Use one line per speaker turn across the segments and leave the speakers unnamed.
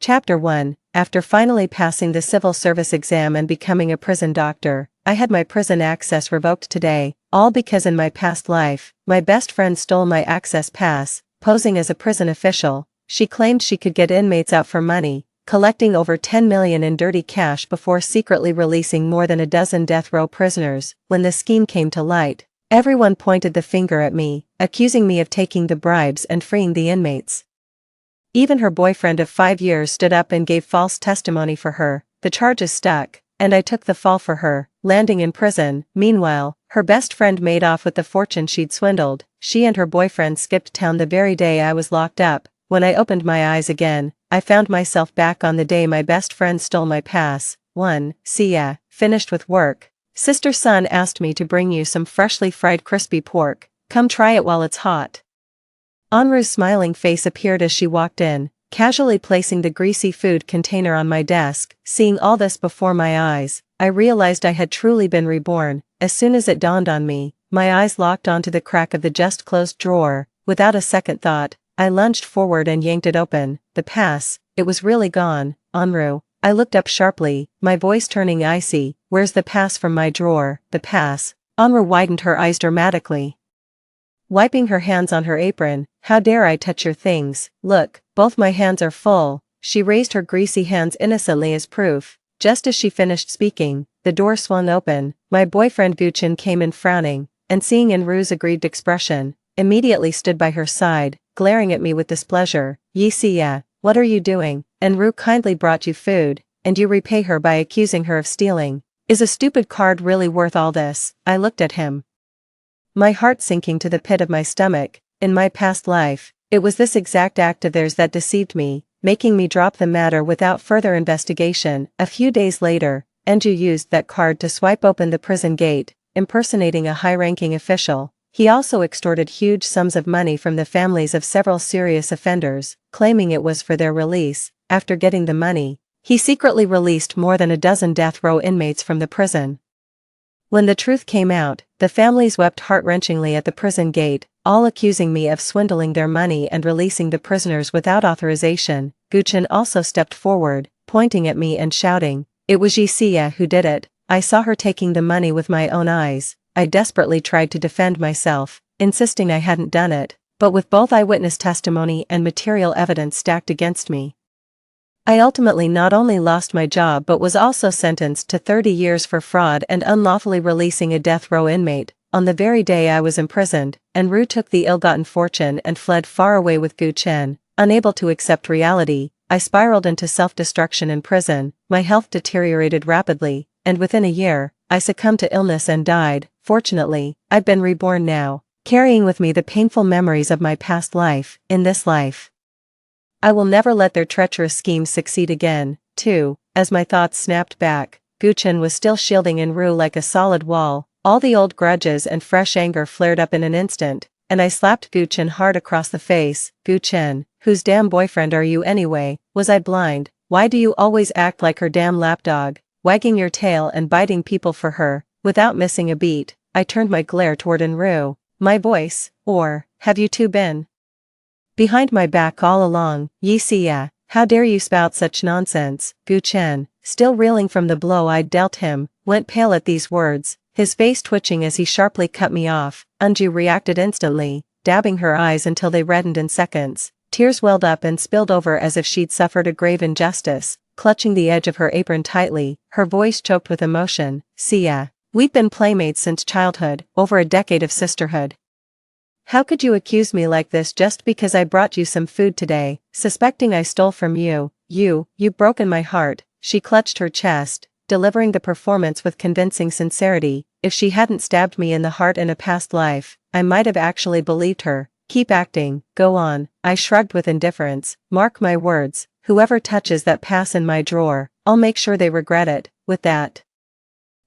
Chapter 1. After finally passing the civil service exam and becoming a prison doctor, I had my prison access revoked today, all because in my past life, my best friend stole my access pass, posing as a prison official. She claimed she could get inmates out for money, collecting over $10 million in dirty cash before secretly releasing more than a dozen death row prisoners. When the scheme came to light, everyone pointed the finger at me, accusing me of taking the bribes and freeing the inmates. Even her boyfriend of 5 years stood up and gave false testimony for her. The charges stuck, and I took the fall for her, landing in prison. Meanwhile, her best friend made off with the fortune she'd swindled. She and her boyfriend skipped town the very day I was locked up. When I opened my eyes again, I found myself back on the day my best friend stole my pass. 1. See ya. Finished with work. Sister Sun asked me to bring you some freshly fried crispy pork. Come try it while it's hot. Anru's smiling face appeared as she walked in, casually placing the greasy food container on my desk. Seeing all this before my eyes, I realized I had truly been reborn. As soon as it dawned on me, my eyes locked onto the crack of the just-closed drawer. Without a second thought, I lunged forward and yanked it open. The pass, it was really gone. Anru. I looked up sharply, my voice turning icy. Where's the pass from my drawer? The pass. Anru widened her eyes dramatically, wiping her hands on her apron. How dare I touch your things? Look, both my hands are full. She raised her greasy hands innocently as proof. Just as she finished speaking, the door swung open. My boyfriend Guchen came in frowning, and seeing Anru's aggrieved expression, immediately stood by her side, glaring at me with displeasure. Yi Siya, what are you doing? Anru kindly brought you food, and you repay her by accusing her of stealing. Is a stupid card really worth all this? I looked at him, my heart sinking to the pit of my stomach. In my past life, it was this exact act of theirs that deceived me, making me drop the matter without further investigation. A few days later, Anju used that card to swipe open the prison gate, impersonating a high-ranking official. He also extorted huge sums of money from the families of several serious offenders, claiming it was for their release. After getting the money, he secretly released more than a dozen death row inmates from the prison. When the truth came out, the families wept heart-wrenchingly at the prison gate, all accusing me of swindling their money and releasing the prisoners without authorization. Guchen also stepped forward, pointing at me and shouting, "It was Yi Siya who did it. I saw her taking the money with my own eyes." I desperately tried to defend myself, insisting I hadn't done it, but with both eyewitness testimony and material evidence stacked against me, I ultimately not only lost my job but was also sentenced to 30 years for fraud and unlawfully releasing a death row inmate. On the very day I was imprisoned, Anru took the ill-gotten fortune and fled far away with Guchen. Unable to accept reality, I spiraled into self-destruction in prison. My health deteriorated rapidly, and within a year, I succumbed to illness and died. Fortunately, I've been reborn now, carrying with me the painful memories of my past life. In this life, I will never let their treacherous schemes succeed again. 2. As my thoughts snapped back, Guchen was still shielding Anru like a solid wall. All the old grudges and fresh anger flared up in an instant, and I slapped Guchen hard across the face. Guchen, whose damn boyfriend are you anyway? Was I blind? Why do you always act like her damn lapdog, wagging your tail and biting people for her? Without missing a beat, I turned my glare toward Anru. My voice, or have you two been behind my back all along? Yi Siya, how dare you spout such nonsense? Guchen, still reeling from the blow I'd dealt him, went pale at these words, his face twitching as he sharply cut me off. Anju reacted instantly, dabbing her eyes until they reddened in seconds. Tears welled up and spilled over as if she'd suffered a grave injustice. Clutching the edge of her apron tightly, her voice choked with emotion. Siya, we've been playmates since childhood, over a decade of sisterhood. How could you accuse me like this just because I brought you some food today, suspecting I stole from you? You've broken my heart. She clutched her chest, delivering the performance with convincing sincerity. If she hadn't stabbed me in the heart in a past life, I might have actually believed her. Keep acting, go on. I shrugged with indifference. Mark my words, whoever touches that pass in my drawer, I'll make sure they regret it. With that,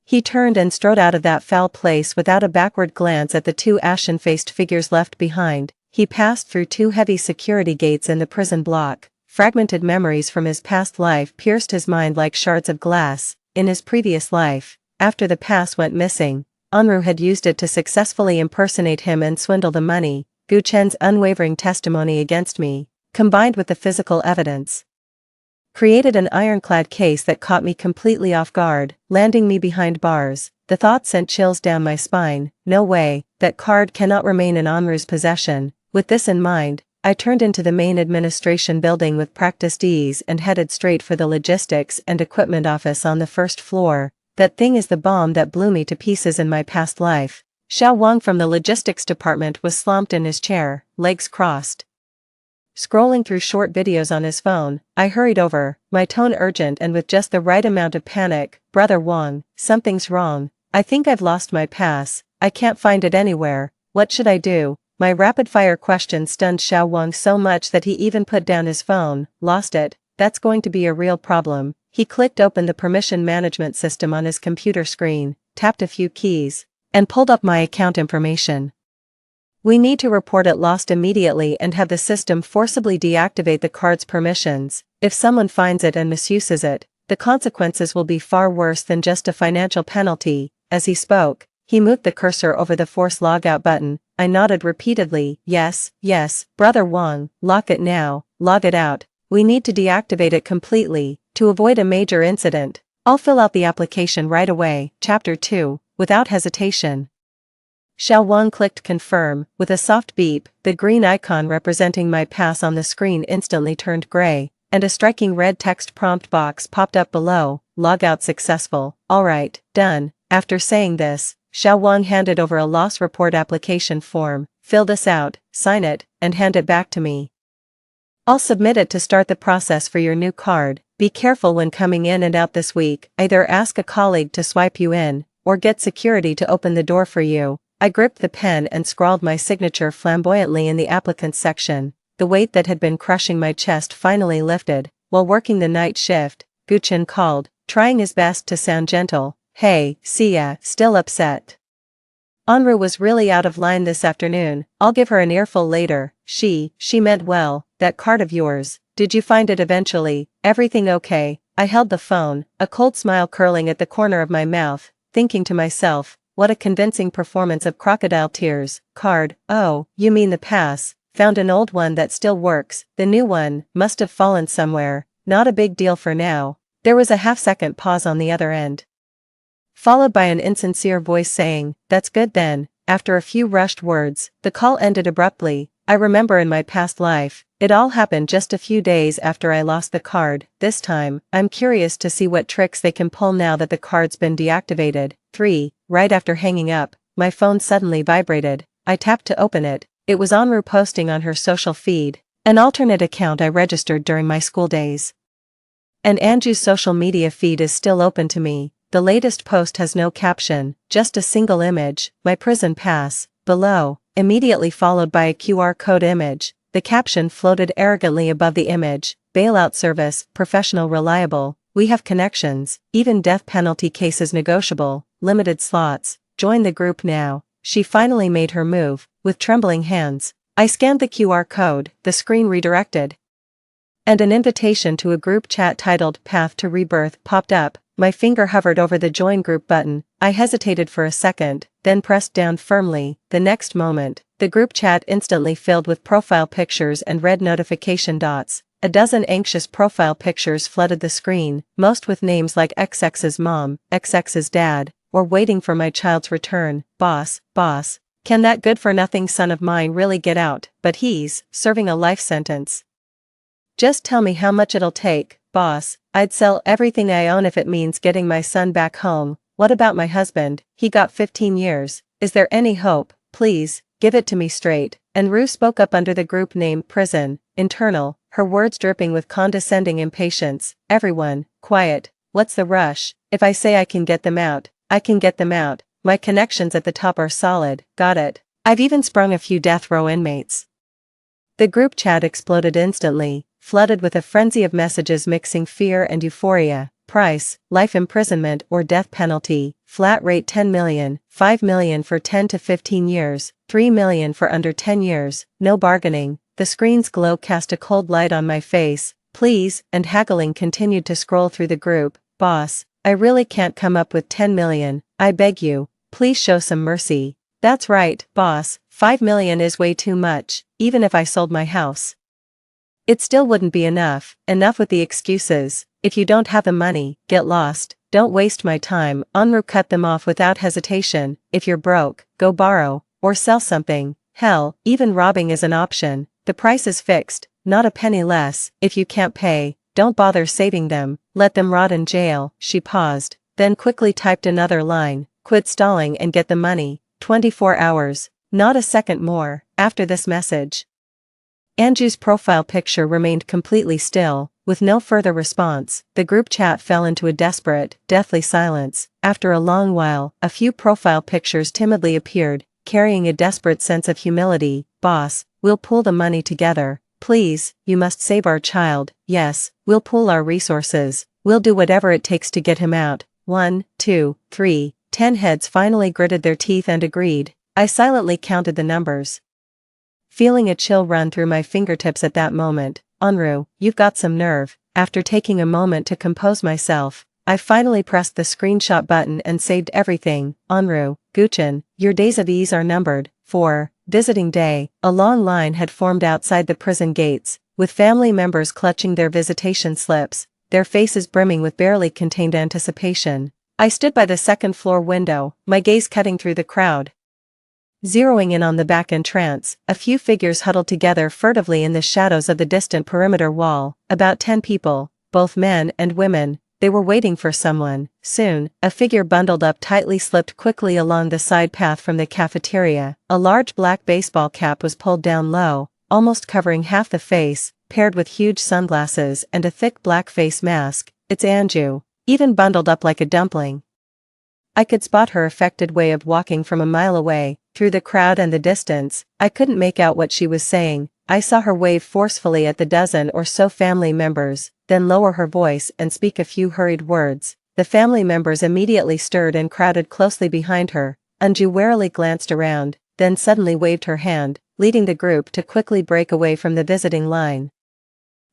he turned and strode out of that foul place without a backward glance at the two ashen-faced figures left behind. He passed through 2 heavy security gates in the prison block. Fragmented memories from his past life pierced his mind like shards of glass. In his previous life, after the pass went missing, Anru had used it to successfully impersonate him and swindle the money. Guchen's unwavering testimony against me, combined with the physical evidence Created an ironclad case that caught me completely off guard, landing me behind bars. The thought sent chills down my spine. No way, that card cannot remain in Anru's possession. With this in mind, I turned into the main administration building with practiced ease and headed straight for the logistics and equipment office on the first floor. That thing is the bomb that blew me to pieces in my past life. Xiao Wang from the logistics department was slumped in his chair, legs crossed. Scrolling through short videos on his phone, I hurried over, my tone urgent and with just the right amount of panic. Brother Wang, something's wrong. I think I've lost my pass. I can't find it anywhere. What should I do? My rapid-fire question stunned Xiao Wang so much that he even put down his phone. Lost it? That's going to be a real problem. He clicked open the permission management system on his computer screen, tapped a few keys, and pulled up my account information. We need to report it lost immediately and have the system forcibly deactivate the card's permissions. If someone finds it and misuses it, the consequences will be far worse than just a financial penalty. As he spoke, he moved the cursor over the force logout button. I nodded repeatedly. Yes, Brother Wang, lock it now, log it out. We need to deactivate it completely, to avoid a major incident. I'll fill out the application right away. Chapter 2, without hesitation. Xiao Wang clicked confirm. With a soft beep, the green icon representing my pass on the screen instantly turned gray, and a striking red text prompt box popped up below. Logout successful. Alright, done. After saying this, Xiao Wang handed over a loss report application form. Fill this out, sign it, and hand it back to me. I'll submit it to start the process for your new card. Be careful when coming in and out this week. Either ask a colleague to swipe you in, or get security to open the door for you. I gripped the pen and scrawled my signature flamboyantly in the applicants section. The weight that had been crushing my chest finally lifted. While working the night shift, Guchen called, trying his best to sound gentle. Hey, Sia, still upset? Anru was really out of line this afternoon. I'll give her an earful later. She meant well. That card of yours, did you find it eventually? Everything okay? I held the phone, a cold smile curling at the corner of my mouth, thinking to myself, what a convincing performance of crocodile tears. Card, oh, you mean the pass. Found an old one that still works. The new one must have fallen somewhere. Not a big deal for now. There was a half-second pause on the other end, followed by an insincere voice saying, that's good then. After a few rushed words, the call ended abruptly. I remember in my past life, it all happened just a few days after I lost the card. This time, I'm curious to see what tricks they can pull now that the card's been deactivated. 3. Right after hanging up, my phone suddenly vibrated. I tapped to open it. It was Anru posting on her social feed, an alternate account I registered during my school days. And Anju's social media feed is still open to me. The latest post has no caption, just a single image, my prison pass, below, immediately followed by a QR code image. The caption floated arrogantly above the image, bailout service, professional reliable, we have connections, even death penalty cases negotiable, limited slots, join the group now. She finally made her move, with trembling hands. I scanned the QR code, the screen redirected, and an invitation to a group chat titled Path to Rebirth popped up. My finger hovered over the join group button. I hesitated for a second, then pressed down firmly. The next moment, the group chat instantly filled with profile pictures and red notification dots. A dozen anxious profile pictures flooded the screen, most with names like XX's mom, XX's dad, or waiting for my child's return. Boss, can that good-for-nothing son of mine really get out? But he's serving a life sentence. Just tell me how much it'll take, boss. I'd sell everything I own if it means getting my son back home. What about my husband? He got 15 years. Is there any hope? Please, give it to me straight. And Rue spoke up under the group name Prison, Internal, her words dripping with condescending impatience. Everyone, quiet. What's the rush? If I say I can get them out, I can get them out. My connections at the top are solid. Got it. I've even sprung a few death row inmates. The group chat exploded instantly, flooded with a frenzy of messages mixing fear and euphoria. Price, life imprisonment or death penalty, flat rate 10 million, 5 million for 10 to 15 years, 3 million for under 10 years, no bargaining. The screen's glow cast a cold light on my face. Please, and haggling continued to scroll through the group. Boss, I really can't come up with 10 million, I beg you, please show some mercy. That's right, boss, 5 million is way too much, even if I sold my house. It still wouldn't be enough with the excuses. If you don't have the money, get lost. Don't waste my time. Anru cut them off without hesitation. If you're broke, go borrow, or sell something. Hell, even robbing is an option. The price is fixed, not a penny less. If you can't pay, don't bother saving them, let them rot in jail. She paused, then quickly typed another line. Quit stalling and get the money. 24 hours, not a second more. After this message, Anju's profile picture remained completely still, with no further response. The group chat fell into a desperate, deathly silence. After a long while, a few profile pictures timidly appeared, carrying a desperate sense of humility. Boss, we'll pool the money together. Please, you must save our child. Yes, we'll pool our resources. We'll do whatever it takes to get him out. 1, 2, 3, 10 heads finally gritted their teeth and agreed. I silently counted the numbers, feeling a chill run through my fingertips at that moment. Anru, you've got some nerve. After taking a moment to compose myself, I finally pressed the screenshot button and saved everything. Anru, Guchin, your days of ease are numbered. 4. Visiting day. A long line had formed outside the prison gates, with family members clutching their visitation slips, their faces brimming with barely contained anticipation. I stood by the second-floor window, my gaze cutting through the crowd, zeroing in on the back entrance. A few figures huddled together furtively in the shadows of the distant perimeter wall. About 10 people, both men and women. They were waiting for someone. Soon, a figure bundled up tightly slipped quickly along the side path from the cafeteria. A large black baseball cap was pulled down low, almost covering half the face, paired with huge sunglasses and a thick black face mask. It's Anju, even bundled up like a dumpling. I could spot her affected way of walking from a mile away. Through the crowd and the distance, I couldn't make out what she was saying. I saw her wave forcefully at the dozen or so family members, then lower her voice and speak a few hurried words. The family members immediately stirred and crowded closely behind her. Anju warily glanced around, then suddenly waved her hand, leading the group to quickly break away from the visiting line.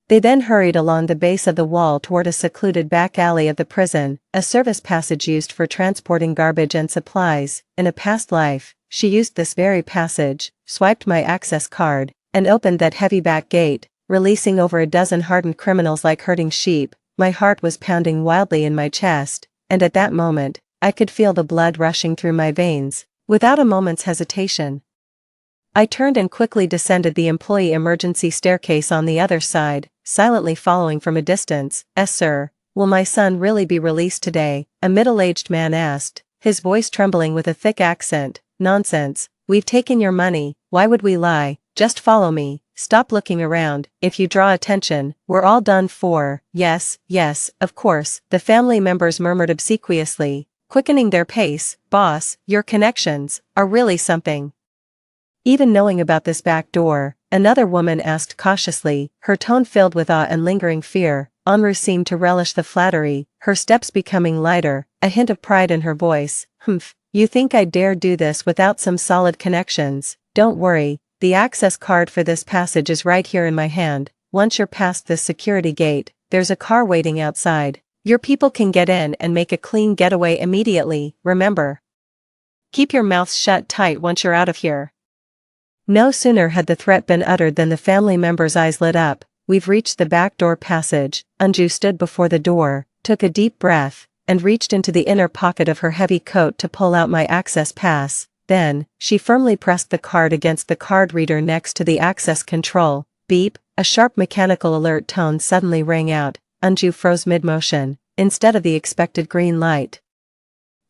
They then hurried along the base of the wall toward a secluded back alley of the prison, a service passage used for transporting garbage and supplies. In a past life, she used this very passage, swiped my access card, and opened that heavy back gate, releasing over a dozen hardened criminals like herding sheep. My heart was pounding wildly in my chest, and at that moment, I could feel the blood rushing through my veins. Without a moment's hesitation, I turned and quickly descended the employee emergency staircase on the other side, silently following from a distance. Sir, will my son really be released today? A middle-aged man asked, his voice trembling with a thick accent. Nonsense, we've taken your money, why would we lie? Just follow me, stop looking around. If you draw attention, we're all done for. Yes, of course, the family members murmured obsequiously, quickening their pace. Boss, your connections are really something. Even knowing about this back door, another woman asked cautiously, her tone filled with awe and lingering fear. Anru seemed to relish the flattery, her steps becoming lighter, a hint of pride in her voice. Humph, you think I'd dare do this without some solid connections? Don't worry, the access card for this passage is right here in my hand. Once you're past this security gate, there's a car waiting outside. Your people can get in and make a clean getaway immediately. Remember, keep your mouths shut tight once you're out of here. No sooner had the threat been uttered than the family members' eyes lit up. We've reached the back door passage. Anju stood before the door, took a deep breath, and reached into the inner pocket of her heavy coat to pull out my access pass. Then, she firmly pressed the card against the card reader next to the access control. Beep, a sharp mechanical alert tone suddenly rang out. Anju froze mid-motion, instead of the expected green light.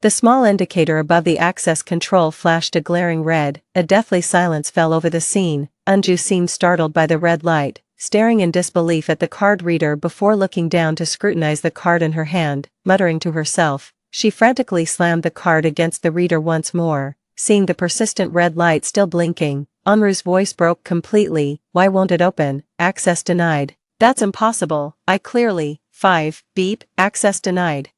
The small indicator above the access control flashed a glaring red. A deathly silence fell over the scene. Anju seemed startled by the red light, staring in disbelief at the card reader before looking down to scrutinize the card in her hand. Muttering to herself, she frantically slammed the card against the reader once more. Seeing the persistent red light still blinking, Anru's voice broke completely. Why won't it open? Access denied. That's impossible. I clearly. 5. Beep. Access denied.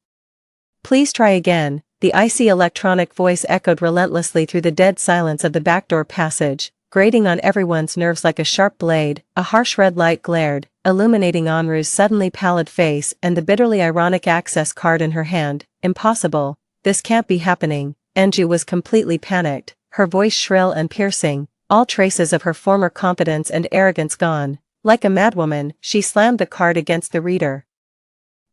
Please try again. The icy electronic voice echoed relentlessly through the dead silence of the backdoor passage, grating on everyone's nerves like a sharp blade. A harsh red light glared, illuminating Anru's suddenly pallid face and the bitterly ironic access card in her hand. Impossible. This can't be happening. Anju was completely panicked, her voice shrill and piercing, all traces of her former confidence and arrogance gone. Like a madwoman, she slammed the card against the reader.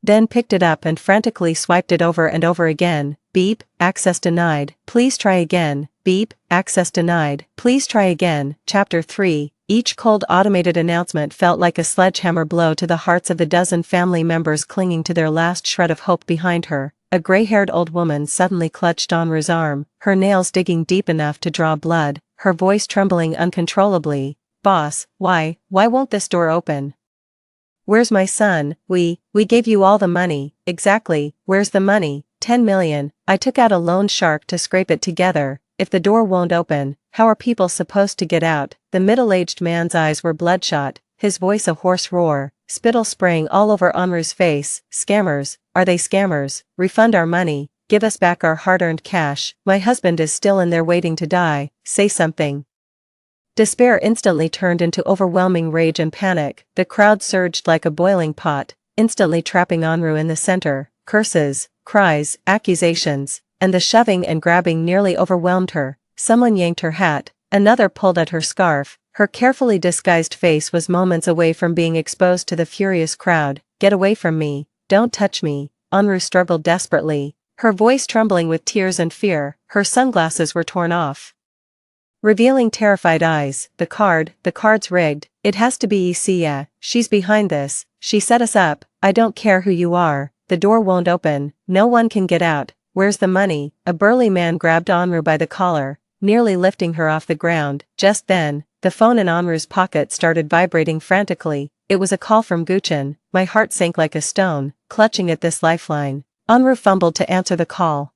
Then picked it up and frantically swiped it over and over again. Beep, access denied, please try again. Beep, access denied, please try again. Chapter 3. Each cold automated announcement felt like a sledgehammer blow to the hearts of the dozen family members clinging to their last shred of hope behind her. A gray-haired old woman suddenly clutched Onru's arm, her nails digging deep enough to draw blood, her voice trembling uncontrollably. Boss, why won't this door open? Where's my son? We gave you all the money. Exactly, where's the money? 10 million. I took out a loan shark to scrape it together. If the door won't open, how are people supposed to get out? The middle-aged man's eyes were bloodshot, his voice a hoarse roar, spittle spraying all over Onru's face. Scammers, are they scammers? Refund our money, give us back our hard-earned cash. My husband is still in there waiting to die, say something. Despair instantly turned into overwhelming rage and panic. The crowd surged like a boiling pot, instantly trapping Onru in the center. Curses, cries, accusations, and the shoving and grabbing nearly overwhelmed her. Someone yanked her hat, another pulled at her scarf. Her carefully disguised face was moments away from being exposed to the furious crowd. Get away from me, don't touch me. Onru struggled desperately, her voice trembling with tears and fear. Her sunglasses were torn off, revealing terrified eyes. The card's rigged. It has to be Isia. She's behind this. She set us up. I don't care who you are. The door won't open. No one can get out. Where's the money? A burly man grabbed Onru by the collar, nearly lifting her off the ground. Just then, the phone in Onru's pocket started vibrating frantically. It was a call from Guchen. My heart sank like a stone, clutching at this lifeline. Onru fumbled to answer the call,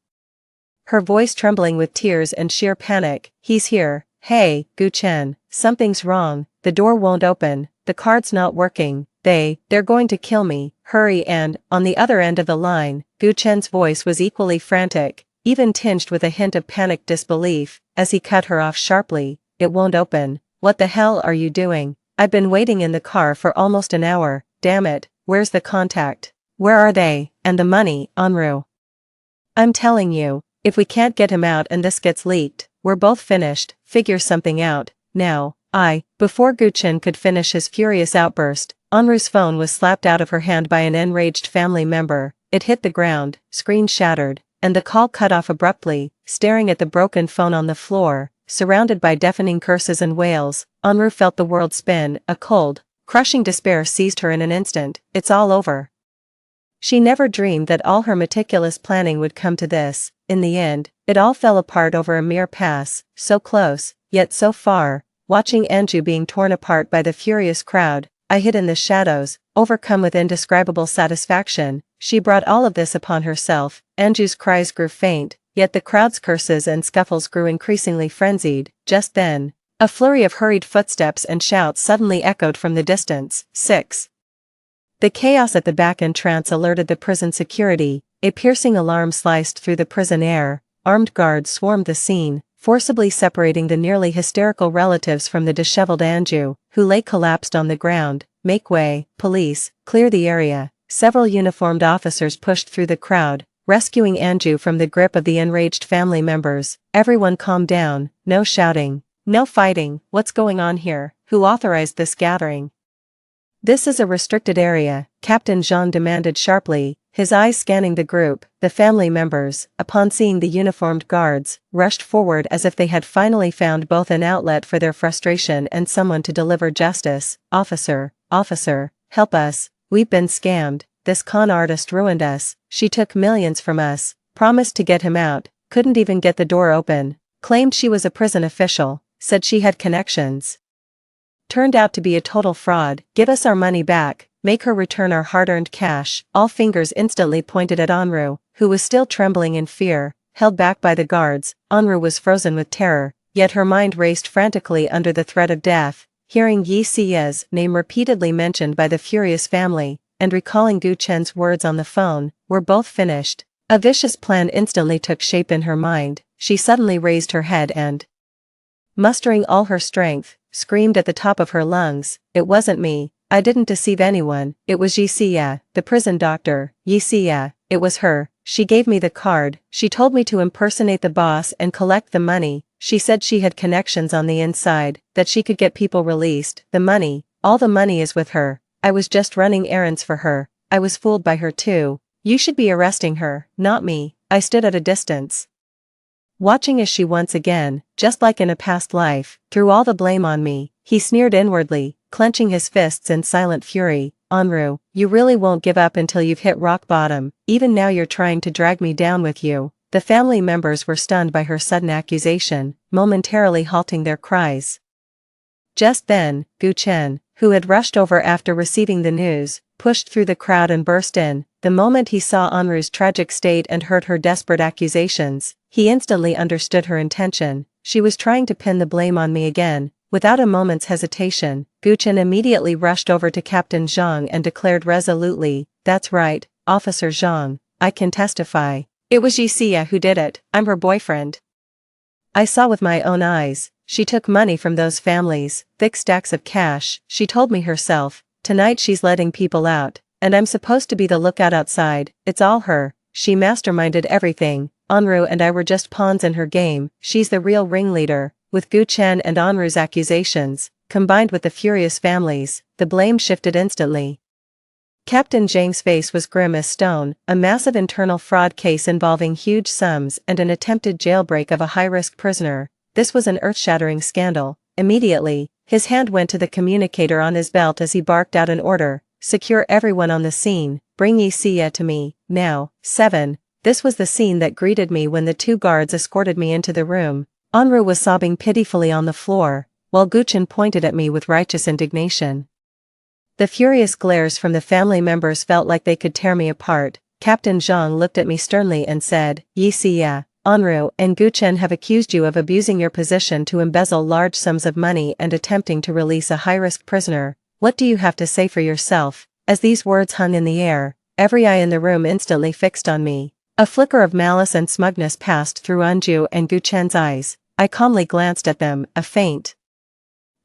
her voice trembling with tears and sheer panic. He's here. Hey, Guchen, something's wrong. The door won't open. The card's not working. They're going to kill me. Hurry. And, on the other end of the line, Guchen's voice was equally frantic, even tinged with a hint of panicked disbelief, as he cut her off sharply. It won't open. What the hell are you doing? I've been waiting in the car for almost an hour. Damn it, where's the contact? Where are they? And the money, Onru? I'm telling you, if we can't get him out and this gets leaked, we're both finished. Figure something out, now. Before Guchen could finish his furious outburst, Onru's phone was slapped out of her hand by an enraged family member. It hit the ground, screen shattered, and the call cut off abruptly. Staring at the broken phone on the floor, surrounded by deafening curses and wails, Onru felt the world spin. A cold, crushing despair seized her in an instant. It's all over. She never dreamed that all her meticulous planning would come to this. In the end, it all fell apart over a mere pass. So close, yet so far. Watching Anju being torn apart by the furious crowd, I hid in the shadows, overcome with indescribable satisfaction. She brought all of this upon herself. Anju's cries grew faint, yet the crowd's curses and scuffles grew increasingly frenzied. Just then, a flurry of hurried footsteps and shouts suddenly echoed from the distance. 6. The chaos at the back entrance alerted the prison security. A piercing alarm sliced through the prison air. Armed guards swarmed the scene, forcibly separating the nearly hysterical relatives from the disheveled Anju, who lay collapsed on the ground. Make way, police, clear the area. Several uniformed officers pushed through the crowd, rescuing Anju from the grip of the enraged family members. Everyone calm down, no shouting, no fighting. What's going on here? Who authorized this gathering? This is a restricted area, Captain Jean demanded sharply, his eyes scanning the group. The family members, upon seeing the uniformed guards, rushed forward as if they had finally found both an outlet for their frustration and someone to deliver justice. Officer, help us, we've been scammed. This con artist ruined us. She took millions from us, promised to get him out, couldn't even get the door open, claimed she was a prison official, said she had connections. Turned out to be a total fraud. Give us our money back, make her return our hard-earned cash. All fingers instantly pointed at Onru, who was still trembling in fear, held back by the guards. Onru was frozen with terror, yet her mind raced frantically under the threat of death. Hearing Yi Sia's name repeatedly mentioned by the furious family, and recalling Gu Chen's words on the phone, we're both finished. A vicious plan instantly took shape in her mind. She suddenly raised her head and, mustering all her strength, screamed at the top of her lungs. It wasn't me. I didn't deceive anyone. It was Yi Xia, the prison doctor. Yi Xia, it was her. She gave me the card. She told me to impersonate the boss and collect the money. She said she had connections on the inside, that she could get people released. The money, All the money is with her. I was just running errands for her. I was fooled by her too. You should be arresting her, not me. I stood at a distance, watching as she once again, just like in a past life, threw all the blame on me. He sneered inwardly, clenching his fists in silent fury. Anru, you really won't give up until you've hit rock bottom. Even now you're trying to drag me down with you. The family members were stunned by her sudden accusation, momentarily halting their cries. Just then, Gu Chen, who had rushed over after receiving the news, pushed through the crowd and burst in. The moment he saw Anru's tragic state and heard her desperate accusations, he instantly understood her intention. She was trying to pin the blame on me again. Without a moment's hesitation, Gu Chen immediately rushed over to Captain Zhang and declared resolutely, "That's right, Officer Zhang, I can testify. It was Yixia who did it. I'm her boyfriend. I saw with my own eyes. She took money from those families, thick stacks of cash. She told me herself. Tonight she's letting people out, and I'm supposed to be the lookout outside. It's all her. She masterminded everything. Anru and I were just pawns in her game. She's the real ringleader." With Gu Chen and Anru's accusations, combined with the furious families, the blame shifted instantly. Captain Zhang's face was grim as stone. A massive internal fraud case involving huge sums and an attempted jailbreak of a high-risk prisoner. This was an earth-shattering scandal. Immediately, his hand went to the communicator on his belt as he barked out an order. "Secure everyone on the scene. Bring Yixia to me, now." 7. This was the scene that greeted me when the two guards escorted me into the room. Anru was sobbing pitifully on the floor, while Gu Chen pointed at me with righteous indignation. The furious glares from the family members felt like they could tear me apart. Captain Zhang looked at me sternly and said, "Yixia, Anru and Gu Chen have accused you of abusing your position to embezzle large sums of money and attempting to release a high-risk prisoner. What do you have to say for yourself?" As these words hung in the air, every eye in the room instantly fixed on me. A flicker of malice and smugness passed through Anju and Gu Chen's eyes. I calmly glanced at them, a faint,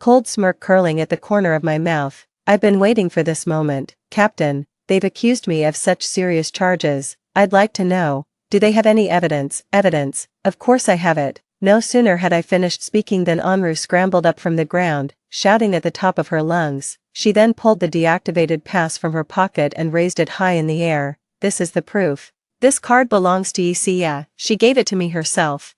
cold smirk curling at the corner of my mouth. "I've been waiting for this moment, Captain. They've accused me of such serious charges. I'd like to know, do they have any evidence?" "Evidence? Of course I have it." No sooner had I finished speaking than Anru scrambled up from the ground, shouting at the top of her lungs. She then pulled the deactivated pass from her pocket and raised it high in the air. "This is the proof. This card belongs to Yixia. She gave it to me herself,"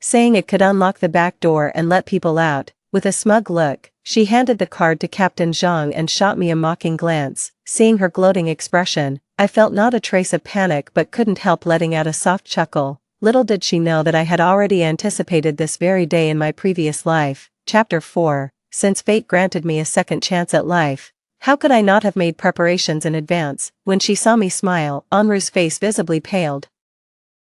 saying it could unlock the back door and let people out. With a smug look, she handed the card to Captain Zhang and shot me a mocking glance. Seeing her gloating expression, I felt not a trace of panic but couldn't help letting out a soft chuckle. Little did she know that I had already anticipated this very day in my previous life. Chapter 4. Since fate granted me a second chance at life, how could I not have made preparations in advance? When she saw me smile, Anru's face visibly paled.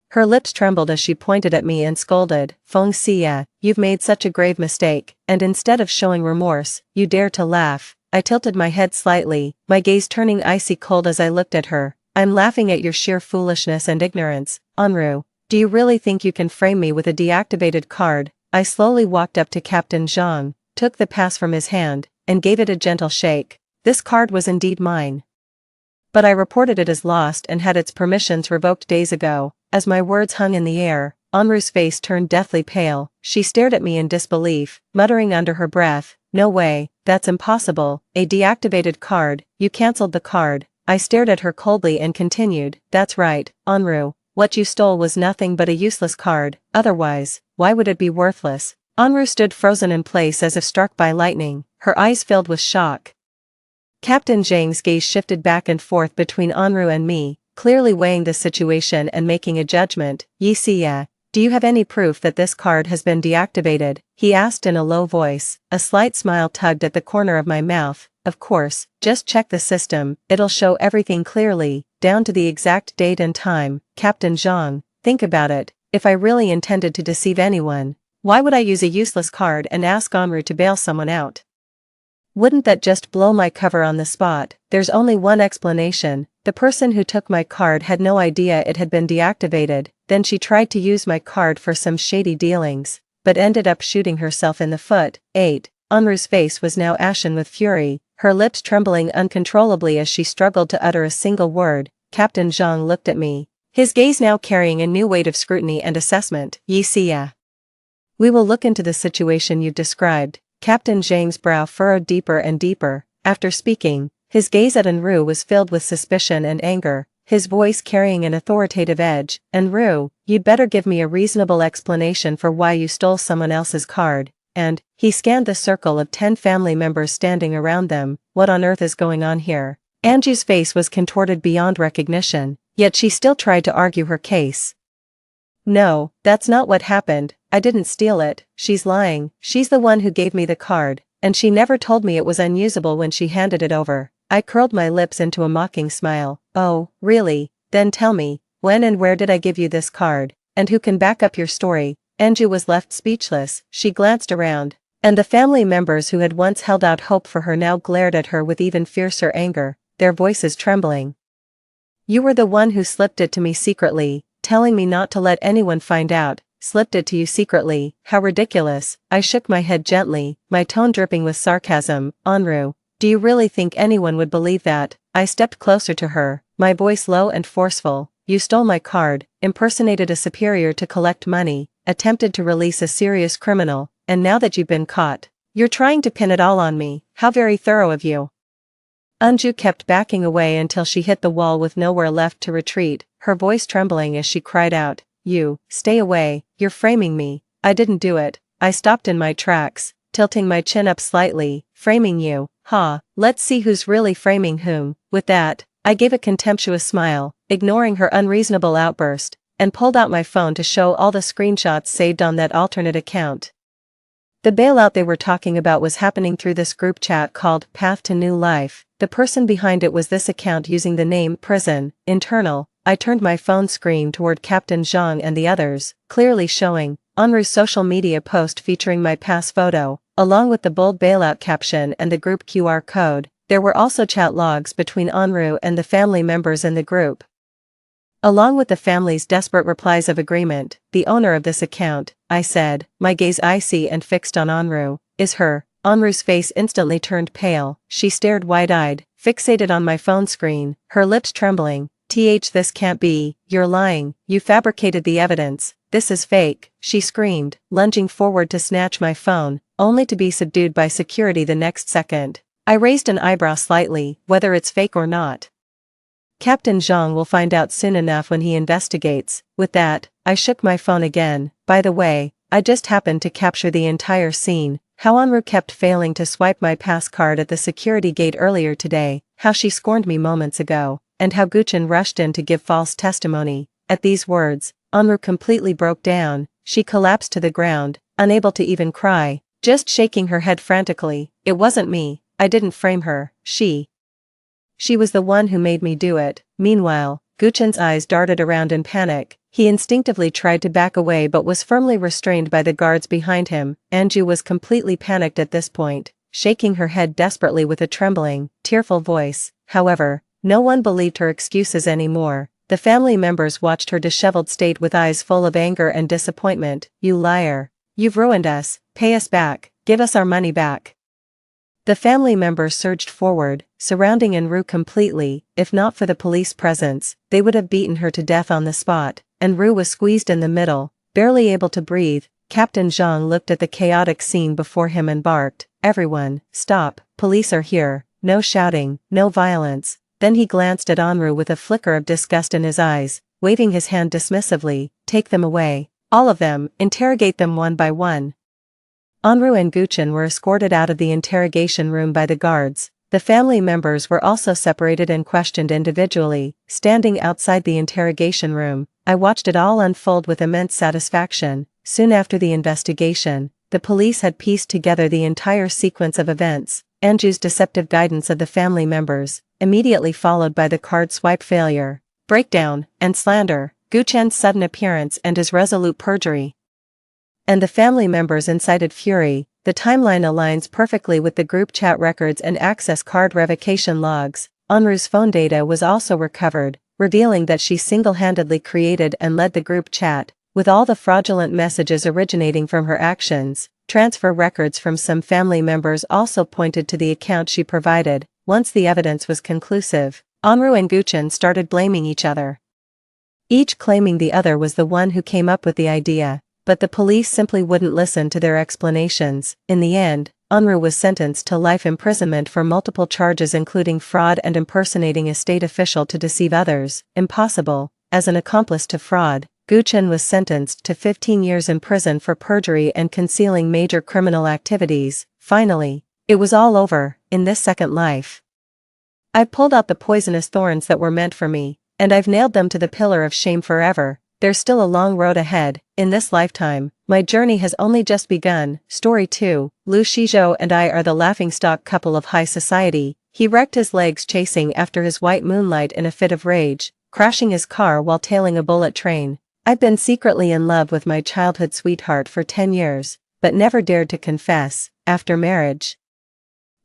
Her lips trembled as she pointed at me and scolded, "Feng Xia, you've made such a grave mistake, and instead of showing remorse, you dare to laugh." I tilted my head slightly, my gaze turning icy cold as I looked at her. "I'm laughing at your sheer foolishness and ignorance, Anru. Do you really think you can frame me with a deactivated card?" I slowly walked up to Captain Zhang, took the pass from his hand, and gave it a gentle shake. This card was indeed mine, but I reported it as lost and had its permissions revoked days ago. As my words hung in the air, Anru's face turned deathly pale. She stared at me in disbelief, muttering under her breath, "No way, that's impossible. A deactivated card, you cancelled the card." I stared at her coldly and continued, "That's right, Anru. What you stole was nothing but a useless card. Otherwise, why would it be worthless?" Anru stood frozen in place as if struck by lightning, her eyes filled with shock. Captain Zhang's gaze shifted back and forth between Anru and me, clearly weighing the situation and making a judgment. "Yixia, do you have any proof that this card has been deactivated?" he asked in a low voice. A slight smile tugged at the corner of my mouth. "Of course, just check the system, it'll show everything clearly, down to the exact date and time." "Captain Zhang, think about it. If I really intended to deceive anyone, why would I use a useless card and ask Anru to bail someone out? Wouldn't that just blow my cover on the spot?" "There's only one explanation. The person who took my card had no idea it had been deactivated, then she tried to use my card for some shady dealings, but ended up shooting herself in the foot." 8. Anru's face was now ashen with fury, her lips trembling uncontrollably as she struggled to utter a single word. Captain Zhang looked at me, his gaze now carrying a new weight of scrutiny and assessment. "Yixia, we will look into the situation you've described. Captain Zhang's brow furrowed deeper and deeper. After speaking, his gaze at Enru was filled with suspicion and anger, his voice carrying an authoritative edge. "Enru, you'd better give me a reasonable explanation for why you stole someone else's card." And he scanned the circle of 10 family members standing around them. "What on earth is going on here?" Anju's face was contorted beyond recognition, yet she still tried to argue her case. "No, that's not what happened. I didn't steal it. She's lying. She's the one who gave me the card, and she never told me it was unusable when she handed it over." I curled my lips into a mocking smile. "Oh, really? Then tell me, when and where did I give you this card, and who can back up your story?" Anju was left speechless. She glanced around, and the family members who had once held out hope for her now glared at her with even fiercer anger, their voices trembling. "You were the one who slipped it to me secretly, telling me not to let anyone find out." "Slipped it to you secretly? How ridiculous." I shook my head gently, my tone dripping with sarcasm. "Enru, do you really think anyone would believe that?" I stepped closer to her, my voice low and forceful. "You stole my card, impersonated a superior to collect money, attempted to release a serious criminal, and now that you've been caught, you're trying to pin it all on me. How very thorough of you." Anju kept backing away until she hit the wall with nowhere left to retreat, her voice trembling as she cried out, "You, stay away, you're framing me." "I didn't do it." I stopped in my tracks, tilting my chin up slightly. "Framing you? Ha, let's see who's really framing whom." With that, I gave a contemptuous smile, ignoring her unreasonable outburst, and pulled out my phone to show all the screenshots saved on that alternate account. The bailout they were talking about was happening through this group chat called Path to New Life. The person behind it was this account using the name Prison Internal. I turned my phone screen toward Captain Zhang and the others, clearly showing Enru's social media post featuring my pass photo, along with the bold bailout caption and the group QR code. There were also chat logs between Enru and the family members in the group, along with the family's desperate replies of agreement. "The owner of this account," I said, my gaze icy and fixed on Enru, "is her." Enru's face instantly turned pale. She stared wide-eyed, fixated on my phone screen, her lips trembling. This can't be. You're lying. You fabricated the evidence. This is fake," she screamed, lunging forward to snatch my phone, only to be subdued by security the next second. I raised an eyebrow slightly. "Whether it's fake or not, Captain Zhang will find out soon enough when he investigates." With that, I shook my phone again. By the way, I just happened to capture the entire scene. How Enru kept failing to swipe my pass card at the security gate earlier today, how she scorned me moments ago, and how Guchen rushed in to give false testimony. At these words, Enru completely broke down. She collapsed to the ground, unable to even cry, just shaking her head frantically. "It wasn't me. I didn't frame her. She was the one who made me do it." Meanwhile, Guchen's eyes darted around in panic. He instinctively tried to back away but was firmly restrained by the guards behind him. Anju was completely panicked at this point, shaking her head desperately with a trembling, tearful voice. However, no one believed her excuses anymore. The family members watched her disheveled state with eyes full of anger and disappointment. "You liar. You've ruined us. Pay us back. Give us our money back." The family members surged forward, surrounding Enru completely. If not for the police presence, they would have beaten her to death on the spot. Enru was squeezed in the middle, barely able to breathe. Captain Zhang looked at the chaotic scene before him and barked, "Everyone, stop. Police are here. No shouting, no violence." Then he glanced at Enru with a flicker of disgust in his eyes, waving his hand dismissively. "Take them away. All of them, interrogate them one by one." Enru and Guchen were escorted out of the interrogation room by the guards. The family members were also separated and questioned individually. Standing outside the interrogation room, I watched it all unfold with immense satisfaction. Soon after the investigation, the police had pieced together the entire sequence of events. Anju's deceptive guidance of the family members, immediately followed by the card swipe failure, breakdown, and slander, Guchen's sudden appearance and his resolute perjury, and the family members' incited fury. The timeline aligns perfectly with the group chat records and access card revocation logs. Enru's phone data was also recovered, revealing that she single-handedly created and led the group chat, with all the fraudulent messages originating from her actions. Transfer records from some family members also pointed to the account she provided. Once the evidence was conclusive, Enru and Guchen started blaming each other, each claiming the other was the one who came up with the idea. But the police simply wouldn't listen to their explanations. In the end, Unruh was sentenced to life imprisonment for multiple charges including fraud and impersonating a state official to deceive others. Impossible. As an accomplice to fraud, Guchen was sentenced to 15 years in prison for perjury and concealing major criminal activities. Finally, it was all over, in this second life. I pulled out the poisonous thorns that were meant for me, and I've nailed them to the pillar of shame forever. There's still a long road ahead. In this lifetime, my journey has only just begun. Story 2, Liu Shizhou and I are the laughingstock couple of high society. He wrecked his legs chasing after his white moonlight in a fit of rage, crashing his car while tailing a bullet train. I've been secretly in love with my childhood sweetheart for 10 years, but never dared to confess. After marriage,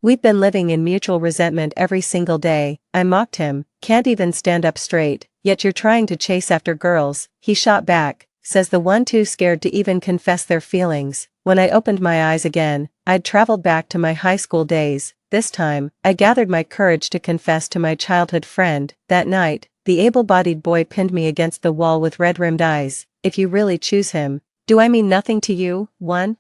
we've been living in mutual resentment every single day. I mocked him, can't even stand up straight, yet you're trying to chase after girls. He shot back, says the one too scared to even confess their feelings. When I opened my eyes again, I'd traveled back to my high school days. This time, I gathered my courage to confess to my childhood friend. That night, the able-bodied boy pinned me against the wall with red-rimmed eyes. If you really choose him, do I mean nothing to you? 1.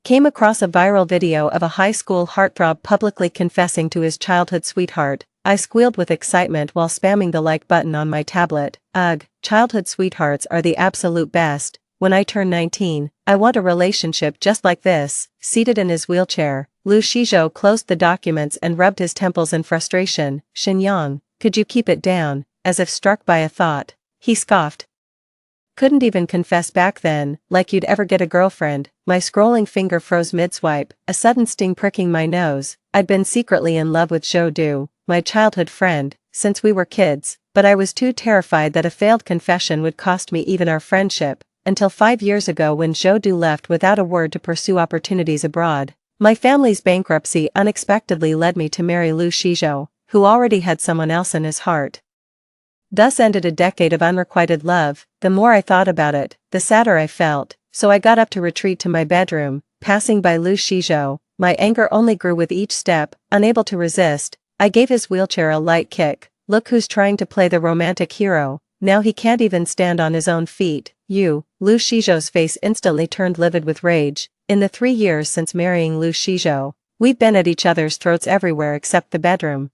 Came across a viral video of a high school heartthrob publicly confessing to his childhood sweetheart. I squealed with excitement while spamming the like button on my tablet. Ugh, childhood sweethearts are the absolute best. When I turn 19, I want a relationship just like this. Seated in his wheelchair, Liu Shizhou closed the documents and rubbed his temples in frustration. Xinyang, could you keep it down? As if struck by a thought, he scoffed. Couldn't even confess back then, like you'd ever get a girlfriend. My scrolling finger froze mid-swipe, a sudden sting pricking my nose. I'd been secretly in love with Zhou Du, my childhood friend, since we were kids, but I was too terrified that a failed confession would cost me even our friendship, until 5 years ago when Zhou Du left without a word to pursue opportunities abroad. My family's bankruptcy unexpectedly led me to marry Liu Shizhou, who already had someone else in his heart. Thus ended a decade of unrequited love. The more I thought about it, the sadder I felt, so I got up to retreat to my bedroom. Passing by Liu Shizhou, my anger only grew with each step. Unable to resist, I gave his wheelchair a light kick. Look who's trying to play the romantic hero, now he can't even stand on his own feet. You. Liu Shizhou's face instantly turned livid with rage. In the 3 years since marrying Liu Shizhou, we've been at each other's throats everywhere except the bedroom.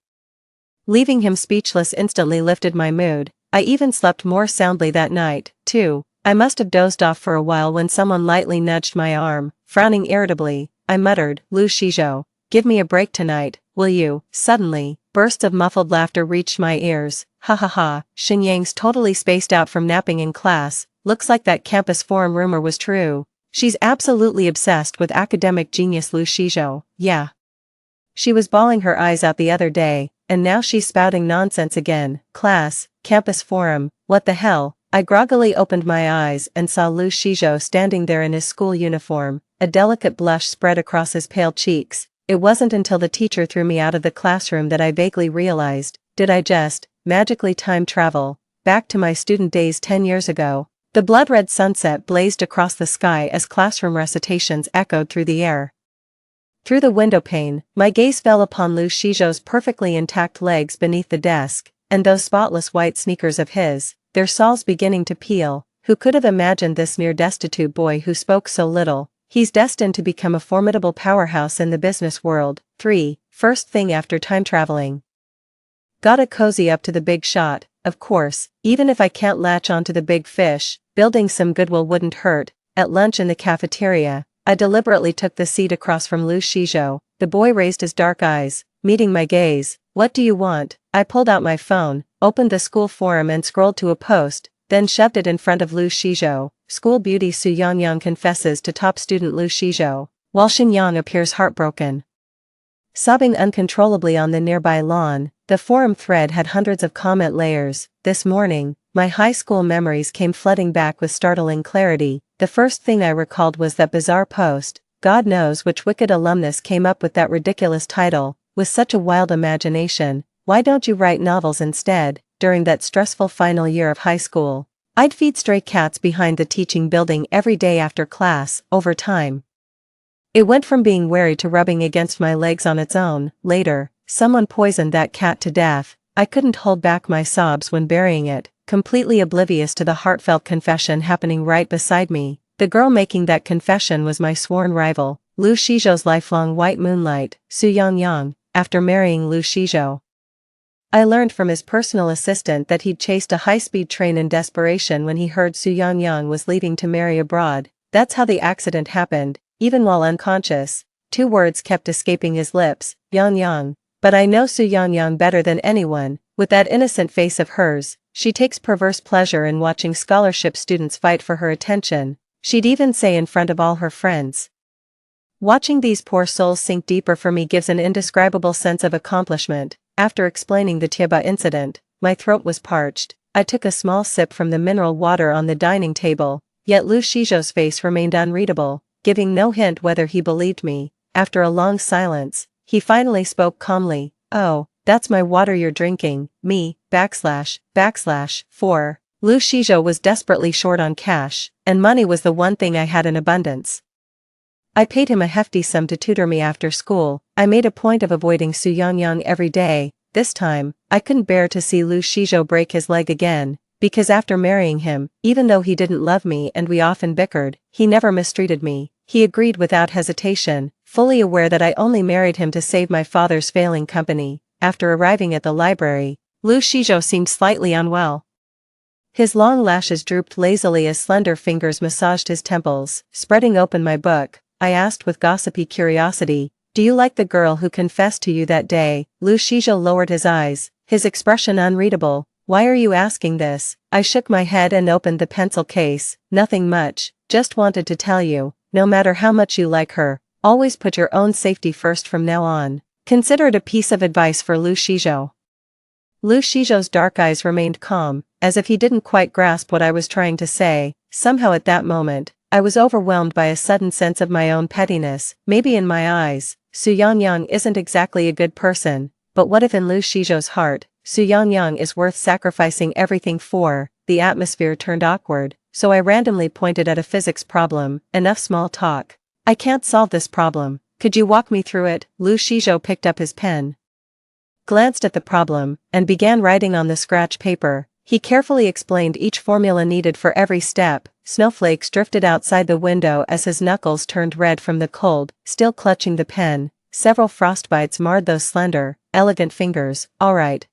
Leaving him speechless instantly lifted my mood. I even slept more soundly that night, too. I must have dozed off for a while when someone lightly nudged my arm. Frowning irritably, I muttered, Liu Shizhou, give me a break tonight, will you? Suddenly, bursts of muffled laughter reached my ears. Ha ha ha, Xinyang's totally spaced out from napping in class. Looks like that campus forum rumor was true. She's absolutely obsessed with academic genius Liu Shizhou. Yeah. She was bawling her eyes out the other day, and now she's spouting nonsense again. Class, campus forum, what the hell? I groggily opened my eyes and saw Liu Shizhou standing there in his school uniform. A delicate blush spread across his pale cheeks. It wasn't until the teacher threw me out of the classroom that I vaguely realized, did I just magically time travel back to my student days 10 years ago? The blood-red sunset blazed across the sky as classroom recitations echoed through the air. Through the windowpane, my gaze fell upon Liu Shizhou's perfectly intact legs beneath the desk, and those spotless white sneakers of his, their soles beginning to peel. Who could have imagined this mere destitute boy who spoke so little? He's destined to become a formidable powerhouse in the business world. 3. First thing after time traveling. Gotta cozy up to the big shot, of course, even if I can't latch onto the big fish, building some goodwill wouldn't hurt. At lunch in the cafeteria, I deliberately took the seat across from Liu Shizhou. The boy raised his dark eyes, meeting my gaze. What do you want? I pulled out my phone, opened the school forum and scrolled to a post, then shoved it in front of Liu Shizhou. School beauty Su Yangyang confesses to top student Liu Shizhou, while Xinyang appears heartbroken. Sobbing uncontrollably on the nearby lawn, the forum thread had hundreds of comment layers. This morning, my high school memories came flooding back with startling clarity. The first thing I recalled was that bizarre post. God knows which wicked alumnus came up with that ridiculous title. With such a wild imagination, why don't you write novels instead? During that stressful final year of high school, I'd feed stray cats behind the teaching building every day after class. Over time, it went from being wary to rubbing against my legs on its own. Later, someone poisoned that cat to death. I couldn't hold back my sobs when burying it, completely oblivious to the heartfelt confession happening right beside me. The girl making that confession was my sworn rival. Liu Shizhou's lifelong white moonlight, Su Yangyang, after marrying Liu Shizhou. I learned from his personal assistant that he'd chased a high-speed train in desperation when he heard Su Yangyang was leaving to marry abroad. That's how the accident happened, even while unconscious. 2 words kept escaping his lips, Yangyang. But I know Su Yangyang better than anyone. With that innocent face of hers, she takes perverse pleasure in watching scholarship students fight for her attention. She'd even say in front of all her friends. Watching these poor souls sink deeper for me gives an indescribable sense of accomplishment. After explaining the Tieba incident, my throat was parched. I took a small sip from the mineral water on the dining table, yet Liu Shizhou's face remained unreadable, giving no hint whether he believed me. After a long silence, he finally spoke calmly. "Oh, that's my water you're drinking, me, // 4. Liu Shizhou was desperately short on cash, and money was the one thing I had in abundance. I paid him a hefty sum to tutor me after school. I made a point of avoiding Su Yangyang every day. This time, I couldn't bear to see Liu Shizhou break his leg again, because after marrying him, even though he didn't love me and we often bickered, he never mistreated me. He agreed without hesitation, fully aware that I only married him to save my father's failing company. After arriving at the library, Liu Shizhou seemed slightly unwell. His long lashes drooped lazily as slender fingers massaged his temples. Spreading open my book, I asked with gossipy curiosity, "Do you like the girl who confessed to you that day?" Liu Shizhou lowered his eyes, his expression unreadable. "Why are you asking this?" I shook my head and opened the pencil case. "Nothing much, just wanted to tell you, no matter how much you like her, always put your own safety first from now on." Consider it a piece of advice for Liu Shizhou. Liu Shizhou's dark eyes remained calm, as if he didn't quite grasp what I was trying to say. Somehow at that moment, I was overwhelmed by a sudden sense of my own pettiness. Maybe in my eyes, Su Yangyang isn't exactly a good person, but what if in Liu Shizhou's heart, Su Yangyang is worth sacrificing everything for? The atmosphere turned awkward, so I randomly pointed at a physics problem. Enough small talk. I can't solve this problem. Could you walk me through it? Liu Shizhou picked up his pen, glanced at the problem, and began writing on the scratch paper. He carefully explained each formula needed for every step. Snowflakes drifted outside the window as his knuckles turned red from the cold, still clutching the pen. Several frostbites marred those slender, elegant fingers. All right,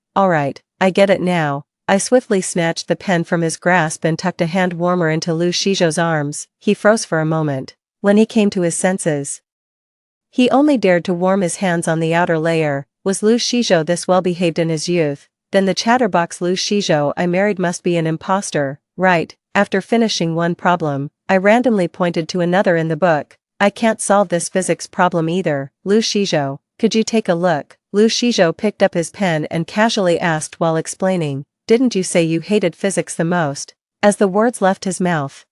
I get it now." I swiftly snatched the pen from his grasp and tucked a hand warmer into Liu Shizhou's arms. He froze for a moment. When he came to his senses, he only dared to warm his hands on the outer layer. Was Liu Shizhou this well-behaved in his youth? Then the chatterbox Liu Shizhou I married must be an imposter, right? After finishing one problem, I randomly pointed to another in the book. "I can't solve this physics problem either. Liu Shizhou, could you take a look?" Liu Shizhou picked up his pen and casually asked while explaining, "Didn't you say you hated physics the most?" As the words left his mouth,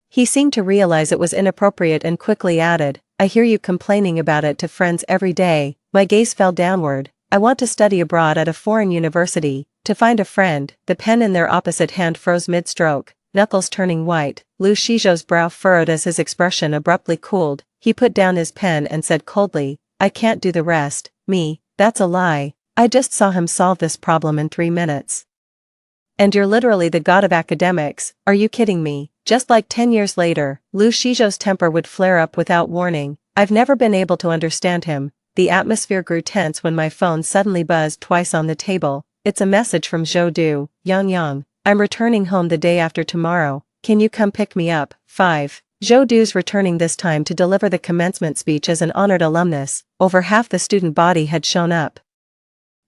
he seemed to realize it was inappropriate and quickly added, "I hear you complaining about it to friends every day." My gaze fell downward. "I want to study abroad at a foreign university. To find a friend." The pen in their opposite hand froze mid-stroke, knuckles turning white. Liu Shizhou's brow furrowed as his expression abruptly cooled. He put down his pen and said coldly, "I can't do the rest." "Me? That's a lie. I just saw him solve this problem in 3 minutes. And you're literally the god of academics. Are you kidding me?" Just like 10 years later, Liu Shizhou's temper would flare up without warning. I've never been able to understand him. The atmosphere grew tense when my phone suddenly buzzed twice on the table. It's a message from Zhou Du. "Yangyang, I'm returning home the day after tomorrow. Can you come pick me up?" 5. Zhou Du's returning this time to deliver the commencement speech as an honored alumnus. Over half the student body had shown up.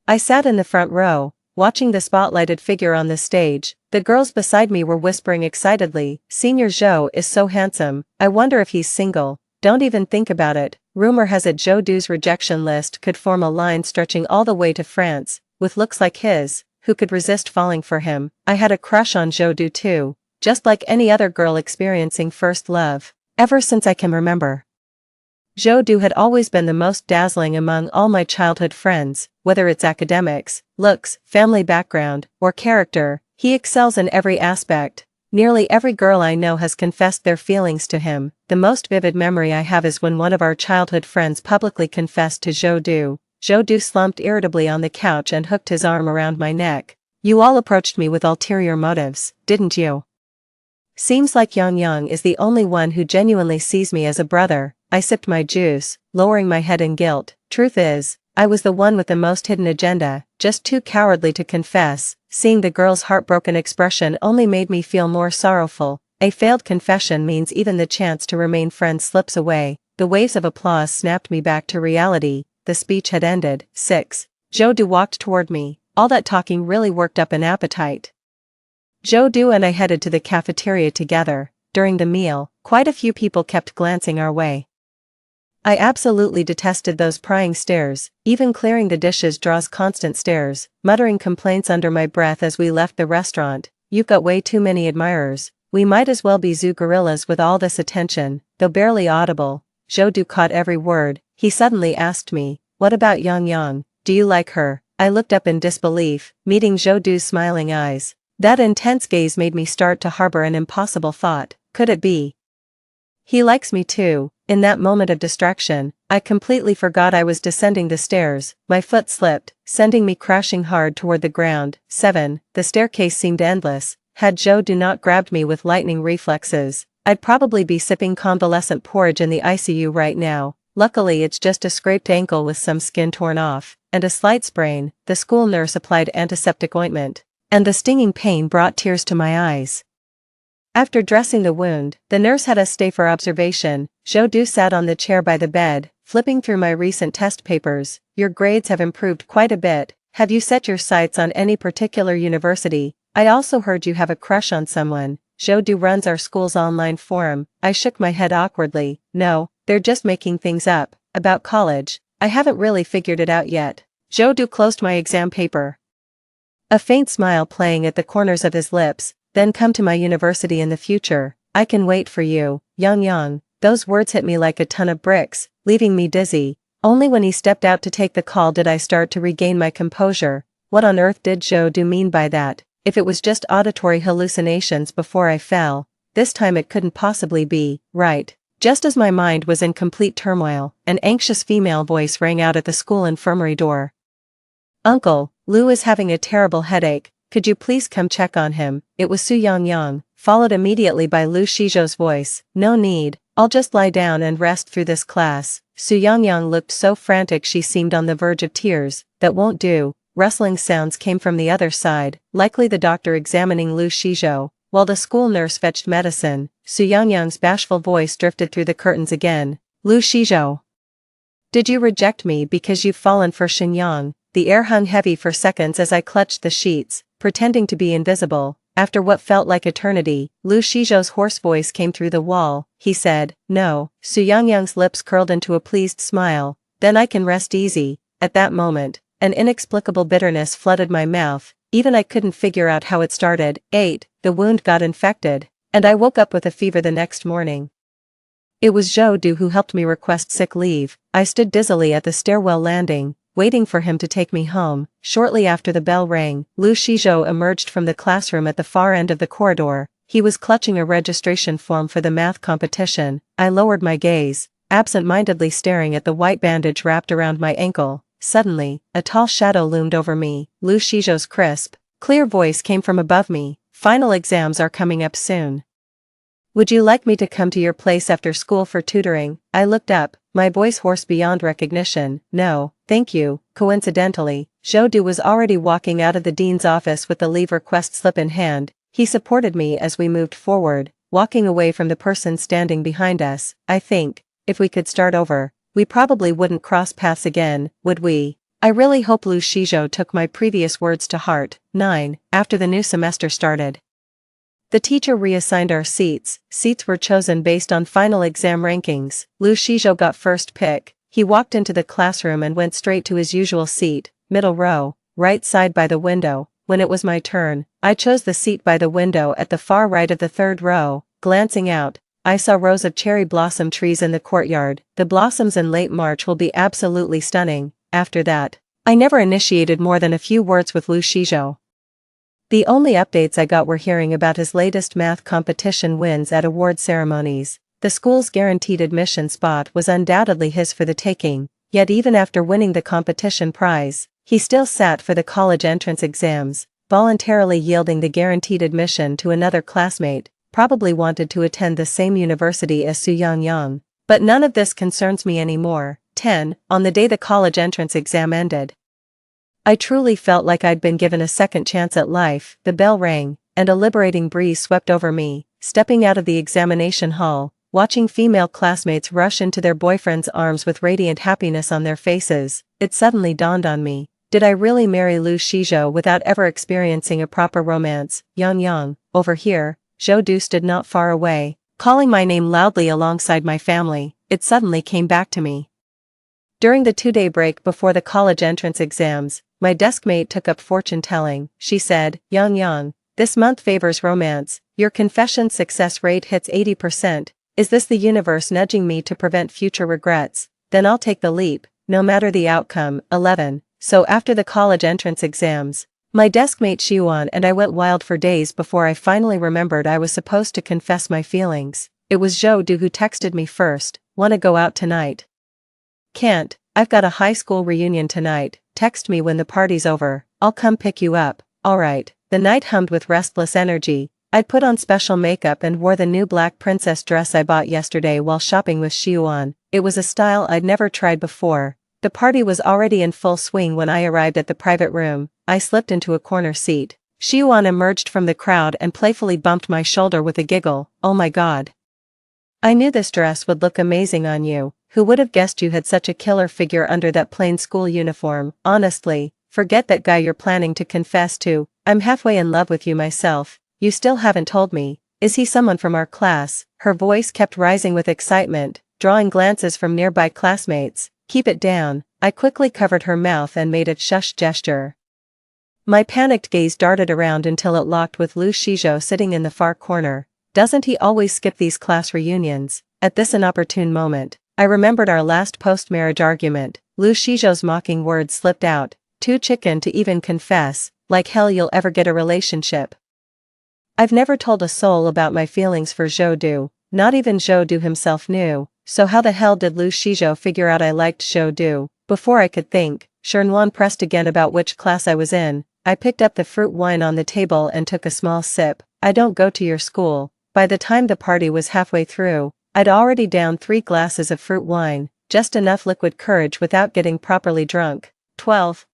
I sat in the front row, watching the spotlighted figure on the stage. The girls beside me were whispering excitedly, "Senior Zhou is so handsome. I wonder if he's single." "Don't even think about it." Rumor has it Zhou Du's rejection list could form a line stretching all the way to France. With looks like his, who could resist falling for him? I had a crush on Zhou Du too, just like any other girl experiencing first love. Ever since I can remember, Zhou Du had always been the most dazzling among all my childhood friends. Whether it's academics, looks, family background, or character, he excels in every aspect. Nearly every girl I know has confessed their feelings to him. The most vivid memory I have is when one of our childhood friends publicly confessed to Zhou Du. Zhou Du slumped irritably on the couch and hooked his arm around my neck. "You all approached me with ulterior motives, didn't you? Seems like Yangyang is the only one who genuinely sees me as a brother." I sipped my juice, lowering my head in guilt. Truth is, I was the one with the most hidden agenda, just too cowardly to confess. Seeing the girl's heartbroken expression only made me feel more sorrowful. A failed confession means even the chance to remain friends slips away. The waves of applause snapped me back to reality. The speech had ended. 6. Joe walked toward me. All that talking really worked up an appetite. Joe and I headed to the cafeteria together. During the meal, quite a few people kept glancing our way. I absolutely detested those prying stares. Even clearing the dishes draws constant stares, muttering complaints under my breath as we left the restaurant. You've got way too many admirers. We might as well be zoo gorillas with all this attention. Though barely audible, Joe caught every word. He suddenly asked me, "What about Yang? Do you like her?" I looked up in disbelief, meeting Joe's smiling eyes. That intense gaze made me start to harbor an impossible thought. Could it be? He likes me too. In that moment of distraction, I completely forgot I was descending the stairs. My foot slipped, sending me crashing hard toward the ground. 7. The staircase seemed endless. Had Joe not grabbed me with lightning reflexes, I'd probably be sipping convalescent porridge in the ICU right now. Luckily it's just a scraped ankle with some skin torn off, and a slight sprain. The school nurse applied antiseptic ointment, and the stinging pain brought tears to my eyes. After dressing the wound, the nurse had us stay for observation. Joe sat on the chair by the bed, flipping through my recent test papers. Your grades have improved quite a bit. Have you set your sights on any particular university? I also heard you have a crush on someone. Joe runs our school's online forum. I shook my head awkwardly. No, they're just making things up. About college, I haven't really figured it out yet. Joe closed my exam paper, a faint smile playing at the corners of his lips. Then come to my university in the future. I can wait for you, Yang. Those words hit me like a ton of bricks, leaving me dizzy. Only when he stepped out to take the call did I start to regain my composure. What on earth did Joe mean by that? If it was just auditory hallucinations before I fell, this time it couldn't possibly be right. Just as my mind was in complete turmoil, an anxious female voice rang out at the school infirmary door. "Uncle, Lou is having a terrible headache. Could you please come check on him?" It was Su Yang, followed immediately by Lu Shijo's voice. "No need, I'll just lie down and rest through this class." Su Yang looked so frantic she seemed on the verge of tears. "That won't do." Rustling sounds came from the other side, likely the doctor examining Lu Shijo, while the school nurse fetched medicine. Su Yang's bashful voice drifted through the curtains again. "Lu Shijo, did you reject me because you've fallen for Shenyang?" The air hung heavy for seconds as I clutched the sheets, pretending to be invisible. After what felt like eternity, Lu Shijo's hoarse voice came through the wall. He said, "No." Su Yang's lips curled into a pleased smile. "Then I can rest easy." At that moment, an inexplicable bitterness flooded my mouth. Even I couldn't figure out how it started. 8. The wound got infected, and I woke up with a fever the next morning. It was Joe who helped me request sick leave. I stood dizzily at the stairwell landing, waiting for him to take me home. Shortly after the bell rang, Lu Shijo emerged from the classroom at the far end of the corridor. He was clutching a registration form for the math competition. I lowered my gaze, absent-mindedly staring at the white bandage wrapped around my ankle. Suddenly, a tall shadow loomed over me. Lu Shijo's crisp, clear voice came from above me. "Final exams are coming up soon. Would you like me to come to your place after school for tutoring?" I looked up, my voice hoarse beyond recognition. "No, thank you." Coincidentally, Joe was already walking out of the dean's office with the leave request slip in hand. He supported me as we moved forward, walking away from the person standing behind us. "I think, if we could start over, we probably wouldn't cross paths again, would we?" I really hope Lu Shijo took my previous words to heart. 9. After the new semester started, the teacher reassigned our seats. Seats were chosen based on final exam rankings. Lu Shijo got first pick. He walked into the classroom and went straight to his usual seat, middle row, right side by the window. When it was my turn, I chose the seat by the window at the far right of the third row. Glancing out, I saw rows of cherry blossom trees in the courtyard. The blossoms in late March will be absolutely stunning. After that, I never initiated more than a few words with Lu Shijo. The only updates I got were hearing about his latest math competition wins at award ceremonies. The school's guaranteed admission spot was undoubtedly his for the taking, yet even after winning the competition prize, he still sat for the college entrance exams, voluntarily yielding the guaranteed admission to another classmate, probably wanted to attend the same university as Su Yang. But none of this concerns me anymore. 10. On the day the college entrance exam ended, I truly felt like I'd been given a second chance at life. The bell rang, and a liberating breeze swept over me. Stepping out of the examination hall, watching female classmates rush into their boyfriends' arms with radiant happiness on their faces, it suddenly dawned on me. Did I really marry Lu Shizhou without ever experiencing a proper romance? Yang, over here. Zhou Du stood not far away, calling my name loudly alongside my family. It suddenly came back to me. During the 2-day break before the college entrance exams, my deskmate took up fortune-telling. She said, Yang, this month favors romance. Your confession success rate hits 80%. Is this the universe nudging me to prevent future regrets? Then I'll take the leap, no matter the outcome. 11. So after the college entrance exams, my deskmate Xiuan and I went wild for days before I finally remembered I was supposed to confess my feelings. It was Zhou Du who texted me first. Wanna go out tonight? Can't, I've got a high school reunion tonight. Text me when the party's over. I'll come pick you up. Alright. The night hummed with restless energy. I'd put on special makeup and wore the new black princess dress I bought yesterday while shopping with Xiuan. It was a style I'd never tried before. The party was already in full swing when I arrived at the private room. I slipped into a corner seat. Xiuan emerged from the crowd and playfully bumped my shoulder with a giggle. Oh my god. I knew this dress would look amazing on you. Who would have guessed you had such a killer figure under that plain school uniform? Honestly, forget that guy you're planning to confess to. I'm halfway in love with you myself. You still haven't told me. Is he someone from our class? Her voice kept rising with excitement, drawing glances from nearby classmates. Keep it down. I quickly covered her mouth and made a shush gesture. My panicked gaze darted around until it locked with Lu Shizhou sitting in the far corner. Doesn't he always skip these class reunions? At this inopportune moment, I remembered our last post-marriage argument. Lu Shizhou's mocking words slipped out. Too chicken to even confess, like hell you'll ever get a relationship. I've never told a soul about my feelings for Zhou Du. Not even Zhou Du himself knew. So how the hell did Lu Shizhou figure out I liked Zhou Du? Before I could think, Shenhuan pressed again about which class I was in. I picked up the fruit wine on the table and took a small sip. I don't go to your school. By the time the party was halfway through, I'd already downed 3 glasses of fruit wine, just enough liquid courage without getting properly drunk. 12.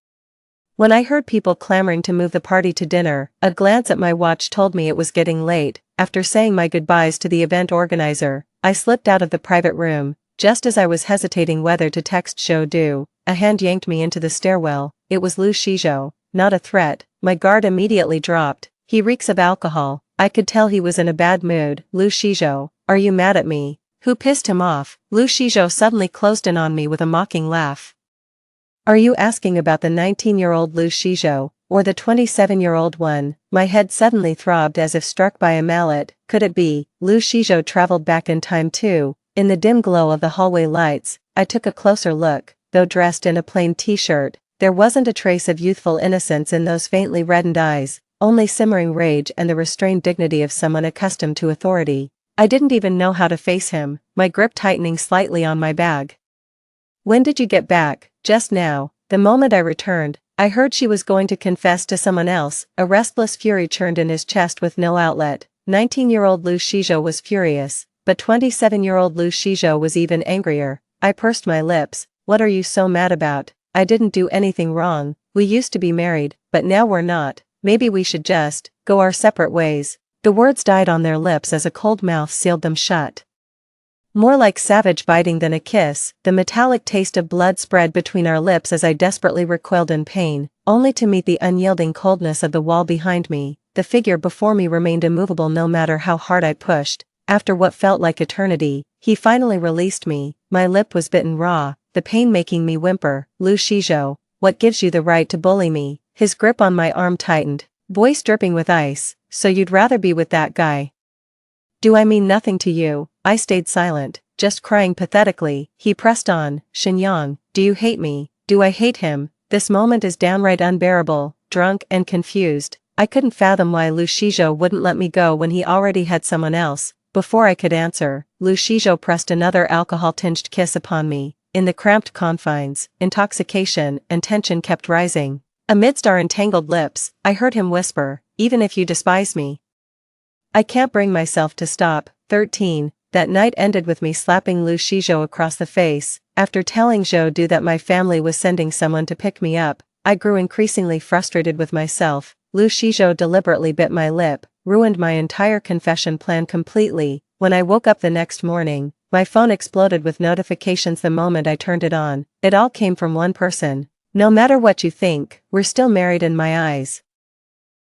When I heard people clamoring to move the party to dinner, a glance at my watch told me it was getting late. After saying my goodbyes to the event organizer, I slipped out of the private room. Just as I was hesitating whether to text Zhou Du, a hand yanked me into the stairwell. It was Lu Shizhou. Not a threat. My guard immediately dropped. He reeks of alcohol. I could tell he was in a bad mood. Lu Shizhou, are you mad at me? Who pissed him off? Lu Shizhou suddenly closed in on me with a mocking laugh. Are you asking about the 19-year-old Lu Shizhou, or the 27-year-old one? My head suddenly throbbed as if struck by a mallet. Could it be? Lu Shizhou traveled back in time too. In the dim glow of the hallway lights, I took a closer look. Though dressed in a plain t-shirt, there wasn't a trace of youthful innocence in those faintly reddened eyes, only simmering rage and the restrained dignity of someone accustomed to authority. I didn't even know how to face him, my grip tightening slightly on my bag. When did you get back? Just now. The moment I returned, I heard she was going to confess to someone else. A restless fury churned in his chest with no outlet. 19-year-old Lu Shizhou was furious, but 27-year-old Lu Shizhou was even angrier. I pursed my lips. What are you so mad about? I didn't do anything wrong. We used to be married, but now we're not. Maybe we should just go our separate ways. The words died on their lips as a cold mouth sealed them shut. More like savage biting than a kiss, the metallic taste of blood spread between our lips as I desperately recoiled in pain, only to meet the unyielding coldness of the wall behind me. The figure before me remained immovable no matter how hard I pushed. After what felt like eternity, he finally released me. My lip was bitten raw, the pain making me whimper. Lu Shizhou, what gives you the right to bully me? His grip on my arm tightened, voice dripping with ice. So you'd rather be with that guy? Do I mean nothing to you? I stayed silent, just crying pathetically. He pressed on. Shenyang, do you hate me? Do I hate him? This moment is downright unbearable. Drunk and confused, I couldn't fathom why Lu Shizhou wouldn't let me go when he already had someone else. Before I could answer, Lu Shizhou pressed another alcohol-tinged kiss upon me. In the cramped confines, intoxication and tension kept rising. Amidst our entangled lips, I heard him whisper, even if you despise me, I can't bring myself to stop. 13. That night ended with me slapping Lu Shizhou across the face. After telling Zhou Du that my family was sending someone to pick me up, I grew increasingly frustrated with myself. Lu Shizhou deliberately bit my lip, ruined my entire confession plan completely. When I woke up the next morning, my phone exploded with notifications the moment I turned it on. It all came from one person. No matter what you think, we're still married in my eyes.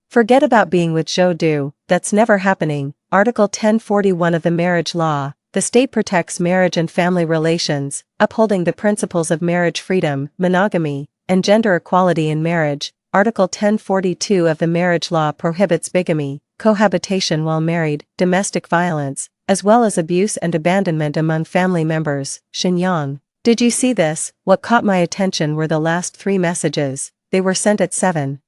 Forget about being with Zhou Du, that's never happening. Article 1041 of the marriage law. The state protects marriage and family relations, upholding the principles of marriage freedom, monogamy, and gender equality in marriage. Article 1042 of the marriage law prohibits bigamy, cohabitation while married, domestic violence, as well as abuse and abandonment among family members. Shenyang. Did you see this? What caught my attention were the last 3 messages. They were sent at 7:00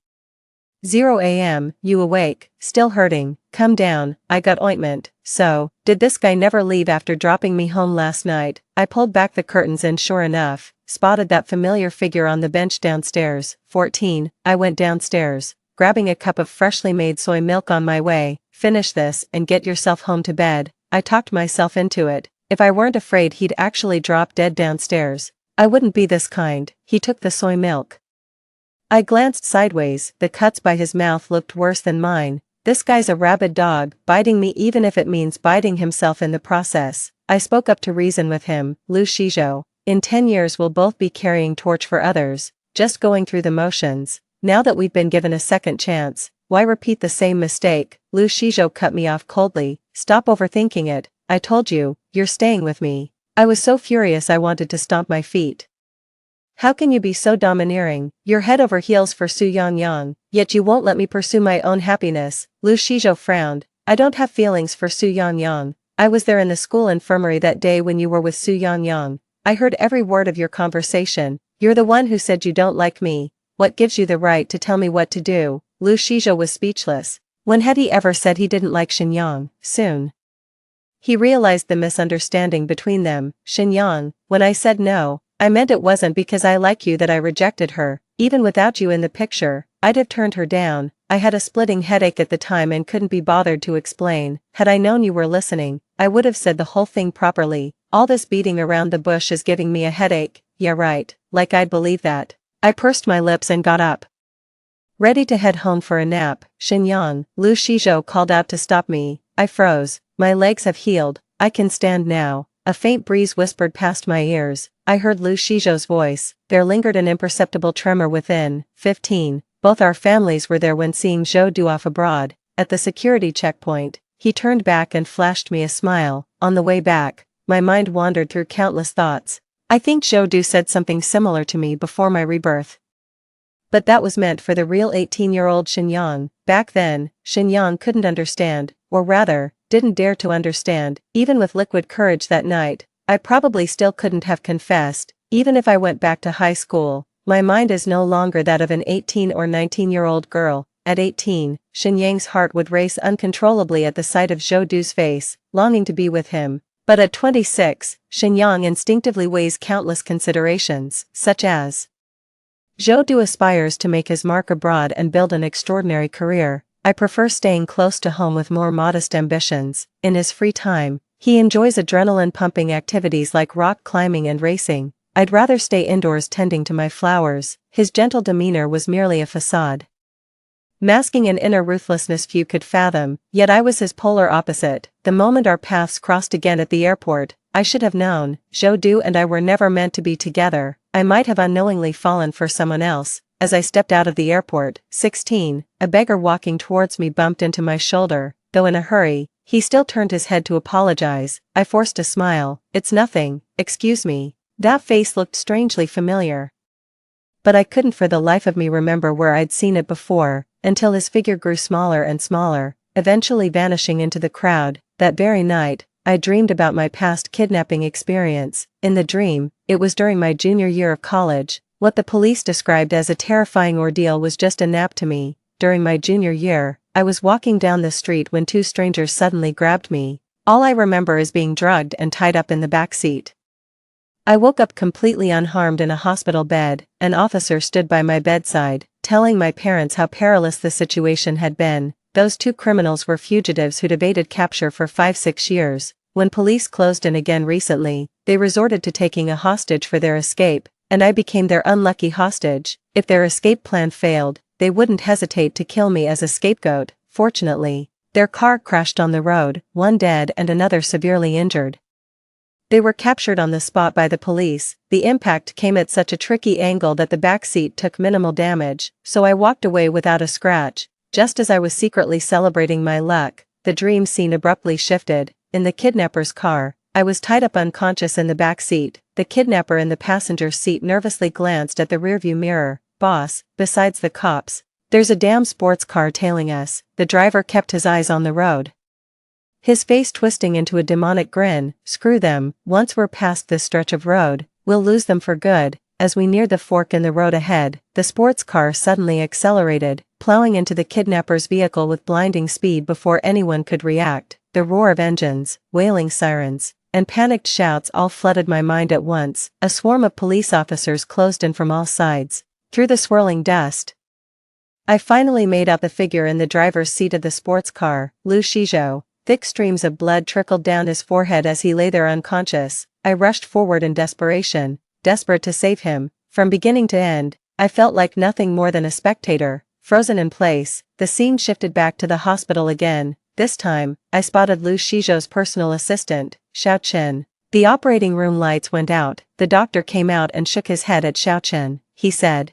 a.m. You awake, still hurting, come down, I got ointment. So, did this guy never leave after dropping me home last night? I pulled back the curtains and sure enough, spotted that familiar figure on the bench downstairs. 14. I went downstairs, grabbing a cup of freshly made soy milk on my way. Finish this and get yourself home to bed. I talked myself into it. If I weren't afraid he'd actually drop dead downstairs, I wouldn't be this kind. He took the soy milk. I glanced sideways. The cuts by his mouth looked worse than mine. This guy's a rabid dog, biting me even if it means biting himself in the process. I spoke up to reason with him. Lu Shizhou, in 10 years we'll both be carrying torch for others, just going through the motions. Now that we've been given a second chance, why repeat the same mistake? Lu Shizhou cut me off coldly. Stop overthinking it. I told you, you're staying with me. I was so furious I wanted to stomp my feet. How can you be so domineering? You're head over heels for Su Yangyang, yet you won't let me pursue my own happiness. Lu Shizhou frowned. I don't have feelings for Su Yangyang. I was there in the school infirmary that day when you were with Su Yangyang. I heard every word of your conversation. You're the one who said you don't like me. What gives you the right to tell me what to do? Lu Shizhou was speechless. When had he ever said he didn't like Shenyang? Soon he realized the misunderstanding between them. Shenyang, when I said no, I meant it wasn't because I like you that I rejected her. Even without you in the picture, I'd have turned her down. I had a splitting headache at the time and couldn't be bothered to explain. Had I known you were listening, I would have said the whole thing properly. All this beating around the bush is giving me a headache. Yeah right, like I'd believe that. I pursed my lips and got up, ready to head home for a nap. Shenyang, Lu Shizhou called out to stop me. I froze. My legs have healed. I can stand now. A faint breeze whispered past my ears. I heard Lu Shizhou's voice. There lingered an imperceptible tremor within. 15. Both our families were there when seeing Zhou Du off abroad. At the security checkpoint, he turned back and flashed me a smile. On the way back, my mind wandered through countless thoughts. I think Zhou Du said something similar to me before my rebirth. But that was meant for the real 18-year-old Shenyang. Back then, Shenyang couldn't understand, or rather, didn't dare to understand. Even with liquid courage that night, I probably still couldn't have confessed. Even if I went back to high school, my mind is no longer that of an 18 or 19-year-old girl. At 18, Shenyang's heart would race uncontrollably at the sight of Zhou Du's face, longing to be with him. But at 26, Shenyang instinctively weighs countless considerations, such as Zhou Du aspires to make his mark abroad and build an extraordinary career. I prefer staying close to home with more modest ambitions. In his free time, he enjoys adrenaline-pumping activities like rock climbing and racing. I'd rather stay indoors tending to my flowers. His gentle demeanor was merely a facade, masking an inner ruthlessness few could fathom, yet I was his polar opposite. The moment our paths crossed again at the airport, I should have known. Zhou Du and I were never meant to be together. I might have unknowingly fallen for someone else. As I stepped out of the airport, 16, a beggar walking towards me bumped into my shoulder. Though in a hurry, he still turned his head to apologize. I forced a smile. It's nothing, excuse me. That face looked strangely familiar, but I couldn't for the life of me remember where I'd seen it before, until his figure grew smaller and smaller, eventually vanishing into the crowd. That very night, I dreamed about my past kidnapping experience. In the dream, it was during my junior year of college. What the police described as a terrifying ordeal was just a nap to me. During my junior year, I was walking down the street when 2 strangers suddenly grabbed me. All I remember is being drugged and tied up in the back seat. I woke up completely unharmed in a hospital bed. An officer stood by my bedside, telling my parents how perilous the situation had been. Those 2 criminals were fugitives who'd evaded capture for 5-6 years. When police closed in again recently, they resorted to taking a hostage for their escape, and I became their unlucky hostage. If their escape plan failed, they wouldn't hesitate to kill me as a scapegoat. Fortunately, their car crashed on the road, one dead and another severely injured. They were captured on the spot by the police. The impact came at such a tricky angle that the back seat took minimal damage, so I walked away without a scratch. Just as I was secretly celebrating my luck, the dream scene abruptly shifted. In the kidnapper's car, I was tied up unconscious in the back seat. The kidnapper in the passenger seat nervously glanced at the rearview mirror. "Boss, besides the cops, there's a damn sports car tailing us." The driver kept his eyes on the road, his face twisting into a demonic grin. "Screw them, once we're past this stretch of road, we'll lose them for good." As we neared the fork in the road ahead, the sports car suddenly accelerated, plowing into the kidnapper's vehicle with blinding speed before anyone could react. The roar of engines, wailing sirens, and panicked shouts all flooded my mind at once. A swarm of police officers closed in from all sides. Through the swirling dust, I finally made out the figure in the driver's seat of the sports car, Liu Shizhou. Thick streams of blood trickled down his forehead as he lay there unconscious. I rushed forward in desperation, desperate to save him. From beginning to end, I felt like nothing more than a spectator, frozen in place. The scene shifted back to the hospital again. This time, I spotted Liu Shizhou's personal assistant, Xiao Chen. The operating room lights went out. The doctor came out and shook his head at Xiao Chen. He said,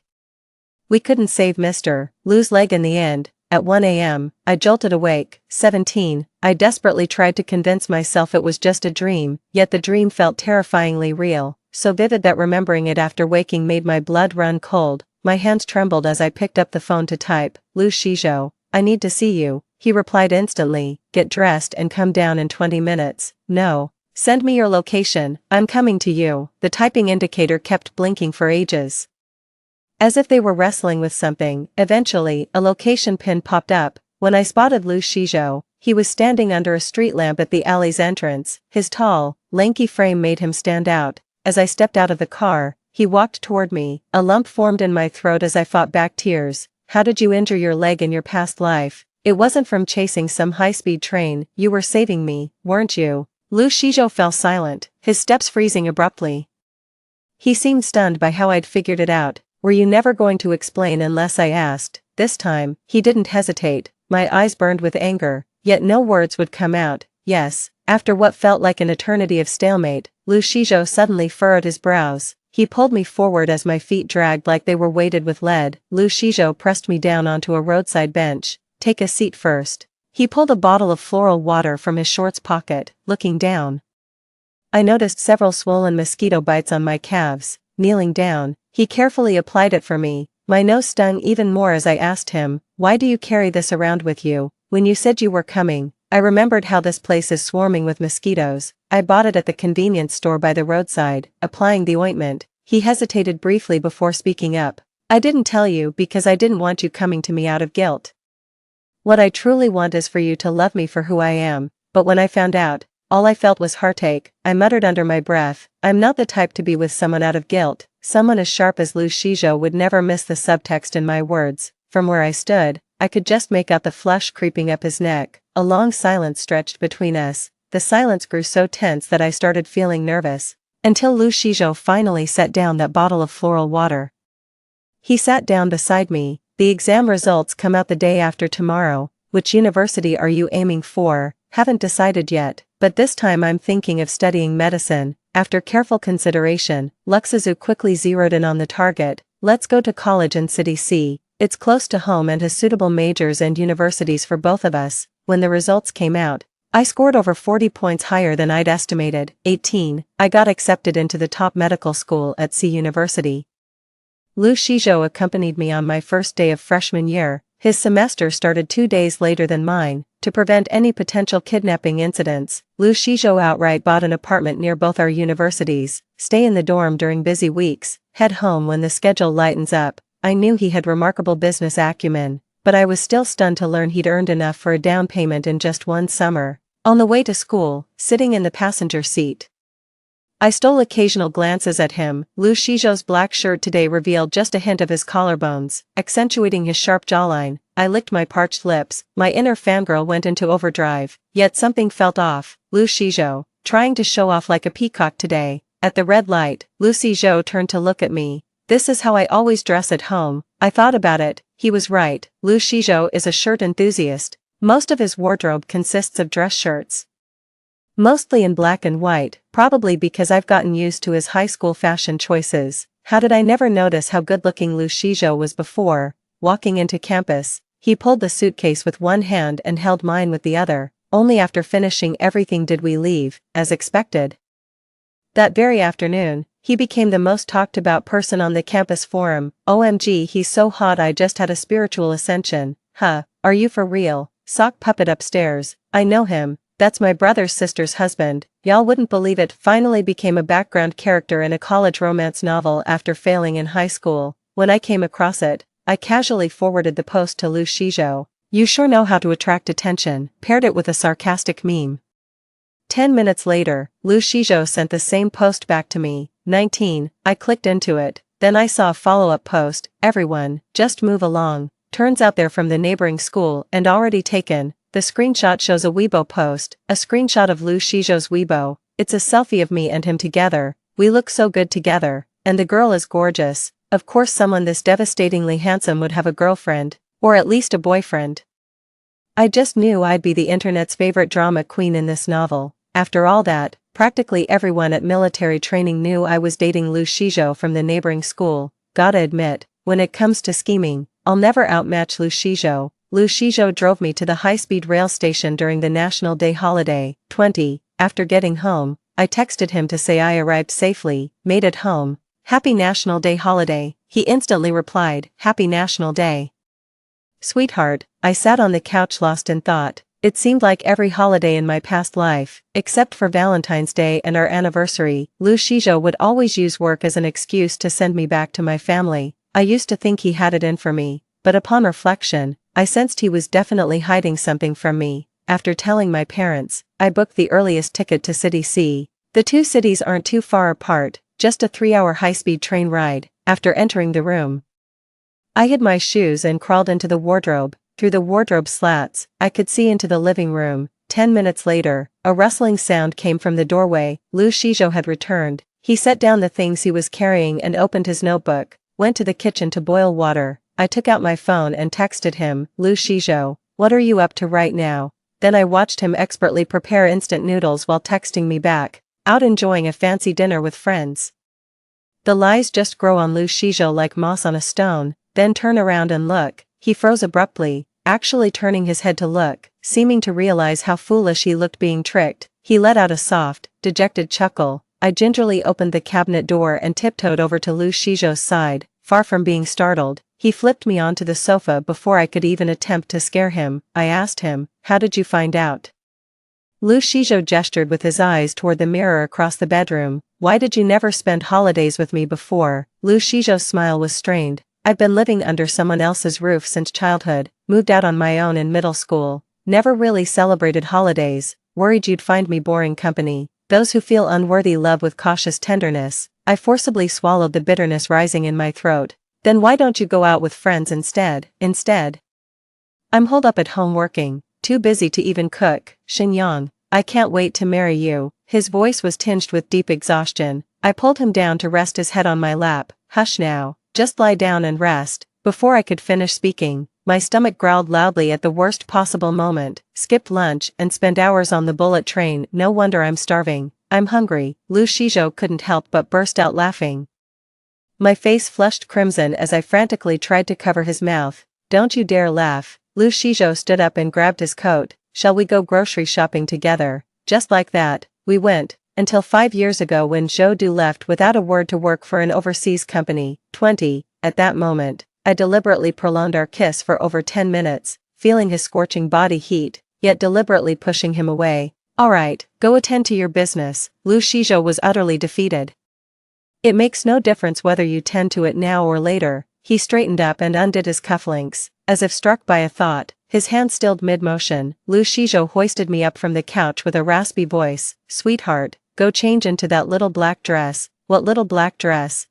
"We couldn't save Mr. Liu's leg in the end." At 1 a.m., I jolted awake. 17. I desperately tried to convince myself it was just a dream, yet the dream felt terrifyingly real, so vivid that remembering it after waking made my blood run cold. My hands trembled as I picked up the phone to type, "Liu Shizhou, I need to see you." He replied instantly, "Get dressed and come down in 20 minutes. No. Send me your location, I'm coming to you." The typing indicator kept blinking for ages, as if they were wrestling with something. Eventually, a location pin popped up. When I spotted Liu Shizhou, he was standing under a street lamp at the alley's entrance. His tall, lanky frame made him stand out. As I stepped out of the car, he walked toward me. A lump formed in my throat as I fought back tears. "How did you injure your leg in your past life? It wasn't from chasing some high-speed train. You were saving me, weren't you?" Liu Shizhou fell silent, his steps freezing abruptly. He seemed stunned by how I'd figured it out. "Were you never going to explain unless I asked?" This time, he didn't hesitate. My eyes burned with anger, yet no words would come out. "Yes." After what felt like an eternity of stalemate, Liu Shizhou suddenly furrowed his brows. He pulled me forward as my feet dragged like they were weighted with lead. Liu Shizhou pressed me down onto a roadside bench. "Take a seat first." He pulled a bottle of floral water from his shorts pocket. Looking down, I noticed several swollen mosquito bites on my calves. Kneeling down, he carefully applied it for me. My nose stung even more as I asked him, "Why do you carry this around with you?" "When you said you were coming, I remembered how this place is swarming with mosquitoes. I bought it at the convenience store by the roadside." Applying the ointment, he hesitated briefly before speaking up. "I didn't tell you because I didn't want you coming to me out of guilt. What I truly want is for you to love me for who I am." But when I found out, all I felt was heartache. I muttered under my breath, "I'm not the type to be with someone out of guilt." Someone as sharp as Liu Shizhou would never miss the subtext in my words. From where I stood, I could just make out the flush creeping up his neck. A long silence stretched between us. The silence grew so tense that I started feeling nervous, until Liu Shizhou finally set down that bottle of floral water. He sat down beside me. "The exam results come out the day after tomorrow. Which university are you aiming for?" "Haven't decided yet, but this time I'm thinking of studying medicine." After careful consideration, Luxizu quickly zeroed in on the target. "Let's go to college in City C. It's close to home and has suitable majors and universities for both of us." When the results came out, I scored over 40 points higher than I'd estimated. 18. I got accepted into the top medical school at C University. Liu Shizhou accompanied me on my first day of freshman year. His semester started 2 days later than mine. To prevent any potential kidnapping incidents, Liu Shizhou outright bought an apartment near both our universities. "Stay in the dorm during busy weeks, head home when the schedule lightens up." I knew he had remarkable business acumen, but I was still stunned to learn he'd earned enough for a down payment in just one summer. On the way to school, sitting in the passenger seat, I stole occasional glances at him. Liu Shizhou's black shirt today revealed just a hint of his collarbones, accentuating his sharp jawline. I licked my parched lips. My inner fangirl went into overdrive, yet something felt off. "Liu Shizhou, trying to show off like a peacock today. At the red light, Lu Shizhou turned to look at me. This is how I always dress at home. I thought about it, he was right. Lu Shizhou is a shirt enthusiast. Most of his wardrobe consists of dress shirts. Mostly in black and white, probably because I've gotten used to his high school fashion choices. How did I never notice how good-looking Lu Shizhou was before? Walking into campus, he pulled the suitcase with one hand and held mine with the other. Only after finishing everything did we leave, as expected. That very afternoon, he became the most talked about person on the campus forum. OMG, he's so hot, I just had a spiritual ascension. Huh, are you for real? Sock puppet upstairs, I know him. That's my brother's sister's husband. Y'all wouldn't believe it. Finally became a background character in a college romance novel after failing in high school. When I came across it, I casually forwarded the post to Lu Shizhou. You sure know how to attract attention. Paired it with a sarcastic meme. 10 minutes later, Lu Shizhou sent the same post back to me. 19. I clicked into it. Then I saw a follow-up post. Everyone, just move along. Turns out they're from the neighboring school and already taken. The screenshot shows a Weibo post, a screenshot of Lu Shizhou's Weibo. It's a selfie of me and him together. We look so good together. And the girl is gorgeous. Of course someone this devastatingly handsome would have a girlfriend, or at least a boyfriend. I just knew I'd be the internet's favorite drama queen in this novel. After all that, practically everyone at military training knew I was dating Lu Shizhou from the neighboring school. Gotta admit, when it comes to scheming, I'll never outmatch Lu Shizhou. Lu Shizhou drove me to the high-speed rail station during the National Day holiday. 20. After getting home, I texted him to say I arrived safely, made it home. Happy National Day holiday. He instantly replied, Happy National Day. Sweetheart, I sat on the couch lost in thought. It seemed like every holiday in my past life, except for Valentine's Day and our anniversary, Lu Shizhou would always use work as an excuse to send me back to my family. I used to think he had it in for me, but upon reflection, I sensed he was definitely hiding something from me. After telling my parents, I booked the earliest ticket to City C. The two cities aren't too far apart, just a 3-hour high-speed train ride. After entering the room, I hid my shoes and crawled into the wardrobe. Through the wardrobe slats, I could see into the living room. 10 minutes later, a rustling sound came from the doorway. Lu Shizhou had returned. He set down the things he was carrying and opened his notebook, went to the kitchen to boil water. I took out my phone and texted him, Lu Shizhou, what are you up to right now? Then I watched him expertly prepare instant noodles while texting me back, out enjoying a fancy dinner with friends. The lies just grow on Lu Shizhou like moss on a stone. Then turn around and look. He froze abruptly, actually turning his head to look, seeming to realize how foolish he looked being tricked. He let out a soft, dejected chuckle. I gingerly opened the cabinet door and tiptoed over to Lu Shizhou's side. Far from being startled, he flipped me onto the sofa before I could even attempt to scare him. I asked him, how did you find out? Lu Shizhou gestured with his eyes toward the mirror across the bedroom. Why did you never spend holidays with me before? Lu Shizhou's smile was strained. I've been living under someone else's roof since childhood, moved out on my own in middle school, never really celebrated holidays, worried you'd find me boring company. Those who feel unworthy love with cautious tenderness. I forcibly swallowed the bitterness rising in my throat. Then why don't you go out with friends instead? I'm holed up at home working, too busy to even cook. Xinyang, I can't wait to marry you. His voice was tinged with deep exhaustion. I pulled him down to rest his head on my lap. Hush now, just lie down and rest. Before I could finish speaking, my stomach growled loudly at the worst possible moment. Skipped lunch and spent hours on the bullet train. No wonder I'm starving. I'm hungry. Lu Shizhou couldn't help but burst out laughing. My face flushed crimson as I frantically tried to cover his mouth. Don't you dare laugh. Lu Shizhou stood up and grabbed his coat. Shall we go grocery shopping together? Just like that, we went, until 5 years ago when Zhou Du left without a word to work for an overseas company. 20. At that moment, I deliberately prolonged our kiss for over 10 minutes, feeling his scorching body heat, yet deliberately pushing him away. Alright, go attend to your business. Lu Shizhou was utterly defeated. It makes no difference whether you tend to it now or later. He straightened up and undid his cufflinks, as if struck by a thought, his hand stilled mid-motion. Lu Shizhou hoisted me up from the couch with a raspy voice. Sweetheart, go change into that little black dress. What little black dress?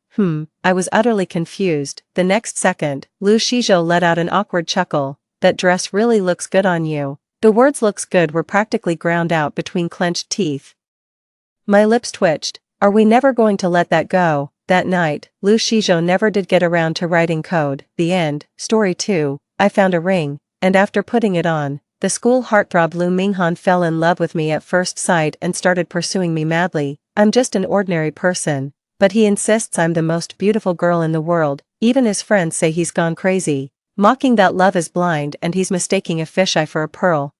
I was utterly confused. The next second, Lu Shizhou let out an awkward chuckle. That dress really looks good on you. The words looks good were practically ground out between clenched teeth. My lips twitched. Are we never going to let that go? That night, Liu Shizhou never did get around to writing code. The end. Story 2. I found a ring, and after putting it on, the school heartthrob Lu Minghan fell in love with me at first sight and started pursuing me madly. I'm just an ordinary person, but he insists I'm the most beautiful girl in the world. Even his friends say he's gone crazy, mocking that love is blind and he's mistaking a fisheye for a pearl.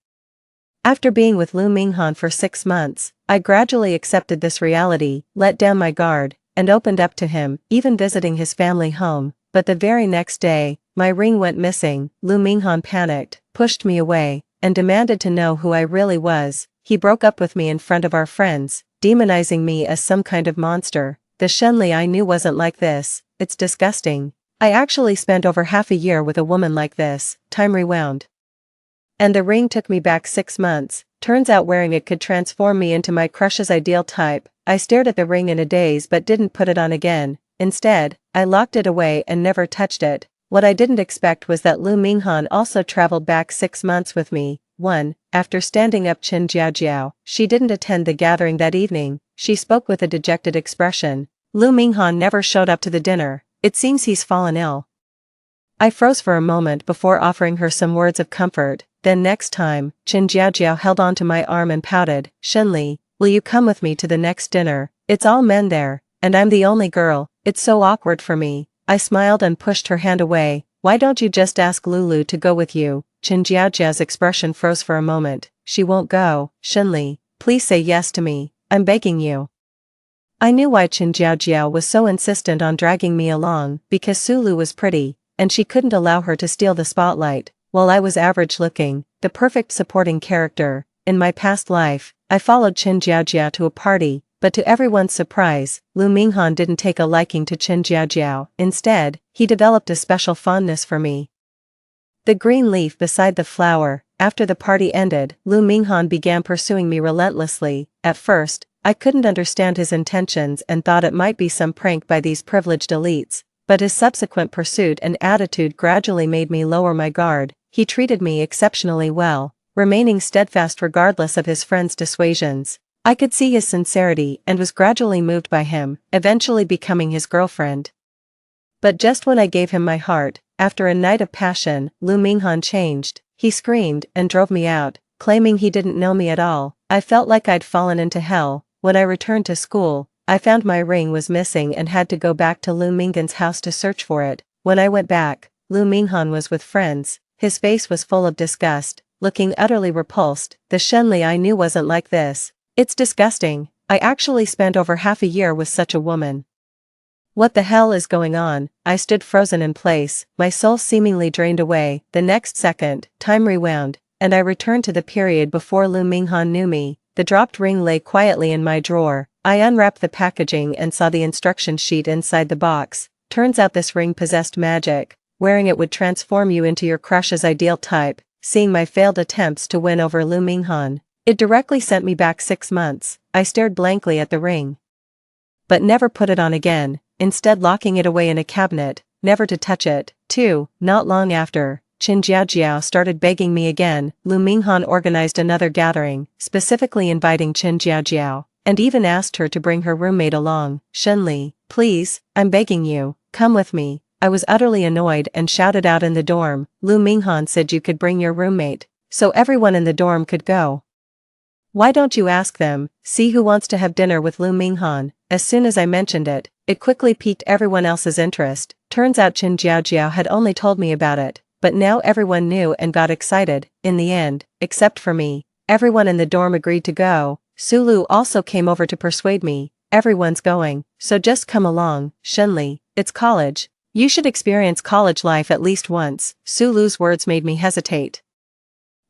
After being with Lu Minghan for 6 months, I gradually accepted this reality, let down my guard, and opened up to him, even visiting his family home. But the very next day, my ring went missing. Lu Minghan panicked, pushed me away, and demanded to know who I really was. He broke up with me in front of our friends, demonizing me as some kind of monster. The Shenli I knew wasn't like this. It's disgusting. I actually spent over half a year with a woman like this. Time rewound. And the ring took me back 6 months. Turns out wearing it could transform me into my crush's ideal type. I stared at the ring in a daze but didn't put it on again. Instead, I locked it away and never touched it. What I didn't expect was that Lu Minghan also traveled back 6 months with me. 1. After standing up Chen Jiaojiao, she didn't attend the gathering that evening. She spoke with a dejected expression. Lu Minghan never showed up to the dinner. It seems he's fallen ill. I froze for a moment before offering her some words of comfort. Then next time, Chen Jiaojiao held onto my arm and pouted. Shenli, will you come with me to the next dinner? It's all men there, and I'm the only girl. It's so awkward for me. I smiled and pushed her hand away. Why don't you just ask Lulu to go with you? Chen Jiaojiao's expression froze for a moment. She won't go. Shenli, please say yes to me. I'm begging you. I knew why Chen Jiaojiao was so insistent on dragging me along, because Sulu was pretty, and she couldn't allow her to steal the spotlight. While I was average looking, the perfect supporting character. In my past life, I followed Chen Jiaojiao to a party, but to everyone's surprise, Lu Minghan didn't take a liking to Chen Jiaojiao. Instead, he developed a special fondness for me. The green leaf beside the flower. After the party ended, Lu Minghan began pursuing me relentlessly. At first, I couldn't understand his intentions and thought it might be some prank by these privileged elites, but his subsequent pursuit and attitude gradually made me lower my guard. He treated me exceptionally well, remaining steadfast regardless of his friends' dissuasions. I could see his sincerity and was gradually moved by him, eventually becoming his girlfriend. But just when I gave him my heart, after a night of passion, Lu Minghan changed. He screamed and drove me out, claiming he didn't know me at all. I felt like I'd fallen into hell. When I returned to school, I found my ring was missing and had to go back to Lu Minghan's house to search for it. When I went back, Lu Minghan was with friends. His face was full of disgust, looking utterly repulsed. The Shenli I knew wasn't like this. It's disgusting. I actually spent over half a year with such a woman. What the hell is going on? I stood frozen in place, my soul seemingly drained away. The next second, time rewound, and I returned to the period before Lu Minghan knew me. The dropped ring lay quietly in my drawer. I unwrapped the packaging and saw the instruction sheet inside the box. Turns out this ring possessed magic. Wearing it would transform you into your crush's ideal type. Seeing my failed attempts to win over Lu Minghan, it directly sent me back 6 months. I stared blankly at the ring, but never put it on again, instead locking it away in a cabinet, never to touch it. 2. Not long after, Chen Jiaojiao started begging me again. Lu Minghan organized another gathering, specifically inviting Chen Jiaojiao, and even asked her to bring her roommate along. Shenli, please, I'm begging you, come with me. I was utterly annoyed and shouted out in the dorm. Lu Minghan said you could bring your roommate, so everyone in the dorm could go. Why don't you ask them, see who wants to have dinner with Lu Minghan? As soon as I mentioned it, it quickly piqued everyone else's interest. Turns out Chen Jiaojiao had only told me about it, but now everyone knew and got excited. In the end, except for me, everyone in the dorm agreed to go. Sulu also came over to persuade me. Everyone's going, so just come along. Shenli, it's college. You should experience college life at least once. Sulu's words made me hesitate.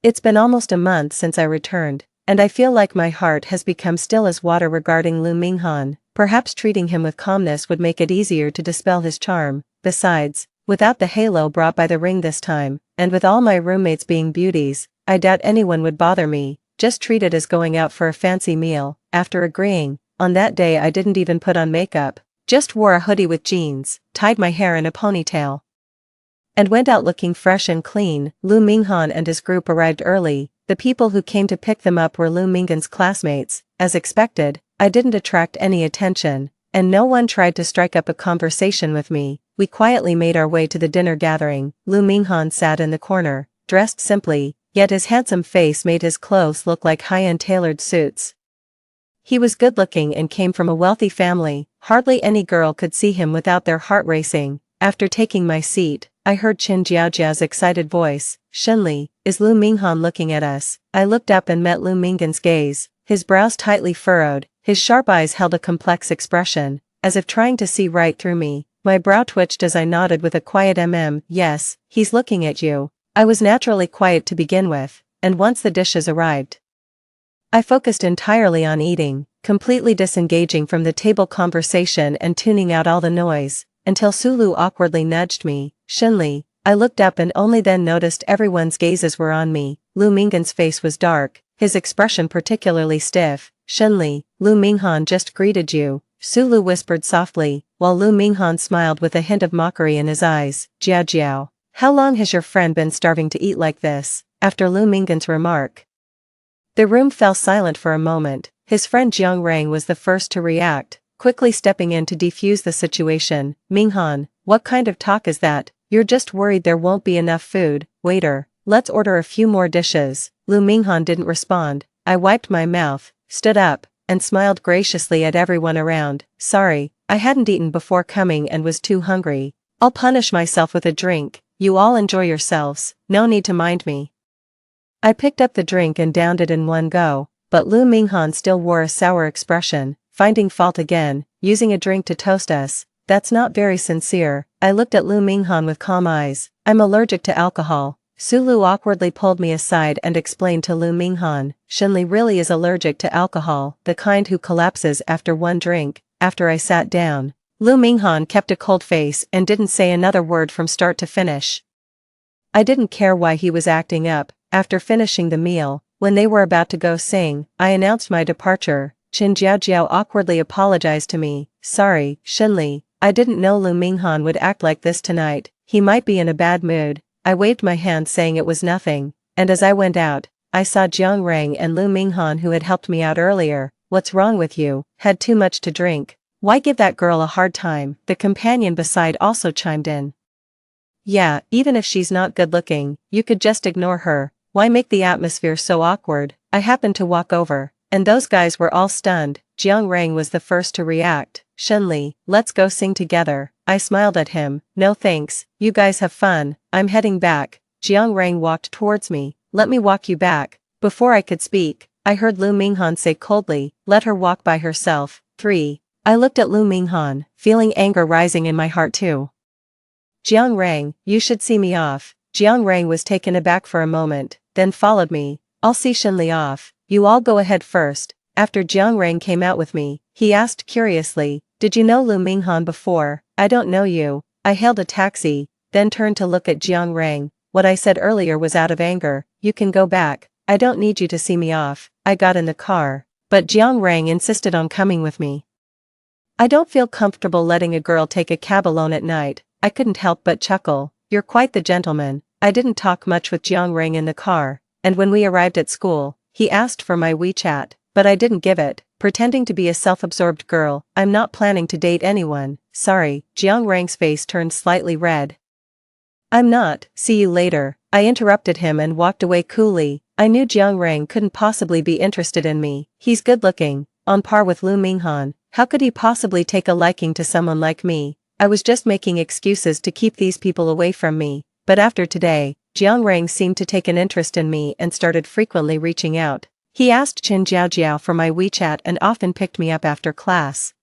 It's been almost a month since I returned, and I feel like my heart has become still as water regarding Lu Minghan. Perhaps treating him with calmness would make it easier to dispel his charm. Besides, without the halo brought by the ring this time, and with all my roommates being beauties, I doubt anyone would bother me. Just treat it as going out for a fancy meal. After agreeing, on that day I didn't even put on makeup, just wore a hoodie with jeans, tied my hair in a ponytail, and went out looking fresh and clean. Lu Minghan and his group arrived early. The people who came to pick them up were Lu Minghan's classmates. As expected, I didn't attract any attention, and no one tried to strike up a conversation with me. We quietly made our way to the dinner gathering. Lu Minghan sat in the corner, dressed simply, yet his handsome face made his clothes look like high-end tailored suits. He was good-looking and came from a wealthy family. Hardly any girl could see him without their heart racing. After taking my seat, I heard Qin Jiaojiao's excited voice, "Shenli, is Lu Minghan looking at us?" I looked up and met Lu Minghan's gaze, his brows tightly furrowed, his sharp eyes held a complex expression, as if trying to see right through me. My brow twitched as I nodded with a quiet "Yes, he's looking at you." I was naturally quiet to begin with, and once the dishes arrived, I focused entirely on eating, completely disengaging from the table conversation and tuning out all the noise, until Sulu awkwardly nudged me, "Shenli." I looked up and only then noticed everyone's gazes were on me. Lu Minghan's face was dark, his expression particularly stiff. "Shenli, Lu Minghan just greeted you," Sulu whispered softly, while Lu Minghan smiled with a hint of mockery in his eyes. "Jiajiao, how long has your friend been starving to eat like this?" After Lu Minghan's remark, the room fell silent for a moment. His friend Jiang Rang was the first to react, quickly stepping in to defuse the situation. "Minghan, what kind of talk is that? You're just worried there won't be enough food. Waiter, let's order a few more dishes." Lu Minghan didn't respond. I wiped my mouth, stood up, and smiled graciously at everyone around. "Sorry, I hadn't eaten before coming and was too hungry. I'll punish myself with a drink. You all enjoy yourselves, no need to mind me." I picked up the drink and downed it in one go, but Lu Minghan still wore a sour expression, finding fault again, using a drink to toast us. "That's not very sincere." I looked at Lu Minghan with calm eyes. "I'm allergic to alcohol." Sulu awkwardly pulled me aside and explained to Lu Minghan, "Shenli really is allergic to alcohol, the kind who collapses after one drink." After I sat down, Lu Minghan kept a cold face and didn't say another word from start to finish. I didn't care why he was acting up. After finishing the meal, when they were about to go sing, I announced my departure. Qin Jiaojiao awkwardly apologized to me. "Sorry, Shenli, I didn't know Lu Minghan would act like this tonight. He might be in a bad mood." I waved my hand saying it was nothing, and as I went out, I saw Jiang Rang and Lu Minghan who had helped me out earlier. "What's wrong with you? Had too much to drink? Why give that girl a hard time?" The companion beside also chimed in. "Yeah, even if she's not good looking, you could just ignore her. Why make the atmosphere so awkward?" I happened to walk over, and those guys were all stunned. Jiang Rang was the first to react. "Shenli, let's go sing together." I smiled at him. "No thanks, you guys have fun, I'm heading back." Jiang Rang walked towards me. "Let me walk you back." Before I could speak, I heard Lu Minghan say coldly, "Let her walk by herself." 3. I looked at Lu Minghan, feeling anger rising in my heart too. "Jiang Rang, you should see me off." Jiang Rang was taken aback for a moment, then followed me. "I'll see Shenli off. You all go ahead first." After Jiang Rang came out with me, he asked curiously, "Did you know Lu Minghan before?" "I don't know you." I hailed a taxi, then turned to look at Jiang Rang. "What I said earlier was out of anger. You can go back. I don't need you to see me off." I got in the car, but Jiang Rang insisted on coming with me. I don't feel comfortable letting a girl take a cab alone at night. I couldn't help but chuckle. "You're quite the gentleman." I didn't talk much with Jiang Rang in the car, and when we arrived at school, he asked for my WeChat, but I didn't give it, pretending to be a self-absorbed girl. "I'm not planning to date anyone." "Sorry." Jiang Rang's face turned slightly red. "I'm not." "See you later." I interrupted him and walked away coolly. I knew Jiang Rang couldn't possibly be interested in me. He's good-looking, on par with Lu Minghan. How could he possibly take a liking to someone like me? I was just making excuses to keep these people away from me. But after today, Jiang Rang seemed to take an interest in me and started frequently reaching out. He asked Qin Jiaojiao for my WeChat and often picked me up after class.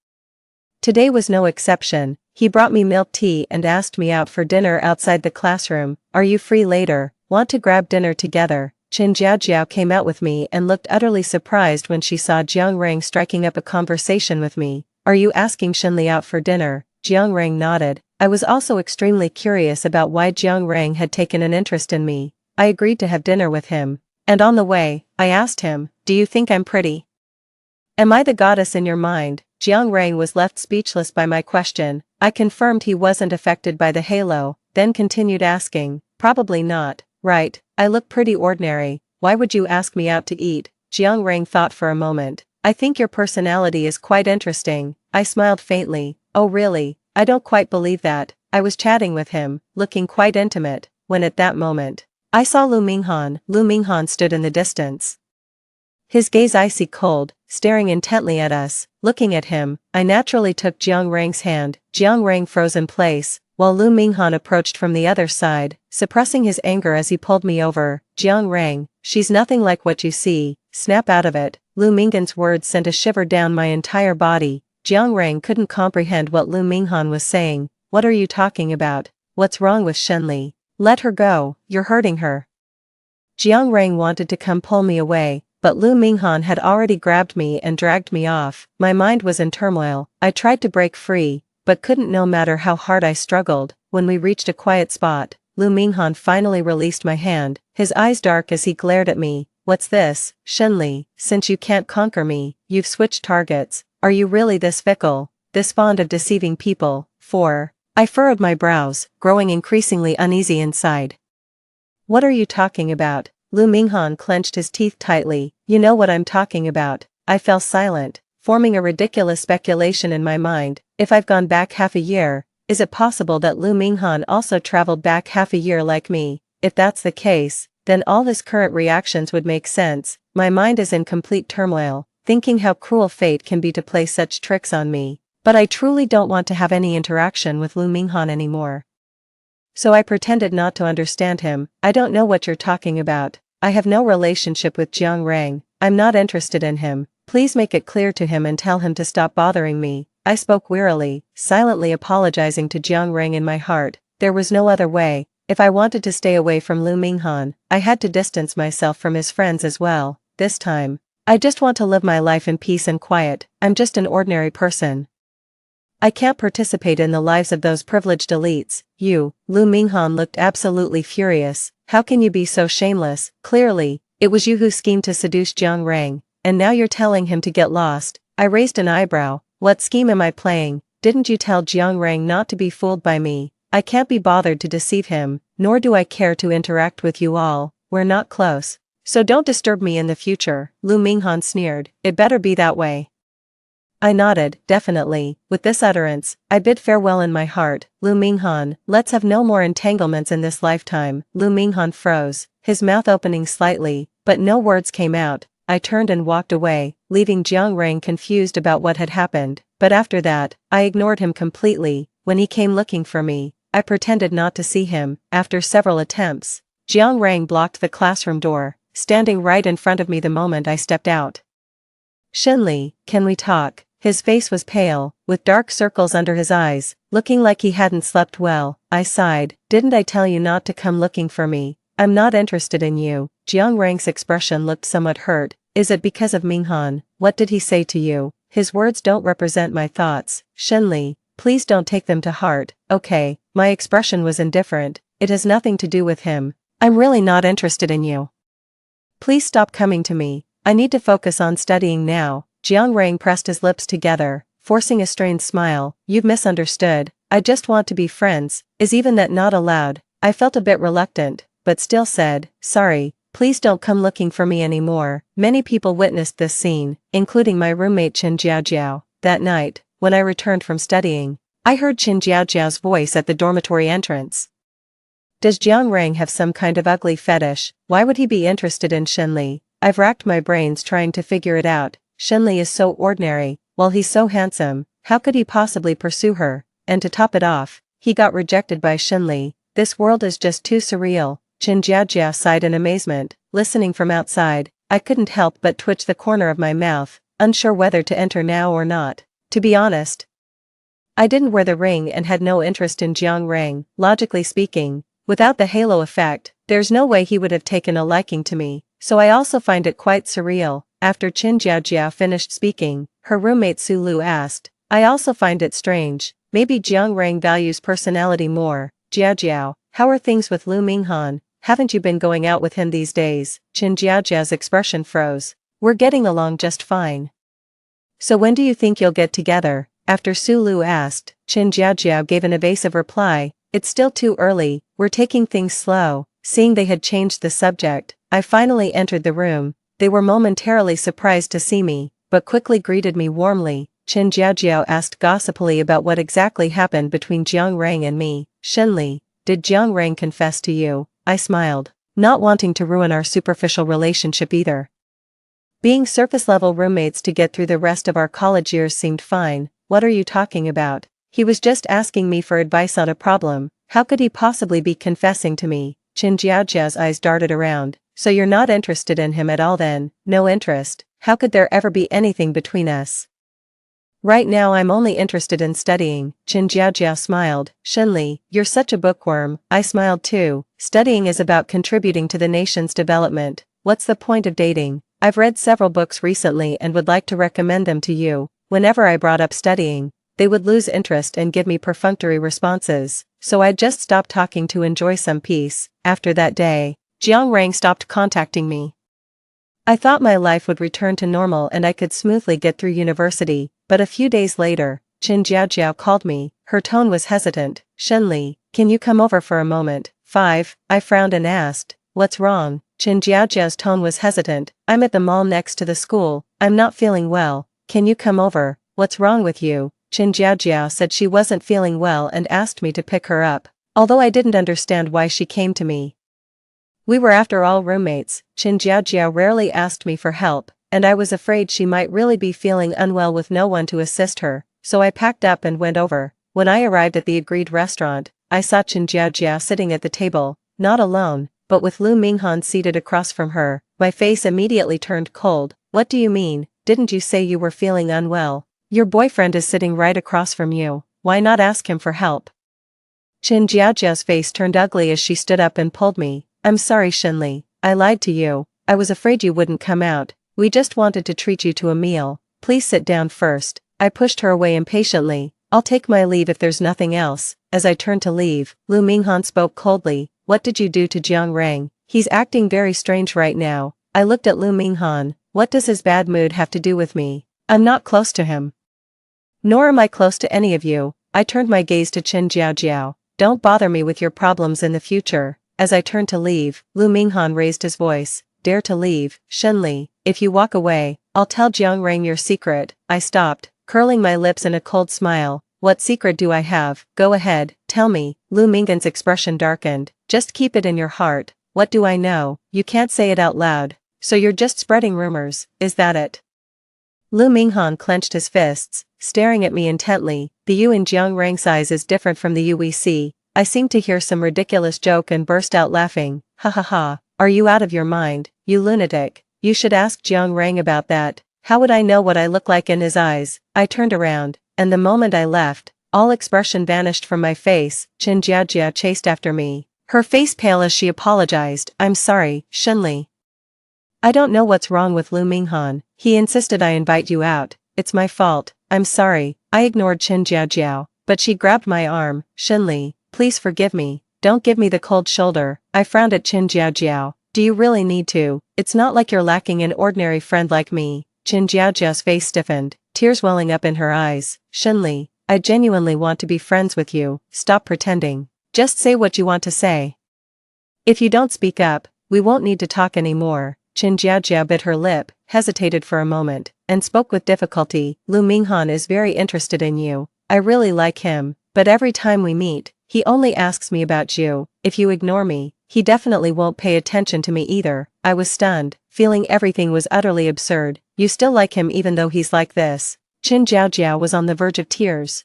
Today was no exception. He brought me milk tea and asked me out for dinner outside the classroom. "Are you free later? Want to grab dinner together?" Qin Jiaojiao came out with me and looked utterly surprised when she saw Jiang Rang striking up a conversation with me. "Are you asking Shenli out for dinner?" Jiang Rang nodded. I was also extremely curious about why Jiang Rang had taken an interest in me. I agreed to have dinner with him, and on the way, I asked him, "Do you think I'm pretty? Am I the goddess in your mind?" Jiang Rang was left speechless by my question. I confirmed he wasn't affected by the halo, then continued asking, "Probably not, right? I look pretty ordinary. Why would you ask me out to eat?" Jiang Rang thought for a moment. I think your personality is quite interesting. I smiled faintly. Oh really? I don't quite believe that. I was chatting with him, looking quite intimate, when at that moment, I saw Lu Minghan. Lu Minghan stood in the distance. His gaze icy cold, staring intently at us. Looking at him, I naturally took Jiang Rang's hand. Jiang Rang froze in place, while Lu Minghan approached from the other side, suppressing his anger as he pulled me over. Jiang Rang, she's nothing like what you see, snap out of it. Lu Minghan's words sent a shiver down my entire body. Jiang Rang couldn't comprehend what Lu Minghan was saying. What are you talking about? What's wrong with Shenli? Let her go, you're hurting her. Jiang Rang wanted to come pull me away, but Lu Minghan had already grabbed me and dragged me off. My mind was in turmoil. I tried to break free, but couldn't no matter how hard I struggled. When we reached a quiet spot, Lu Minghan finally released my hand, his eyes dark as he glared at me. What's this, Shenli? Since you can't conquer me, you've switched targets. Are you really this fickle, this fond of deceiving people? I furrowed my brows, growing increasingly uneasy inside. What are you talking about? Lu Minghan clenched his teeth tightly. You know what I'm talking about. I fell silent, forming a ridiculous speculation in my mind. If I've gone back half a year, is it possible that Lu Minghan also traveled back half a year like me? If that's the case, then all his current reactions would make sense. My mind is in complete turmoil, thinking how cruel fate can be to play such tricks on me. But I truly don't want to have any interaction with Lu Minghan anymore. So I pretended not to understand him. I don't know what you're talking about. I have no relationship with Jiang Rang. I'm not interested in him. Please make it clear to him and tell him to stop bothering me. I spoke wearily, silently apologizing to Jiang Rang in my heart. There was no other way. If I wanted to stay away from Lu Minghan, I had to distance myself from his friends as well. This time, I just want to live my life in peace and quiet. I'm just an ordinary person. I can't participate in the lives of those privileged elites. You, Lu Minghan looked absolutely furious. How can you be so shameless? Clearly, it was you who schemed to seduce Jiang Rang, and now you're telling him to get lost. I raised an eyebrow. What scheme am I playing? Didn't you tell Jiang Rang not to be fooled by me? I can't be bothered to deceive him, nor do I care to interact with you all. We're not close. So don't disturb me in the future. Lu Minghan sneered. It better be that way. I nodded, definitely. With this utterance, I bid farewell in my heart. Lu Minghan, let's have no more entanglements in this lifetime. Lu Minghan froze, his mouth opening slightly, but no words came out. I turned and walked away, leaving Jiang Rang confused about what had happened. But after that, I ignored him completely. When he came looking for me, I pretended not to see him. After several attempts, Jiang Rang blocked the classroom door, standing right in front of me the moment I stepped out. Shenli, can we talk? His face was pale, with dark circles under his eyes, looking like he hadn't slept well. I sighed. Didn't I tell you not to come looking for me? I'm not interested in you. Jiang Rang's expression looked somewhat hurt. Is it because of Minghan? What did he say to you? His words don't represent my thoughts. Shenli, please don't take them to heart. Okay, my expression was indifferent. It has nothing to do with him. I'm really not interested in you. Please stop coming to me. I need to focus on studying now. Jiang Rang pressed his lips together, forcing a strained smile. You've misunderstood. I just want to be friends. Is even that not allowed? I felt a bit reluctant, but still said, sorry, please don't come looking for me anymore. Many people witnessed this scene, including my roommate Qin Jiaojiao. That night, when I returned from studying, I heard Qin Jiaojiao's voice at the dormitory entrance. Does Jiang Rang have some kind of ugly fetish? Why would he be interested in Shenli? I've racked my brains trying to figure it out. Shenli is so ordinary, while he's so handsome, how could he possibly pursue her? And to top it off, he got rejected by Shenli. This world is just too surreal. Qin Jiajia sighed in amazement. Listening from outside, I couldn't help but twitch the corner of my mouth, unsure whether to enter now or not. To be honest, I didn't wear the ring and had no interest in Jiang Rang. Logically speaking, without the halo effect, there's no way he would have taken a liking to me. So I also find it quite surreal. After Qin Jiajia finished speaking, her roommate Su Lu asked, I also find it strange. Maybe Jiang Rang values personality more. Jiajiao, how are things with Lu Minghan? Haven't you been going out with him these days? Qin Jiajia's expression froze. We're getting along just fine. So when do you think you'll get together? After Su Lu asked, Qin Jiajiao gave an evasive reply. It's still too early, we're taking things slow. Seeing they had changed the subject, I finally entered the room. They were momentarily surprised to see me. but quickly greeted me warmly. Chen Jiaojiao asked gossipily about what exactly happened between Jiang Rang and me. Shenli, did Jiang Rang confess to you? I smiled, not wanting to ruin our superficial relationship either. Being surface-level roommates to get through the rest of our college years seemed fine. What are you talking about? He was just asking me for advice on a problem. How could he possibly be confessing to me? Chen Jiaojiao's eyes darted around. So you're not interested in him at all then? No interest? How could there ever be anything between us? Right now I'm only interested in studying. Chen Jiaojiao smiled. Shenli, you're such a bookworm. I smiled too. Studying is about contributing to the nation's development. What's the point of dating? I've read several books recently and would like to recommend them to you. Whenever I brought up studying, they would lose interest and give me perfunctory responses, so I'd just stop talking to enjoy some peace. After that day, Jiang Rang stopped contacting me. I thought my life would return to normal and I could smoothly get through university, but a few days later, Chen Jiaojiao called me. Her tone was hesitant. Shenli, can you come over for a moment? 5. I frowned and asked, what's wrong? Chen Jiaojiao's tone was hesitant. I'm at the mall next to the school. I'm not feeling well. Can you come over? What's wrong with you? Chen Jiaojiao said she wasn't feeling well and asked me to pick her up, although I didn't understand why she came to me. We were after all roommates. Chen Jiaojiao rarely asked me for help, and I was afraid she might really be feeling unwell with no one to assist her, so I packed up and went over. When I arrived at the agreed restaurant, I saw Chen Jiaojiao sitting at the table, not alone, but with Lu Minghan seated across from her. My face immediately turned cold. What do you mean? Didn't you say you were feeling unwell? Your boyfriend is sitting right across from you. Why not ask him for help? Chen Jiaojiao's face turned ugly as she stood up and pulled me. I'm sorry, Shenli. I lied to you. I was afraid you wouldn't come out. We just wanted to treat you to a meal. Please sit down first. I pushed her away impatiently. I'll take my leave if there's nothing else. As I turned to leave, Lu Minghan spoke coldly. What did you do to Jiang Rang? He's acting very strange right now. I looked at Lu Minghan. What does his bad mood have to do with me? I'm not close to him. Nor am I close to any of you. I turned my gaze to Chen Jiaojiao. Don't bother me with your problems in the future. As I turned to leave, Lu Minghan raised his voice. Dare to leave? Shenli, if you walk away, I'll tell Jiang Rang your secret. I stopped, curling my lips in a cold smile. What secret do I have? Go ahead, tell me. Lu Minghan's expression darkened. Just keep it in your heart. What do I know? You can't say it out loud. So you're just spreading rumors, is that it? Lu Minghan clenched his fists, staring at me intently. The you in Jiang Rang's eyes is different from the you we see. I seemed to hear some ridiculous joke and burst out laughing. Ha ha ha, are you out of your mind, you lunatic? You should ask Jiang Rang about that. How would I know what I look like in his eyes? I turned around, and the moment I left, all expression vanished from my face. Chen Jiaojia chased after me, her face pale as she apologized. I'm sorry, Shenli. I don't know what's wrong with Lu Minghan. He insisted I invite you out. It's my fault. I'm sorry. I ignored Chen Jiaojiao, but she grabbed my arm. Shenli, please forgive me. Don't give me the cold shoulder. I frowned at Chen Jiaojiao. Do you really need to? It's not like you're lacking an ordinary friend like me. Chen Jiaojiao's face stiffened, tears welling up in her eyes. Shenli, I genuinely want to be friends with you. Stop pretending. Just say what you want to say. If you don't speak up, we won't need to talk anymore. Chen Jiaojia bit her lip, hesitated for a moment, and spoke with difficulty. Lu Minghan is very interested in you. I really like him, but every time we meet, he only asks me about you. If you ignore me, he definitely won't pay attention to me either. I was stunned, feeling everything was utterly absurd. You still like him even though he's like this? Chen Jiaojia was on the verge of tears.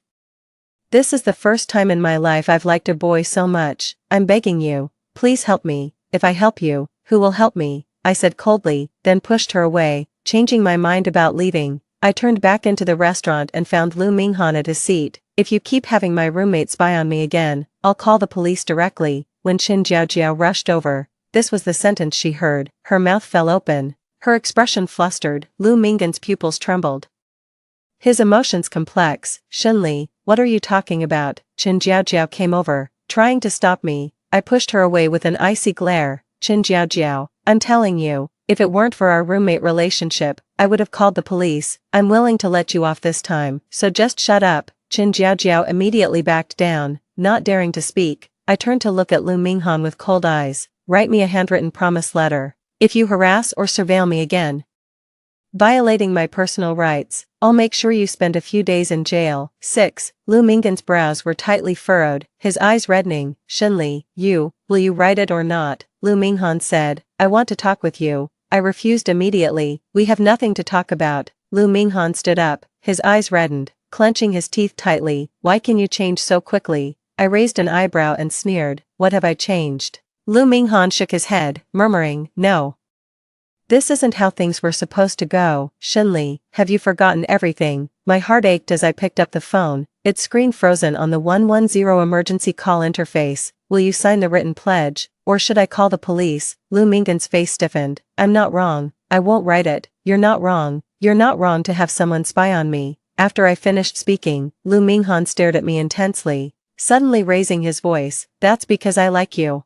This is the first time in my life I've liked a boy so much. I'm begging you, please help me. If I help you, who will help me? I said coldly, then pushed her away, changing my mind about leaving. I turned back into the restaurant and found Lu Minghan at his seat. If you keep having my roommate spy on me again, I'll call the police directly. When Chen Jiaojia rushed over, this was the sentence she heard. Her mouth fell open, her expression flustered. Lu Minghan's pupils trembled. His emotions complex. Shenli, what are you talking about? Chen Jiaojia came over, trying to stop me. I pushed her away with an icy glare. Chen Jiaojia, I'm telling you, if it weren't for our roommate relationship, I would have called the police. I'm willing to let you off this time, so just shut up. Chen Jiaojia immediately backed down, not daring to speak. I turned to look at Lu Minghan with cold eyes. Write me a handwritten promise letter. If you harass or surveil me again, Violating my personal rights. I'll make sure you spend a few days in jail. 6. Lu Minggan's brows were tightly furrowed, his eyes reddening. Shinli, will you write it or not? Lu Minghan said, I want to talk with you. I refused immediately. We have nothing to talk about. Lu Minghan stood up, his eyes reddened, clenching his teeth tightly. Why can you change so quickly? I raised an eyebrow and sneered, what have I changed? Lu Minghan shook his head, murmuring, no. This isn't how things were supposed to go. Shinli, have you forgotten everything? My heart ached as I picked up the phone, its screen frozen on the 110 emergency call interface. Will you sign the written pledge, or should I call the police? Lu Minggan's face stiffened. I'm not wrong. I won't write it. You're not wrong. You're not wrong to have someone spy on me. After I finished speaking, Lu Minghan stared at me intensely, suddenly raising his voice. That's because I like you.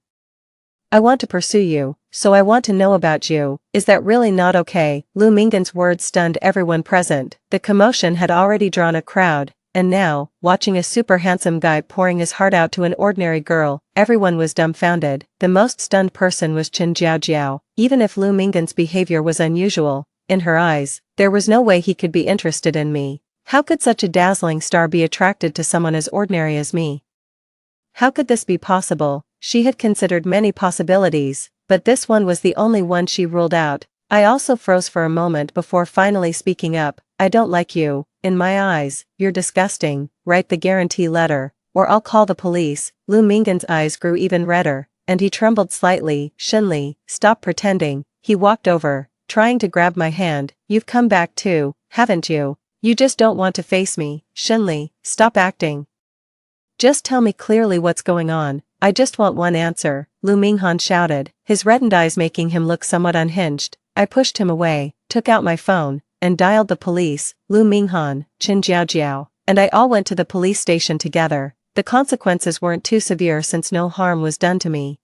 I want to pursue you, so I want to know about you. Is that really not okay? Lu Minggan's words stunned everyone present. The commotion had already drawn a crowd, and now, watching a super handsome guy pouring his heart out to an ordinary girl, everyone was dumbfounded. The most stunned person was Chen Jiaojiao. Even if Lu Minggan's behavior was unusual, in her eyes, there was no way he could be interested in me. How could such a dazzling star be attracted to someone as ordinary as me? How could this be possible? She had considered many possibilities, but this one was the only one she ruled out. I also froze for a moment before finally speaking up. I don't like you. In my eyes, you're disgusting. Write the guarantee letter, or I'll call the police. Lu Minggan's eyes grew even redder, and he trembled slightly. Shinli, stop pretending. He walked over, trying to grab my hand. You've come back too, haven't you? You just don't want to face me. Shinli, stop acting. Just tell me clearly what's going on. I just want one answer, Lu Minghan shouted, his reddened eyes making him look somewhat unhinged. I pushed him away, took out my phone, and dialed the police. Lu Minghan, Chen Jiaojiao, and I all went to the police station together. The consequences weren't too severe since no harm was done to me.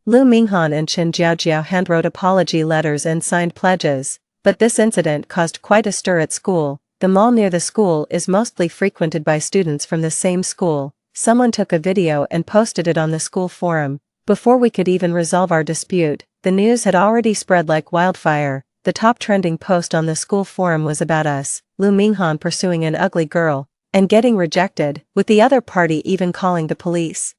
Lu Minghan and Chen Jiaojiao handwrote apology letters and signed pledges, but this incident caused quite a stir at school. The mall near the school is mostly frequented by students from the same school. Someone took a video and posted it on the school forum. Before we could even resolve our dispute, the news had already spread like wildfire. The top trending post on the school forum was about us, Lu Minghan pursuing an ugly girl, and getting rejected, with the other party even calling the police.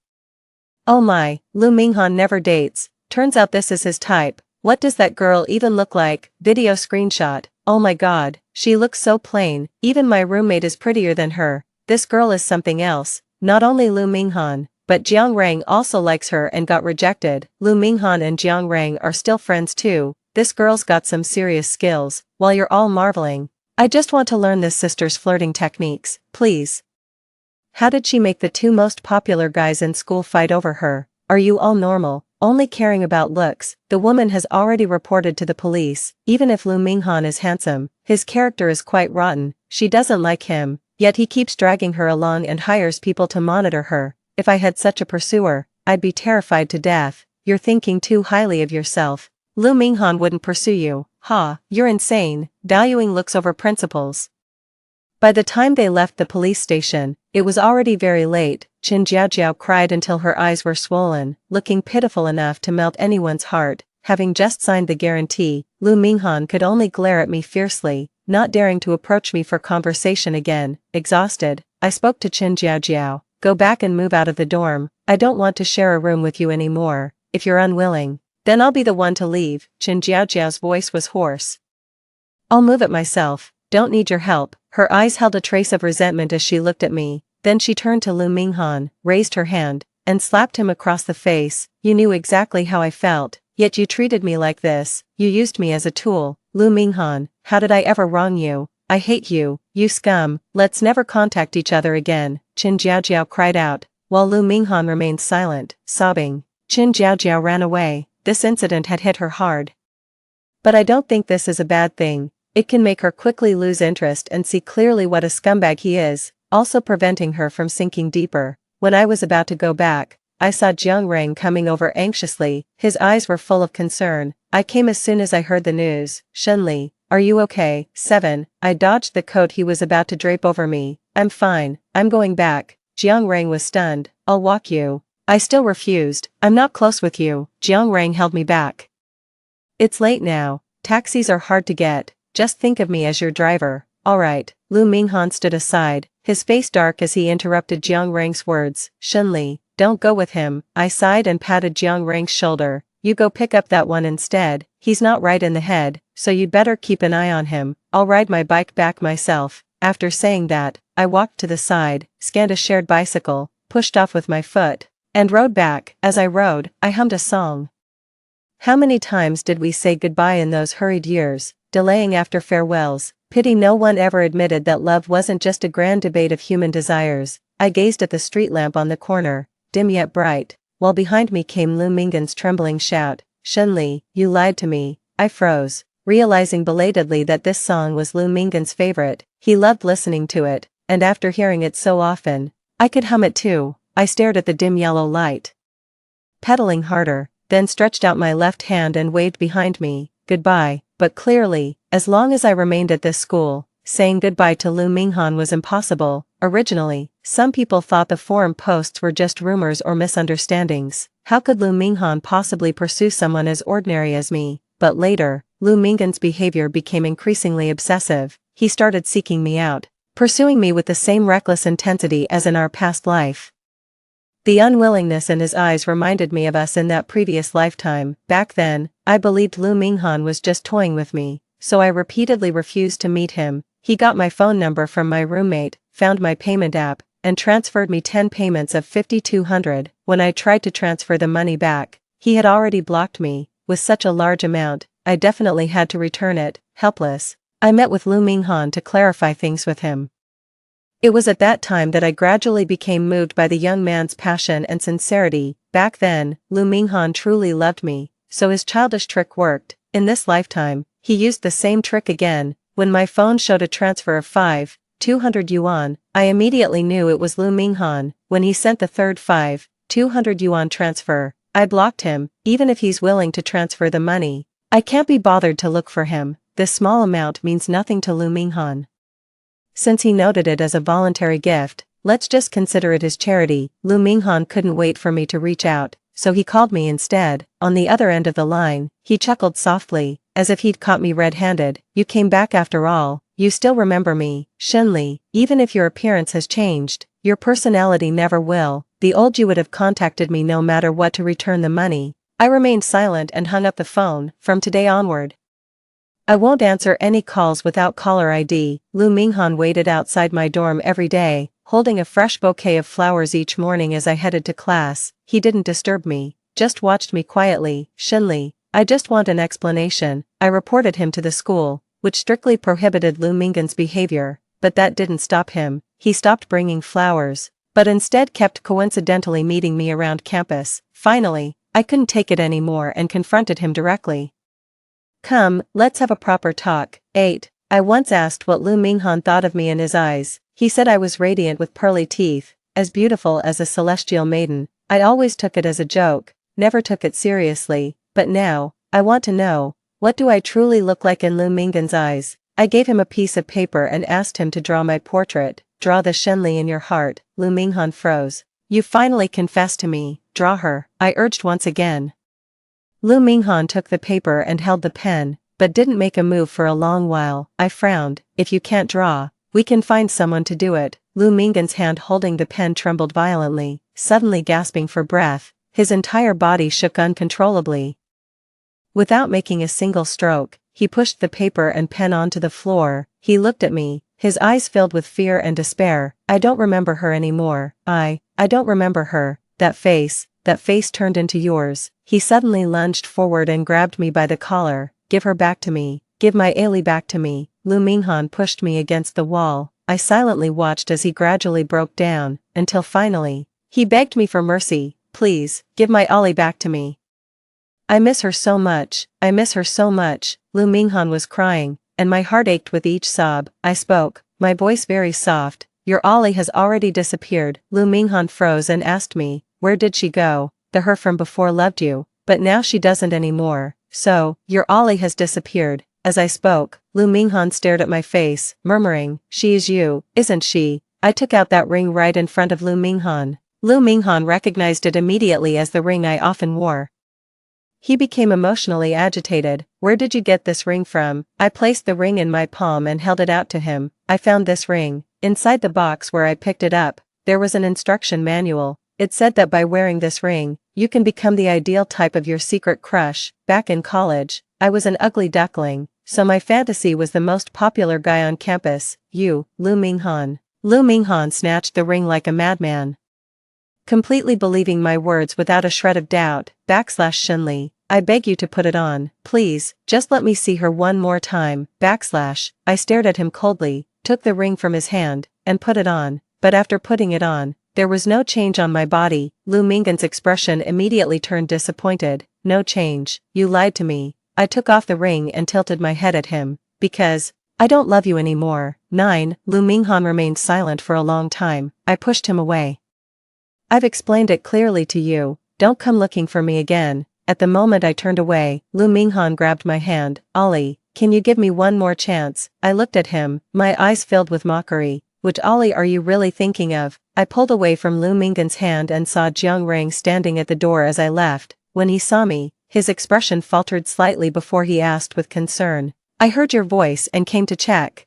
Oh my, Lu Minghan never dates. Turns out this is his type. What does that girl even look like? Video screenshot. Oh my god, she looks so plain. Even my roommate is prettier than her. This girl is something else. Not only Lu Minghan, but Jiang Rang also likes her and got rejected. Lu Minghan and Jiang Rang are still friends too. This girl's got some serious skills. While you're all marveling, I just want to learn this sister's flirting techniques, please. How did she make the two most popular guys in school fight over her? Are you all normal, only caring about looks? The woman has already reported to the police. Even if Lu Minghan is handsome, his character is quite rotten. She doesn't like him. Yet he keeps dragging her along and hires people to monitor her. If I had such a pursuer, I'd be terrified to death. You're thinking too highly of yourself. Lu Minghan wouldn't pursue you. Ha, you're insane. Valuing looks over principles. By the time they left the police station, it was already very late. Chen Jiaojiao cried until her eyes were swollen, looking pitiful enough to melt anyone's heart. Having just signed the guarantee, Lu Minghan could only glare at me fiercely, not daring to approach me for conversation again. Exhausted, I spoke to Chen Jiaojiao. Go back and move out of the dorm. I don't want to share a room with you anymore. If you're unwilling, then I'll be the one to leave. Chen Jiaojiao's voice was hoarse. I'll move it myself. Don't need your help. Her eyes held a trace of resentment as she looked at me. Then she turned to Lu Minghan, raised her hand, and slapped him across the face. You knew exactly how I felt, yet you treated me like this. You used me as a tool. Lu Minghan, how did I ever wrong you? I hate you, you scum. Let's never contact each other again. Chen Jiaojiao cried out, while Lu Minghan remained silent, sobbing. Chen Jiaojiao ran away. This incident had hit her hard. But I don't think this is a bad thing. It can make her quickly lose interest and see clearly what a scumbag he is, also preventing her from sinking deeper. When I was about to go back, I saw Jiang Rang coming over anxiously. His eyes were full of concern. I came as soon as I heard the news. Shenli, are you okay? 7. I dodged the coat he was about to drape over me. I'm fine, I'm going back. Jiang Rang was stunned. I'll walk you. I still refused. I'm not close with you. Jiang Rang held me back. It's late now. Taxis are hard to get. just think of me as your driver, alright. Lu Minghan stood aside, his face dark as he interrupted Jiang Rang's words. Shunli, don't go with him, I sighed and patted Jiang Rang's shoulder. You go pick up that one instead, he's not right in the head, so you'd better keep an eye on him. I'll ride my bike back myself. After saying that, I walked to the side, scanned a shared bicycle, pushed off with my foot, and rode back. As I rode, I hummed a song. How many times did we say goodbye in those hurried years, delaying after farewells? Pity no one ever admitted that love wasn't just a grand debate of human desires. I gazed at the street lamp on the corner, dim yet bright, while behind me came Lu Minghan's trembling shout, Shunli, you lied to me. I froze, realizing belatedly that this song was Lu Minghan's favorite. He loved listening to it, and after hearing it so often, I could hum it too. I stared at the dim yellow light, pedaling harder, then stretched out my left hand and waved behind me, goodbye. But clearly, as long as I remained at this school, saying goodbye to Lu Minghan was impossible. Originally, some people thought the forum posts were just rumors or misunderstandings. How could Lu Minghan possibly pursue someone as ordinary as me? But later, Lu Minghan's behavior became increasingly obsessive. He started seeking me out, pursuing me with the same reckless intensity as in our past life. The unwillingness in his eyes reminded me of us in that previous lifetime. Back then, I believed Lu Minghan was just toying with me, so I repeatedly refused to meet him. He got my phone number from my roommate, found my payment app, and transferred me 10 payments of 5,200. When I tried to transfer the money back, he had already blocked me. With such a large amount, I definitely had to return it. Helpless, I met with Lu Minghan to clarify things with him. It was at that time that I gradually became moved by the young man's passion and sincerity. Back then, Lu Minghan truly loved me, so his childish trick worked. In this lifetime, he used the same trick again. When my phone showed a transfer of 5,200 yuan, I immediately knew it was Lu Minghan. When he sent the third 5,200 yuan transfer, I blocked him. Even if he's willing to transfer the money, I can't be bothered to look for him. This small amount means nothing to Lu Minghan. Since he noted it as a voluntary gift, let's just consider it his charity. Lu Minghan couldn't wait for me to reach out, so he called me instead. On the other end of the line, he chuckled softly, as if he'd caught me red-handed. You came back after all. You still remember me, Shunli. Even if your appearance has changed, your personality never will. The old you would have contacted me no matter what to return the money. I remained silent and hung up the phone. From today onward, I won't answer any calls without caller ID. Lu Minghan waited outside my dorm every day, holding a fresh bouquet of flowers each morning as I headed to class. He didn't disturb me, just watched me quietly. Shunli, I just want an explanation. I reported him to the school, which strictly prohibited Lu Minghan's behavior, but that didn't stop him. He stopped bringing flowers, but instead kept coincidentally meeting me around campus. Finally, I couldn't take it anymore and confronted him directly. Come, let's have a proper talk. 8. I once asked what Lu Minghan thought of me in his eyes. He said I was radiant with pearly teeth, as beautiful as a celestial maiden. I always took it as a joke, never took it seriously, but now, I want to know, what do I truly look like in Lu Minghan's eyes? I gave him a piece of paper and asked him to draw my portrait. Draw the Shunli in your heart. Lu Minghan froze. You finally confessed to me. Draw her, I urged once again. Lu Minghan took the paper and held the pen, but didn't make a move for a long while. I frowned. If you can't draw, we can find someone to do it. Lu Minghan's hand holding the pen trembled violently, suddenly gasping for breath. His entire body shook uncontrollably. Without making a single stroke, he pushed the paper and pen onto the floor. He looked at me, his eyes filled with fear and despair. I don't remember her anymore. I don't remember her. That face turned into yours. He suddenly lunged forward and grabbed me by the collar. Give her back to me. Give my Ali back to me. Lu Minghan pushed me against the wall. I silently watched as he gradually broke down, until finally, he begged me for mercy. Please, give my Ali back to me. I miss her so much. I miss her so much. Lu Minghan was crying, and my heart ached with each sob. I spoke, my voice very soft. Your Ali has already disappeared. Lu Minghan froze and asked me, where did she go? The her from before loved you, but now she doesn't anymore. So, your Ali has disappeared. As I spoke, Lu Minghan stared at my face, murmuring, she is you, isn't she? I took out that ring right in front of Lu Minghan. Lu Minghan recognized it immediately as the ring I often wore. He became emotionally agitated. "Where did you get this ring from?" I placed the ring in my palm and held it out to him. "I found this ring. Inside the box where I picked it up, there was an instruction manual. It said that by wearing this ring, you can become the ideal type of your secret crush." Back in college, I was an ugly duckling, so my fantasy was the most popular guy on campus, Lu Minghan. Lu Minghan snatched the ring like a madman, completely believing my words without a shred of doubt. Shinli, "I beg you to put it on, please, just let me see her one more time." I stared at him coldly, took the ring from his hand, and put it on, but after putting it on, there was no change on my body. Lu Minghan's expression immediately turned disappointed. "No change, you lied to me." I took off the ring and tilted my head at him. "Because I don't love you anymore." 9. Lu Minghan remained silent for a long time. I pushed him away. "I've explained it clearly to you, don't come looking for me again." At the moment I turned away, Lu Minghan grabbed my hand. "Ollie, can you give me one more chance?" I looked at him, my eyes filled with mockery. "Which Ollie are you really thinking of?" I pulled away from Lu Minghan's hand and saw Jiang Rang standing at the door as I left. When he saw me, his expression faltered slightly before he asked with concern, "I heard your voice and came to check."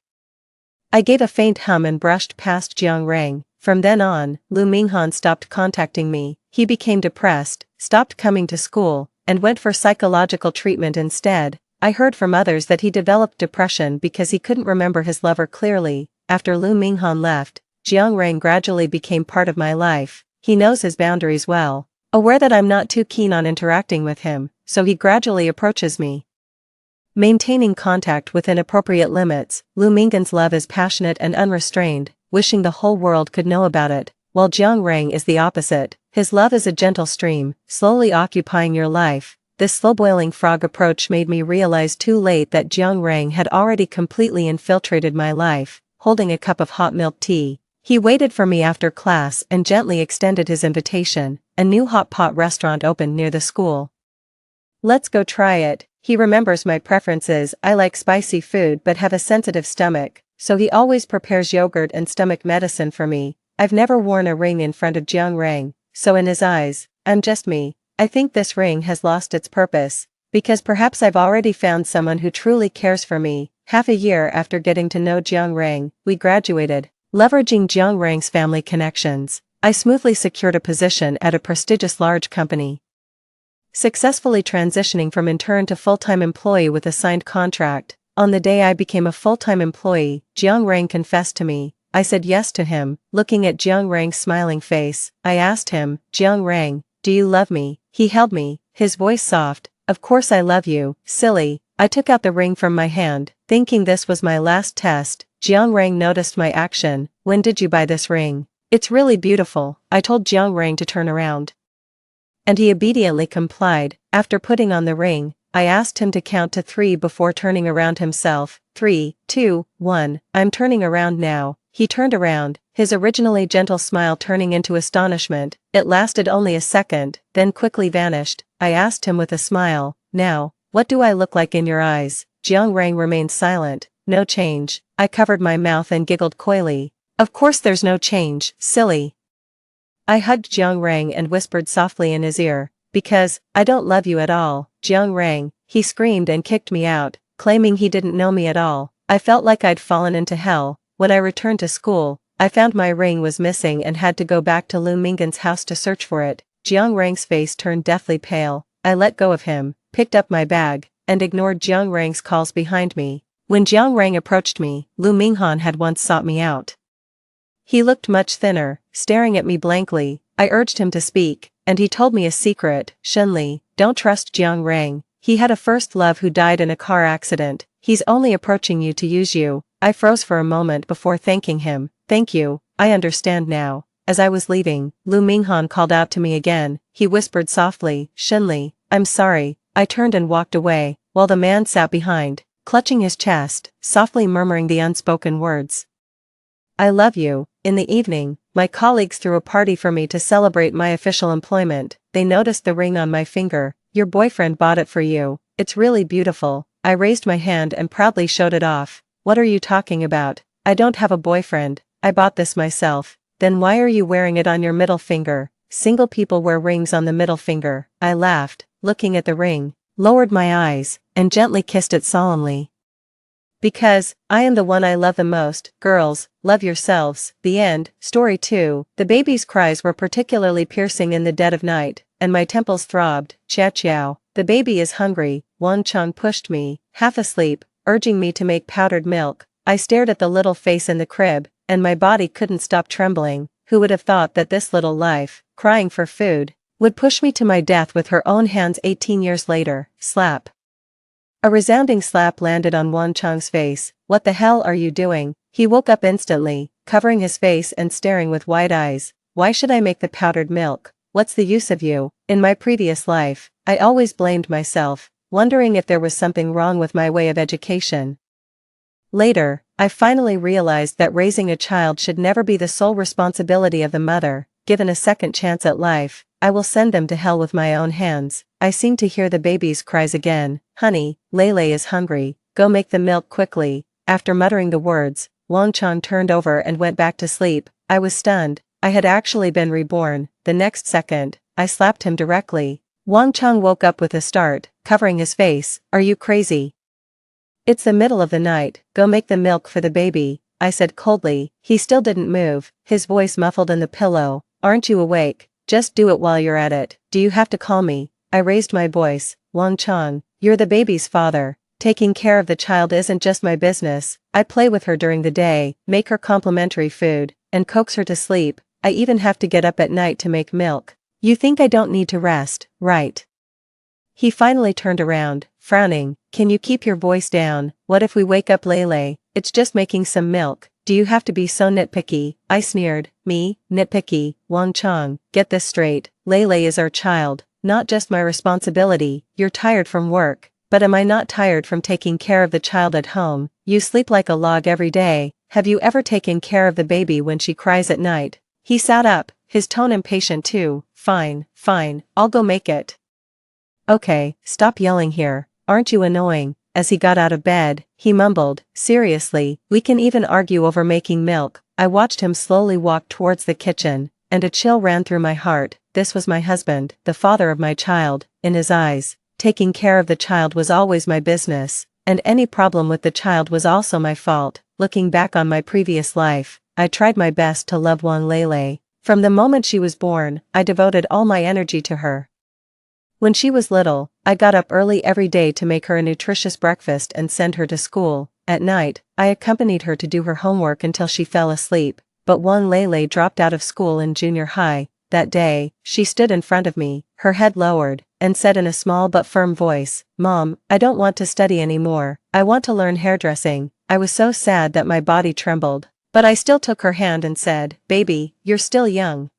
I gave a faint hum and brushed past Jiang Rang. From then on, Lu Minghan stopped contacting me. He became depressed, stopped coming to school, and went for psychological treatment instead. I heard from others that he developed depression because he couldn't remember his lover clearly. After Lu Minghan left, Jiang Rang gradually became part of my life. He knows his boundaries well, aware that I'm not too keen on interacting with him, so he gradually approaches me, maintaining contact within appropriate limits. Lu Minghan's love is passionate and unrestrained, wishing the whole world could know about it, while Jiang Rang is the opposite. His love is a gentle stream, slowly occupying your life. This slow-boiling frog approach made me realize too late that Jiang Rang had already completely infiltrated my life. Holding a cup of hot milk tea, he waited for me after class and gently extended his invitation. A new hot pot restaurant opened near the school. "Let's go try it." He remembers my preferences. I like spicy food but have a sensitive stomach, so he always prepares yogurt and stomach medicine for me. I've never worn a ring in front of Jiang Rang, so in his eyes, I'm just me. I think this ring has lost its purpose, because perhaps I've already found someone who truly cares for me. Half a year after getting to know Jiang Rang, we graduated. Leveraging Jiang Rang's family connections, I smoothly secured a position at a prestigious large company, successfully transitioning from intern to full-time employee with a signed contract. On the day I became a full-time employee, Jiang Rang confessed to me. I said yes to him. Looking at Jiang Rang's smiling face, I asked him, "Jiang Rang, do you love me?" He held me, his voice soft. "Of course I love you, silly." I took out the ring from my hand, thinking this was my last test. Jiang Rang noticed my action. "When did you buy this ring? It's really beautiful." I told Jiang Rang to turn around, and he obediently complied. After putting on the ring, I asked him to count to 3 before turning around himself. 3, 2, 1. I'm turning around now. He turned around, his originally gentle smile turning into astonishment. It lasted only a second, then quickly vanished. I asked him with a smile, "Now, what do I look like in your eyes?" Jiang Rang remained silent. "No change." I covered my mouth and giggled coyly. "Of course there's no change, silly." I hugged Jiang Rang and whispered softly in his ear, "Because I don't love you at all." "Jiang Rang," he screamed and kicked me out, claiming he didn't know me at all. I felt like I'd fallen into hell. When I returned to school, I found my ring was missing and had to go back to Lu Minghan's house to search for it. Jiang Rang's face turned deathly pale. I let go of him, picked up my bag, and ignored Jiang Rang's calls behind me. When Jiang Rang approached me, Lu Minghan had once sought me out. He looked much thinner, staring at me blankly. I urged him to speak, and he told me a secret. "Shenli, don't trust Jiang Rang. He had a first love who died in a car accident. He's only approaching you to use you." I froze for a moment before thanking him. "Thank you, I understand now." As I was leaving, Lu Minghan called out to me again. He whispered softly, "Shenli, I'm sorry." I turned and walked away, while the man sat behind, clutching his chest, softly murmuring the unspoken words, "I love you." In the evening, my colleagues threw a party for me to celebrate my official employment. They noticed the ring on my finger. "Your boyfriend bought it for you. It's really beautiful." I raised my hand and proudly showed it off. "What are you talking about? I don't have a boyfriend. I bought this myself." "Then why are you wearing it on your middle finger? Single people wear rings on the middle finger." I laughed. looking at the ring, lowered my eyes, and gently kissed it solemnly. Because I am the one I love the most. Girls, love yourselves. The end. Story 2. The baby's cries were particularly piercing in the dead of night, and my temples throbbed. Chow chow. The baby is hungry. Wan Chong pushed me, half asleep, urging me to make powdered milk. I stared at the little face in the crib, and my body couldn't stop trembling. Who would have thought that this little life, crying for food, would push me to my death with her own hands 18 years later? Slap. A resounding slap landed on Wan Chong's face. What the hell are you doing? He woke up instantly, covering his face and staring with wide eyes. Why should I make the powdered milk? What's the use of you? In my previous life, I always blamed myself, wondering if there was something wrong with my way of education. Later, I finally realized that raising a child should never be the sole responsibility of the mother. Given a second chance at life, I will send them to hell with my own hands. I seem to hear the baby's cries again. Honey, Lele is hungry, go make the milk quickly. After muttering the words, Wang Chong turned over and went back to sleep. I was stunned. I had actually been reborn. The next second, I slapped him directly. Wang Chong woke up with a start, covering his face. Are you crazy? It's the middle of the night, go make the milk for the baby, I said coldly. He still didn't move, his voice muffled in the pillow. Aren't you awake? Just do it while you're at it. Do you have to call me? I raised my voice. Wang Chong, you're the baby's father. Taking care of the child isn't just my business. I play with her during the day, make her complimentary food, and coax her to sleep. I even have to get up at night to make milk. You think I don't need to rest, right? He finally turned around, frowning. Can you keep your voice down? What if we wake up Lele? It's just making some milk. Do you have to be so nitpicky? I sneered. Me, nitpicky? Wang Chong, get this straight. Lele is our child, not just my responsibility. You're tired from work, but am I not tired from taking care of the child at home? You sleep like a log every day. Have you ever taken care of the baby when she cries at night? He sat up, his tone impatient too. Fine, I'll go make it. Okay, stop yelling here. Aren't you annoying? As he got out of bed, he mumbled, seriously, we can even argue over making milk. I watched him slowly walk towards the kitchen, and a chill ran through my heart. This was my husband, the father of my child. In his eyes, taking care of the child was always my business, and any problem with the child was also my fault. Looking back on my previous life, I tried my best to love Wang Lele. From the moment she was born, I devoted all my energy to her. When she was little, I got up early every day to make her a nutritious breakfast and send her to school. At night, I accompanied her to do her homework until she fell asleep. But Wang Lele dropped out of school in junior high. That day, she stood in front of me, her head lowered, and said in a small but firm voice, Mom, I don't want to study anymore. I want to learn hairdressing. I was so sad that my body trembled. But I still took her hand and said, Baby, you're still young.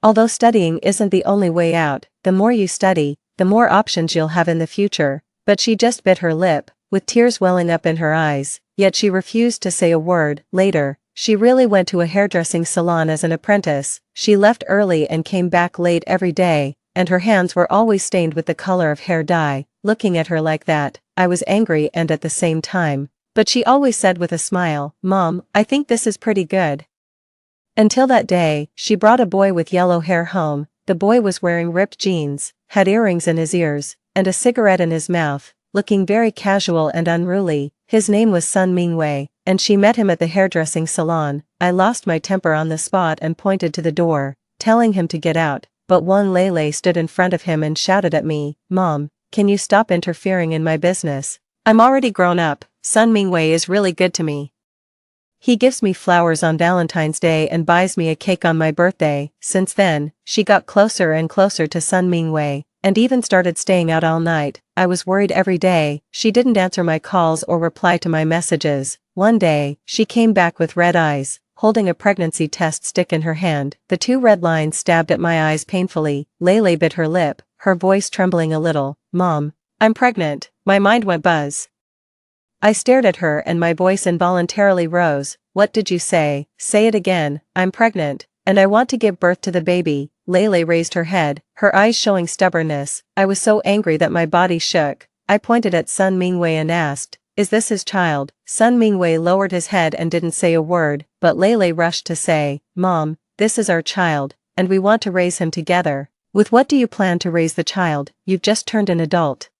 Although studying isn't the only way out, the more you study, the more options you'll have in the future. But she just bit her lip, with tears welling up in her eyes, yet she refused to say a word. Later, she really went to a hairdressing salon as an apprentice. She left early and came back late every day, and her hands were always stained with the color of hair dye. Looking at her like that, I was angry and at the same time. But she always said with a smile, Mom, I think this is pretty good. Until that day, she brought a boy with yellow hair home. The boy was wearing ripped jeans, had earrings in his ears, and a cigarette in his mouth, looking very casual and unruly. His name was Sun Mingwei, and she met him at the hairdressing salon. I lost my temper on the spot and pointed to the door, telling him to get out, but Wang Lele stood in front of him and shouted at me, Mom, can you stop interfering in my business? I'm already grown up. Sun Mingwei is really good to me. He gives me flowers on Valentine's Day and buys me a cake on my birthday. Since then, she got closer and closer to Sun Mingwei, and even started staying out all night. I was worried every day. She didn't answer my calls or reply to my messages. One day, she came back with red eyes, holding a pregnancy test stick in her hand. The two red lines stabbed at my eyes painfully. Lele bit her lip, her voice trembling a little. Mom, I'm pregnant. My mind went buzz. I stared at her and my voice involuntarily rose. What did you say? Say it again. I'm pregnant, and I want to give birth to the baby. Lele raised her head, her eyes showing stubbornness. I was so angry that my body shook. I pointed at Sun Mingwei and asked, Is this his child? Sun Mingwei lowered his head and didn't say a word, but Lele rushed to say, Mom, this is our child, and we want to raise him together. With what do you plan to raise the child? You've just turned an adult.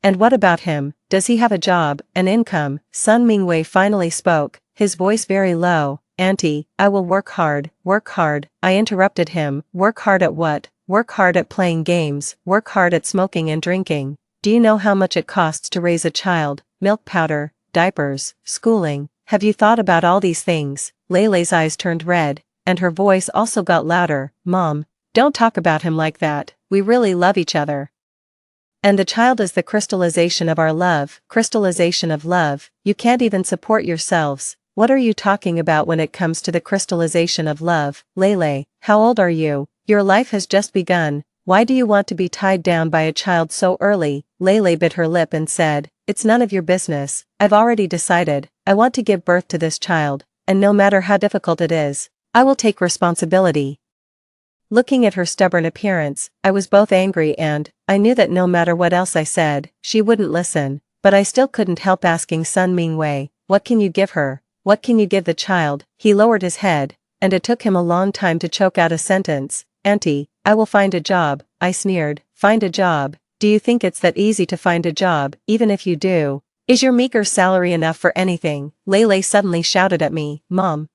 And what about him? Does he have a job, an income? Sun Mingwei finally spoke, his voice very low. Auntie, I will work hard, work hard. I interrupted him. Work hard at what? Work hard at playing games, work hard at smoking and drinking. Do you know how much it costs to raise a child? Milk powder, diapers, schooling. Have you thought about all these things? Leilei's eyes turned red, and her voice also got louder. Mom, don't talk about him like that. We really love each other. And the child is the crystallization of our love, crystallization of love. You can't even support yourselves. What are you talking about when it comes to the crystallization of love? Leilei, how old are you? Your life has just begun. Why do you want to be tied down by a child so early? Leilei bit her lip and said, it's none of your business. I've already decided. I want to give birth to this child, and no matter how difficult it is, I will take responsibility. Looking at her stubborn appearance, I was both angry and, I knew that no matter what else I said, she wouldn't listen, but I still couldn't help asking Sun Mingwei, what can you give her? What can you give the child? He lowered his head, and it took him a long time to choke out a sentence. Auntie, I will find a job, I sneered. Find a job? Do you think it's that easy to find a job? Even if you do, is your meager salary enough for anything? Leilei suddenly shouted at me, Mom.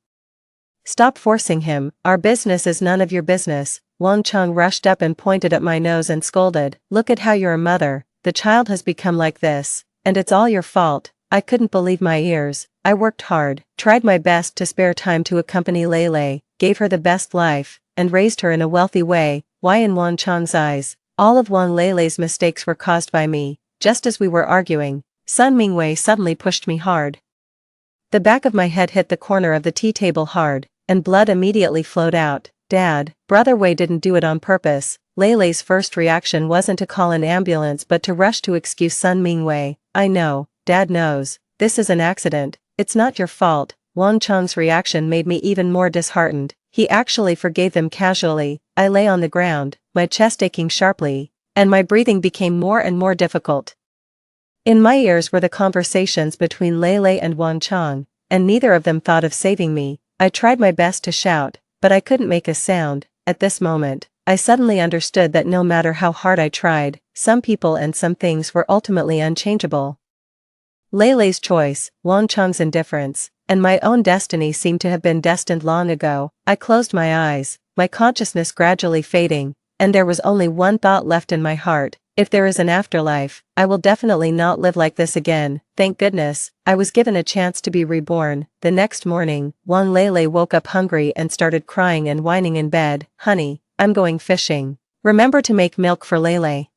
Stop forcing him, our business is none of your business. Wang Cheng rushed up and pointed at my nose and scolded, look at how you're a mother, the child has become like this, and it's all your fault. I couldn't believe my ears. I worked hard, tried my best to spare time to accompany Leilei, gave her the best life, and raised her in a wealthy way. Why in Wang Cheng's eyes, all of Wang Leilei's mistakes were caused by me. Just as we were arguing, Sun Mingwei suddenly pushed me hard. The back of my head hit the corner of the tea table hard, and blood immediately flowed out. Dad, Brother Wei didn't do it on purpose. Leilei's first reaction wasn't to call an ambulance but to rush to excuse Sun Mingwei. I know, Dad knows, this is an accident, it's not your fault. Wang Cheng's reaction made me even more disheartened. He actually forgave them casually. I lay on the ground, my chest aching sharply, and my breathing became more and more difficult. In my ears were the conversations between Leilei and Wang Cheng, and neither of them thought of saving me. I tried my best to shout, but I couldn't make a sound. At this moment, I suddenly understood that no matter how hard I tried, some people and some things were ultimately unchangeable. Leilei's choice, Wang Cheng's indifference, and my own destiny seemed to have been destined long ago. I closed my eyes, my consciousness gradually fading, and there was only one thought left in my heart. If there is an afterlife, I will definitely not live like this again. Thank goodness, I was given a chance to be reborn. The next morning, Wang Leilei woke up hungry and started crying and whining in bed. Honey, I'm going fishing. Remember to make milk for Leilei.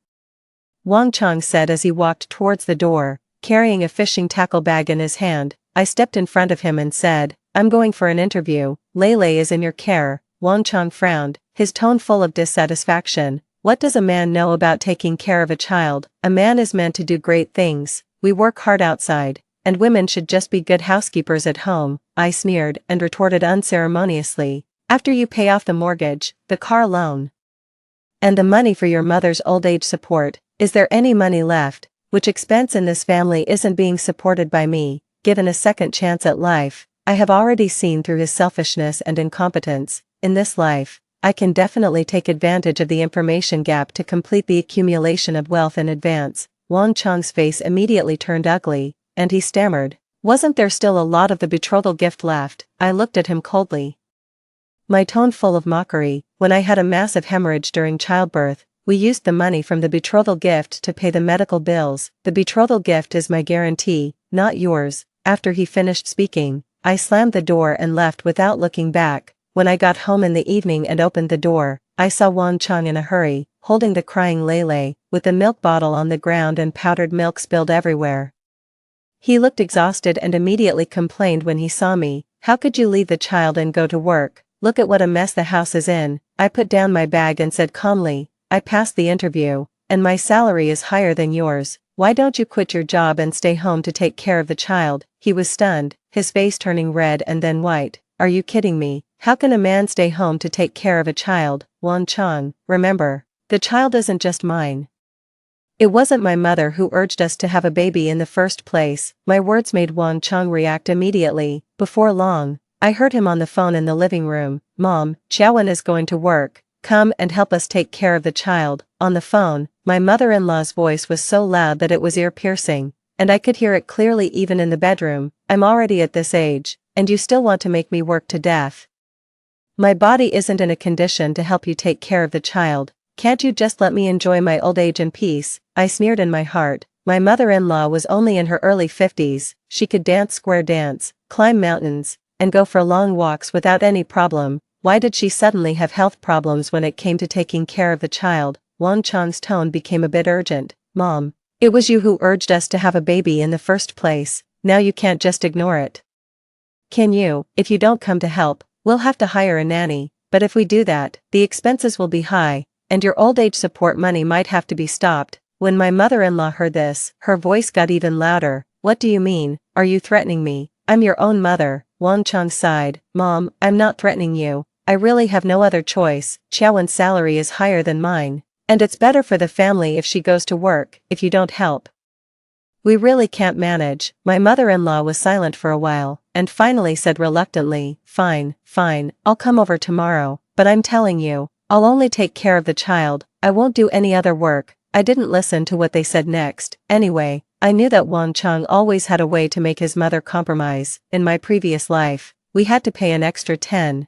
Wang Cheng said as he walked towards the door, carrying a fishing tackle bag in his hand. I stepped in front of him and said, I'm going for an interview. Leilei is in your care. Wang Cheng frowned, his tone full of dissatisfaction. What does a man know about taking care of a child? A man is meant to do great things. We work hard outside, and women should just be good housekeepers at home. I sneered and retorted unceremoniously. After you pay off the mortgage, the car loan, and the money for your mother's old age support, is there any money left? Which expense in this family isn't being supported by me? Given a second chance at life, I have already seen through his selfishness and incompetence. In this life, I can definitely take advantage of the information gap to complete the accumulation of wealth in advance. Wang Cheng's face immediately turned ugly, and he stammered, wasn't there still a lot of the betrothal gift left? I looked at him coldly, my tone full of mockery. When I had a massive hemorrhage during childbirth, we used the money from the betrothal gift to pay the medical bills. The betrothal gift is my guarantee, not yours. After he finished speaking, I slammed the door and left without looking back. When I got home in the evening and opened the door, I saw Wang Cheng in a hurry, holding the crying Leilei, with the milk bottle on the ground and powdered milk spilled everywhere. He looked exhausted and immediately complained when he saw me. How could you leave the child and go to work? Look at what a mess the house is in. I put down my bag and said calmly, I passed the interview, and my salary is higher than yours. Why don't you quit your job and stay home to take care of the child? He was stunned, his face turning red and then white. Are you kidding me? How can a man stay home to take care of a child? Wang Cheng, remember, the child isn't just mine. It wasn't my mother who urged us to have a baby in the first place. My words made Wang Cheng react immediately. Before long, I heard him on the phone in the living room. Mom, Xiaowen is going to work. come and help us take care of the child." On the phone, my mother-in-law's voice was so loud that it was ear-piercing, and I could hear it clearly even in the bedroom. "I'm already at this age, and you still want to make me work to death? My body isn't in a condition to help you take care of the child. Can't you just let me enjoy my old age in peace?" I sneered in my heart. My mother-in-law was only in her early 50s, she could dance square dance, climb mountains, and go for long walks without any problem. Why did she suddenly have health problems when it came to taking care of the child? Wang Chang's tone became a bit urgent. "Mom, it was you who urged us to have a baby in the first place, now you can't just ignore it. Can you? If you don't come to help, we'll have to hire a nanny, but if we do that, the expenses will be high, and your old age support money might have to be stopped." When my mother-in-law heard this, her voice got even louder. "What do you mean? Are you threatening me? I'm your own mother." Wang Chang sighed. "Mom, I'm not threatening you. I really have no other choice. Xiaowen's salary is higher than mine, and it's better for the family if she goes to work. If you don't help, we really can't manage." My mother-in-law was silent for a while, and finally said reluctantly, Fine, I'll come over tomorrow, but I'm telling you, I'll only take care of the child, I won't do any other work." I didn't listen to what they said next. Anyway, I knew that Wang Chang always had a way to make his mother compromise. In my previous life, we had to pay an extra 10,000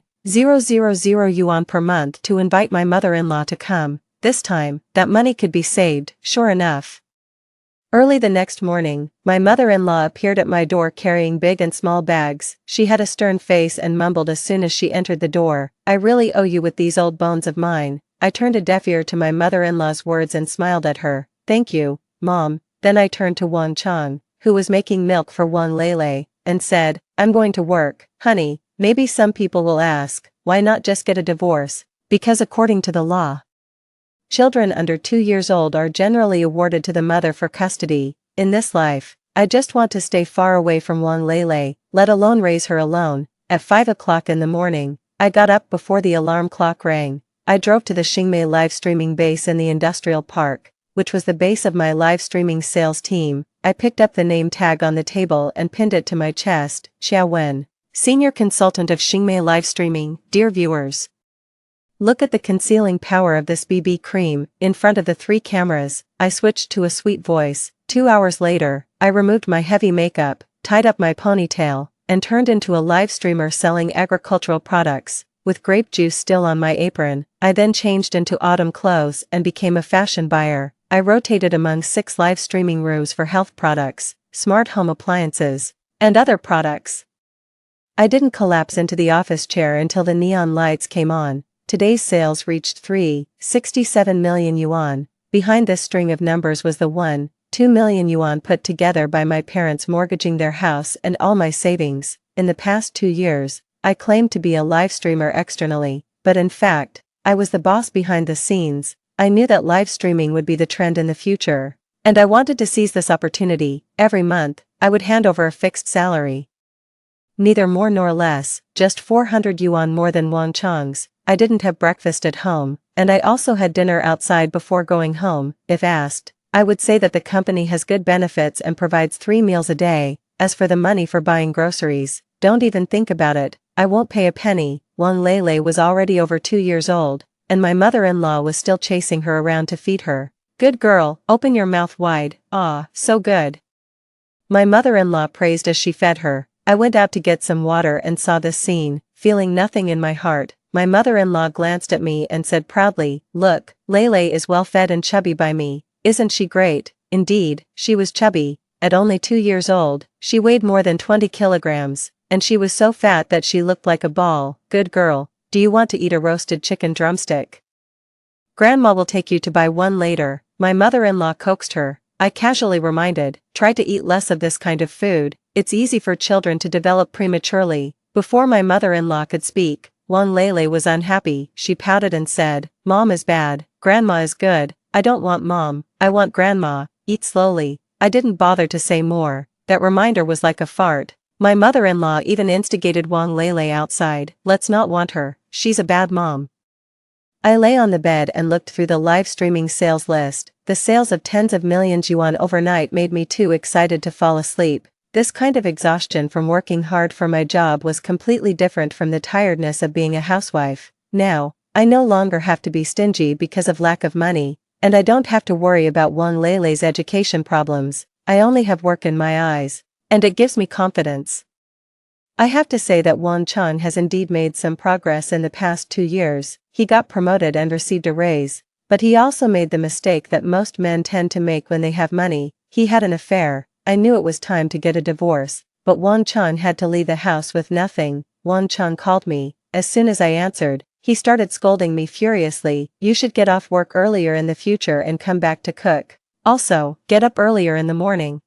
yuan per month to invite my mother-in-law to come. This time, that money could be saved. Sure enough, early the next morning, my mother-in-law appeared at my door carrying big and small bags. She had a stern face and mumbled as soon as she entered the door, "I really owe you with these old bones of mine." I turned a deaf ear to my mother-in-law's words and smiled at her. "Thank you, Mom." Then I turned to Wang Chang, who was making milk for Wang Lele, and said, "I'm going to work." "Honey, maybe some people will ask, why not just get a divorce? Because according to the law, children under 2 years old are generally awarded to the mother for custody. In this life, I just want to stay far away from Wang Lele, let alone raise her alone." At 5 o'clock in the morning, I got up before the alarm clock rang. I drove to the Xingmei live streaming base in the industrial park, which was the base of my live streaming sales team. I picked up the name tag on the table and pinned it to my chest. Xiaowen, Senior Consultant of Xingmei Live Streaming. Dear viewers, look at the concealing power of this BB cream. In front of the 3 cameras, I switched to a sweet voice. 2 hours later, I removed my heavy makeup, tied up my ponytail, and turned into a live streamer selling agricultural products. With grape juice still on my apron, I then changed into autumn clothes and became a fashion buyer. I rotated among 6 live streaming rooms for health products, smart home appliances, and other products. I didn't collapse into the office chair until the neon lights came on. Today's sales reached 367 million yuan. Behind this string of numbers was the 1.2 million yuan put together by my parents mortgaging their house and all my savings. In the past 2 years, I claimed to be a live streamer externally, but in fact, I was the boss behind the scenes. I knew that live streaming would be the trend in the future, and I wanted to seize this opportunity. Every month, I would hand over a fixed salary. Neither more nor less, just 400 yuan more than Wang Chang's. I didn't have breakfast at home, and I also had dinner outside before going home. If asked, I would say that the company has good benefits and provides 3 meals a day. As for the money for buying groceries, don't even think about it. I won't pay a penny. Wang Lele was already over 2 years old, and my mother-in-law was still chasing her around to feed her. "Good girl, open your mouth wide." "Ah, so good," my mother-in-law praised as she fed her. I went out to get some water and saw this scene, feeling nothing in my heart. My mother-in-law glanced at me and said proudly, "Look, Lele is well fed and chubby by me. Isn't she great?" Indeed, she was chubby. At only 2 years old, she weighed more than 20 kilograms. And she was so fat that she looked like a ball. "Good girl, do you want to eat a roasted chicken drumstick? Grandma will take you to buy one later." My mother-in-law coaxed her. I casually reminded, "Try to eat less of this kind of food, it's easy for children to develop prematurely." Before my mother-in-law could speak, Wang Lele was unhappy. She pouted and said, "Mom is bad, Grandma is good. I don't want Mom, I want Grandma. Eat slowly." I didn't bother to say more. That reminder was like a fart. My mother-in-law even instigated Wang Lele outside. "Let's not want her, she's a bad mom." I lay on the bed and looked through the live streaming sales list. The sales of tens of millions yuan overnight made me too excited to fall asleep. This kind of exhaustion from working hard for my job was completely different from the tiredness of being a housewife. Now, I no longer have to be stingy because of lack of money, and I don't have to worry about Wang Leilei's education problems. I only have work in my eyes. And it gives me confidence. I have to say that Wang Chang has indeed made some progress in the past 2 years. He got promoted and received a raise, but he also made the mistake that most men tend to make when they have money. He had an affair. I knew it was time to get a divorce, but Wang Chang had to leave the house with nothing. Wang Chang called me. As soon as I answered, he started scolding me furiously. You should get off work earlier in the future and come back to cook. Also, get up earlier in the morning.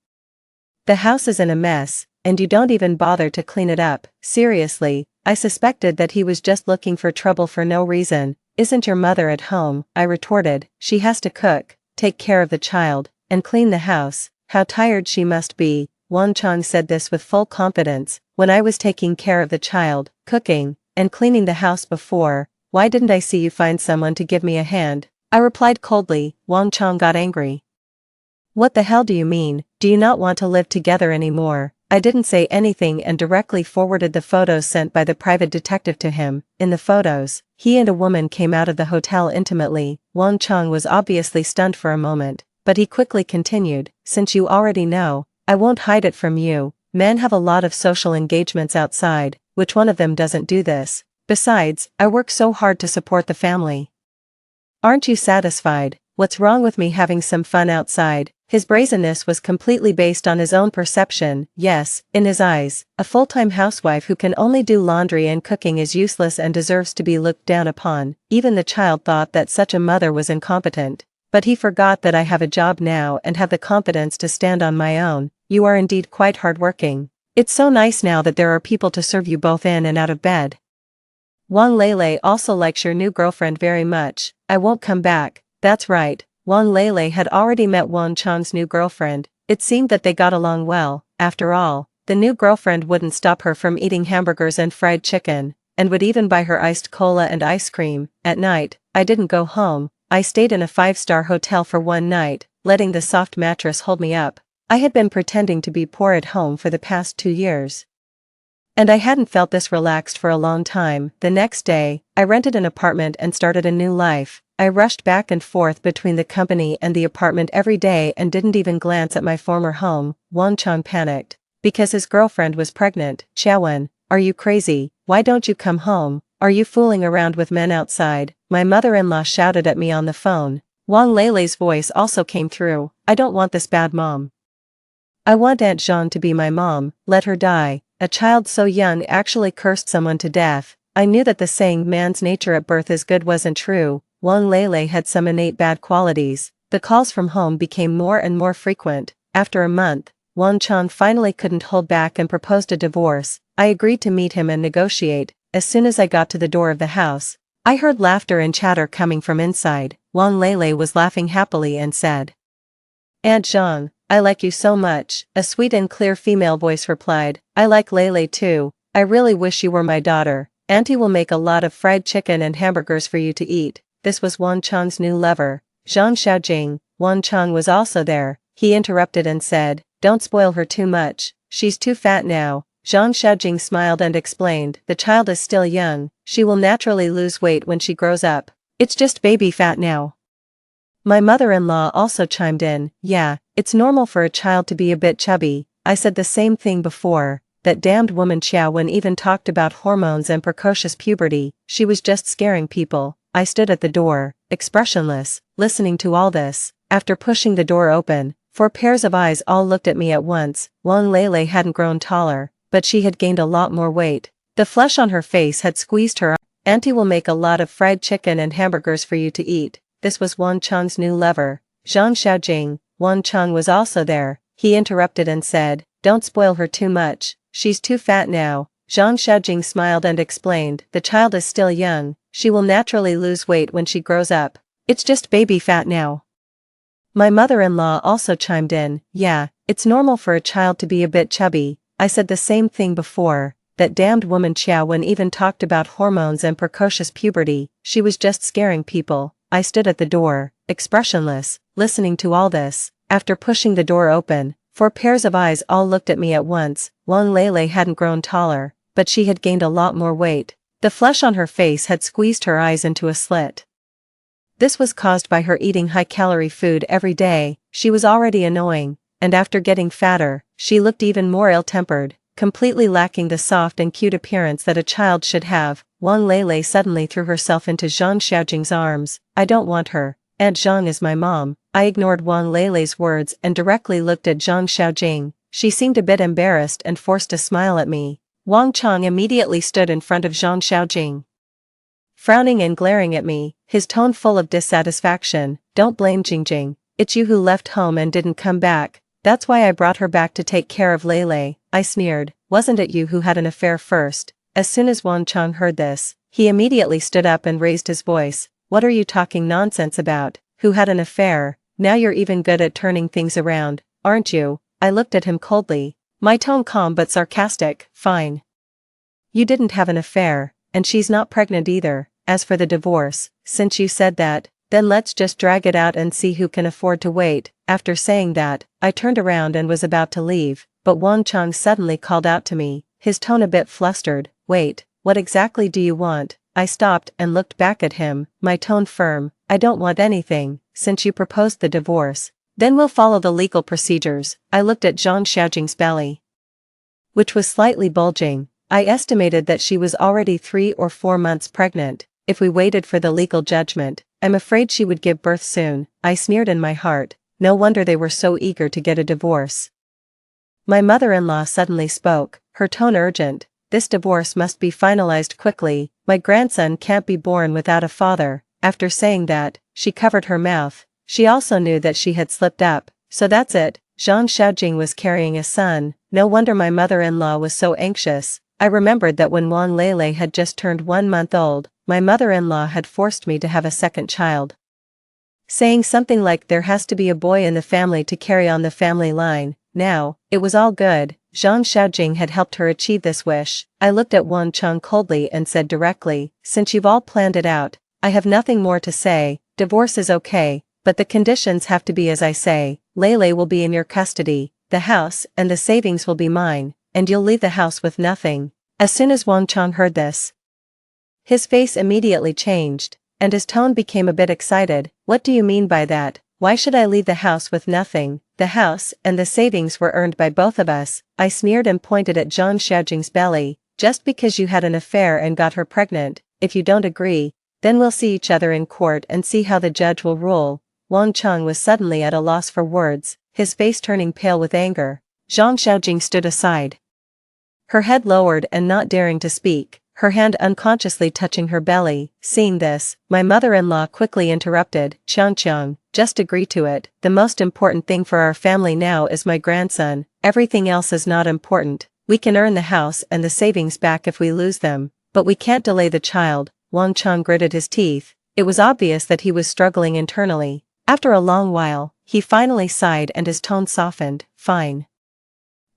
The house is in a mess, and you don't even bother to clean it up. Seriously, I suspected that he was just looking for trouble for no reason. Isn't your mother at home? I retorted. She has to cook, take care of the child, and clean the house. How tired she must be. Wang Chang said this with full confidence. When I was taking care of the child, cooking, and cleaning the house before, why didn't I see you find someone to give me a hand? I replied coldly. Wang Chang got angry. What the hell do you mean? Do you not want to live together anymore? I didn't say anything and directly forwarded the photos sent by the private detective to him. In the photos, he and a woman came out of the hotel intimately. Wang Chang was obviously stunned for a moment, but he quickly continued, since you already know, I won't hide it from you. Men have a lot of social engagements outside. Which one of them doesn't do this? Besides, I work so hard to support the family. Aren't you satisfied? What's wrong with me having some fun outside? His brazenness was completely based on his own perception. Yes, in his eyes, a full-time housewife who can only do laundry and cooking is useless and deserves to be looked down upon. Even the child thought that such a mother was incompetent. But he forgot that I have a job now and have the confidence to stand on my own. You are indeed quite hardworking. It's so nice now that there are people to serve you both in and out of bed. Wang Leilei also likes your new girlfriend very much. I won't come back. That's right. Wang Leilei had already met Wang Chang's new girlfriend. It seemed that they got along well. After all, the new girlfriend wouldn't stop her from eating hamburgers and fried chicken, and would even buy her iced cola and ice cream. At night, I didn't go home. I stayed in a 5-star hotel for one night, letting the soft mattress hold me up. I had been pretending to be poor at home for the past 2 years. And I hadn't felt this relaxed for a long time. The next day, I rented an apartment and started a new life. I rushed back and forth between the company and the apartment every day and didn't even glance at my former home. Wang Chang panicked. Because his girlfriend was pregnant. Xiaowen, are you crazy? Why don't you come home? Are you fooling around with men outside? My mother-in-law shouted at me on the phone. Wang Leilei's voice also came through. I don't want this bad mom. I want Aunt Jean to be my mom. Let her die. A child so young actually cursed someone to death. I knew that the saying man's nature at birth is good wasn't true. Wang Leilei had some innate bad qualities. The calls from home became more and more frequent. After a month, Wang Chang finally couldn't hold back and proposed a divorce. I agreed to meet him and negotiate. As soon as I got to the door of the house, I heard laughter and chatter coming from inside. Wang Leilei was laughing happily and said, Aunt Jean, I like you so much. A sweet and clear female voice replied, I like Leilei too. I really wish you were my daughter. Auntie will make a lot of fried chicken and hamburgers for you to eat. This was Wang Chang's new lover, Zhang Xiaojing. Wang Chang was also there. He interrupted and said, don't spoil her too much. She's too fat now. Zhang Xiaojing smiled and explained, the child is still young. She will naturally lose weight when she grows up. It's just baby fat now. My mother-in-law also chimed in, yeah, it's normal for a child to be a bit chubby. I said the same thing before. That damned woman Xiaowen even talked about hormones and precocious puberty. She was just scaring people. I stood at the door, expressionless, listening to all this. After pushing the door open, 4 pairs of eyes all looked at me at once. Wang Leilei hadn't grown taller, but she had gained a lot more weight. The flesh on her face had squeezed her. Auntie will make a lot of fried chicken and hamburgers for you to eat. This was Wang Chang's new lover, Zhang Xiaojing. Wang Chang was also there. He interrupted and said, don't spoil her too much. She's too fat now. Zhang Xiaojing smiled and explained, the child is still young. She will naturally lose weight when she grows up. It's just baby fat now. My mother-in-law also chimed in, yeah, it's normal for a child to be a bit chubby. I said the same thing before. That damned woman Xiaowen even talked about hormones and precocious puberty. She was just scaring people. I stood at the door, expressionless, listening to all this. After pushing the door open, 4 pairs of eyes all looked at me at once. Wang Leilei hadn't grown taller, but she had gained a lot more weight. The flesh on her face had squeezed her eyes into a slit. This was caused by her eating high-calorie food every day. She was already annoying, and after getting fatter, she looked even more ill-tempered, completely lacking the soft and cute appearance that a child should have. Wang Lele suddenly threw herself into Zhang Xiaojing's arms. I don't want her. Aunt Zhang is my mom. I ignored Wang Lele's words and directly looked at Zhang Xiaojing. She seemed a bit embarrassed and forced a smile at me. Wang Chang immediately stood in front of Zhang Xiaojing, frowning and glaring at me, his tone full of dissatisfaction. Don't blame Jingjing. It's you who left home and didn't come back. That's why I brought her back to take care of Lele, I sneered. Wasn't it you who had an affair first? As soon as Wang Chang heard this, he immediately stood up and raised his voice. What are you talking nonsense about? Who had an affair? Now you're even good at turning things around, aren't you? I looked at him coldly, my tone calm but sarcastic. Fine. You didn't have an affair, and she's not pregnant either. As for the divorce, since you said that, then let's just drag it out and see who can afford to wait. After saying that, I turned around and was about to leave, but Wang Chang suddenly called out to me, his tone a bit flustered. Wait, what exactly do you want? I stopped and looked back at him, my tone firm. I don't want anything. Since you proposed the divorce, then we'll follow the legal procedures. I looked at Zhang Xiaojing's belly, which was slightly bulging. I estimated that she was already 3 or 4 months pregnant. If we waited for the legal judgment, I'm afraid she would give birth soon. I sneered in my heart. No wonder they were so eager to get a divorce. My mother-in-law suddenly spoke, her tone urgent. This divorce must be finalized quickly. My grandson can't be born without a father. After saying that, she covered her mouth. She also knew that she had slipped up. So that's it. Zhang Xiaojing was carrying a son. No wonder my mother-in-law was so anxious. I remembered that when Wang Lele had just turned 1 month old, my mother-in-law had forced me to have a second child, saying something like there has to be a boy in the family to carry on the family line. Now, it was all good. Zhang Xiaojing had helped her achieve this wish. I looked at Wang Chang coldly and said directly, since you've all planned it out, I have nothing more to say. Divorce is okay, but the conditions have to be as I say. Lele will be in your custody, the house and the savings will be mine, and you'll leave the house with nothing. As soon as Wang Chang heard this, his face immediately changed, and his tone became a bit excited. What do you mean by that? Why should I leave the house with nothing? The house and the savings were earned by both of us. I sneered and pointed at Zhang Xiaojing's belly. Just because you had an affair and got her pregnant, if you don't agree, then we'll see each other in court and see how the judge will rule. Wang Chang was suddenly at a loss for words, his face turning pale with anger. Zhang Xiaojing stood aside, her head lowered and not daring to speak, her hand unconsciously touching her belly. Seeing this, my mother-in-law quickly interrupted. Qiang, just agree to it. The most important thing for our family now is my grandson. Everything else is not important. We can earn the house and the savings back if we lose them, but we can't delay the child. Wang Chang gritted his teeth. It was obvious that he was struggling internally. After a long while, he finally sighed and his tone softened. Fine.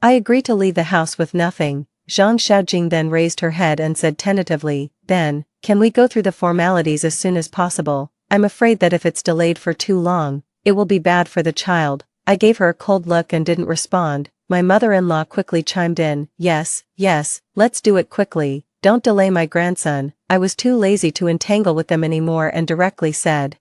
I agree to leave the house with nothing. Zhang Xiaojing then raised her head and said tentatively, then, can we go through the formalities as soon as possible? I'm afraid that if it's delayed for too long, it will be bad for the child. I gave her a cold look and didn't respond. My mother-in-law quickly chimed in. Yes, let's do it quickly. Don't delay my grandson. I was too lazy to entangle with them anymore and directly said,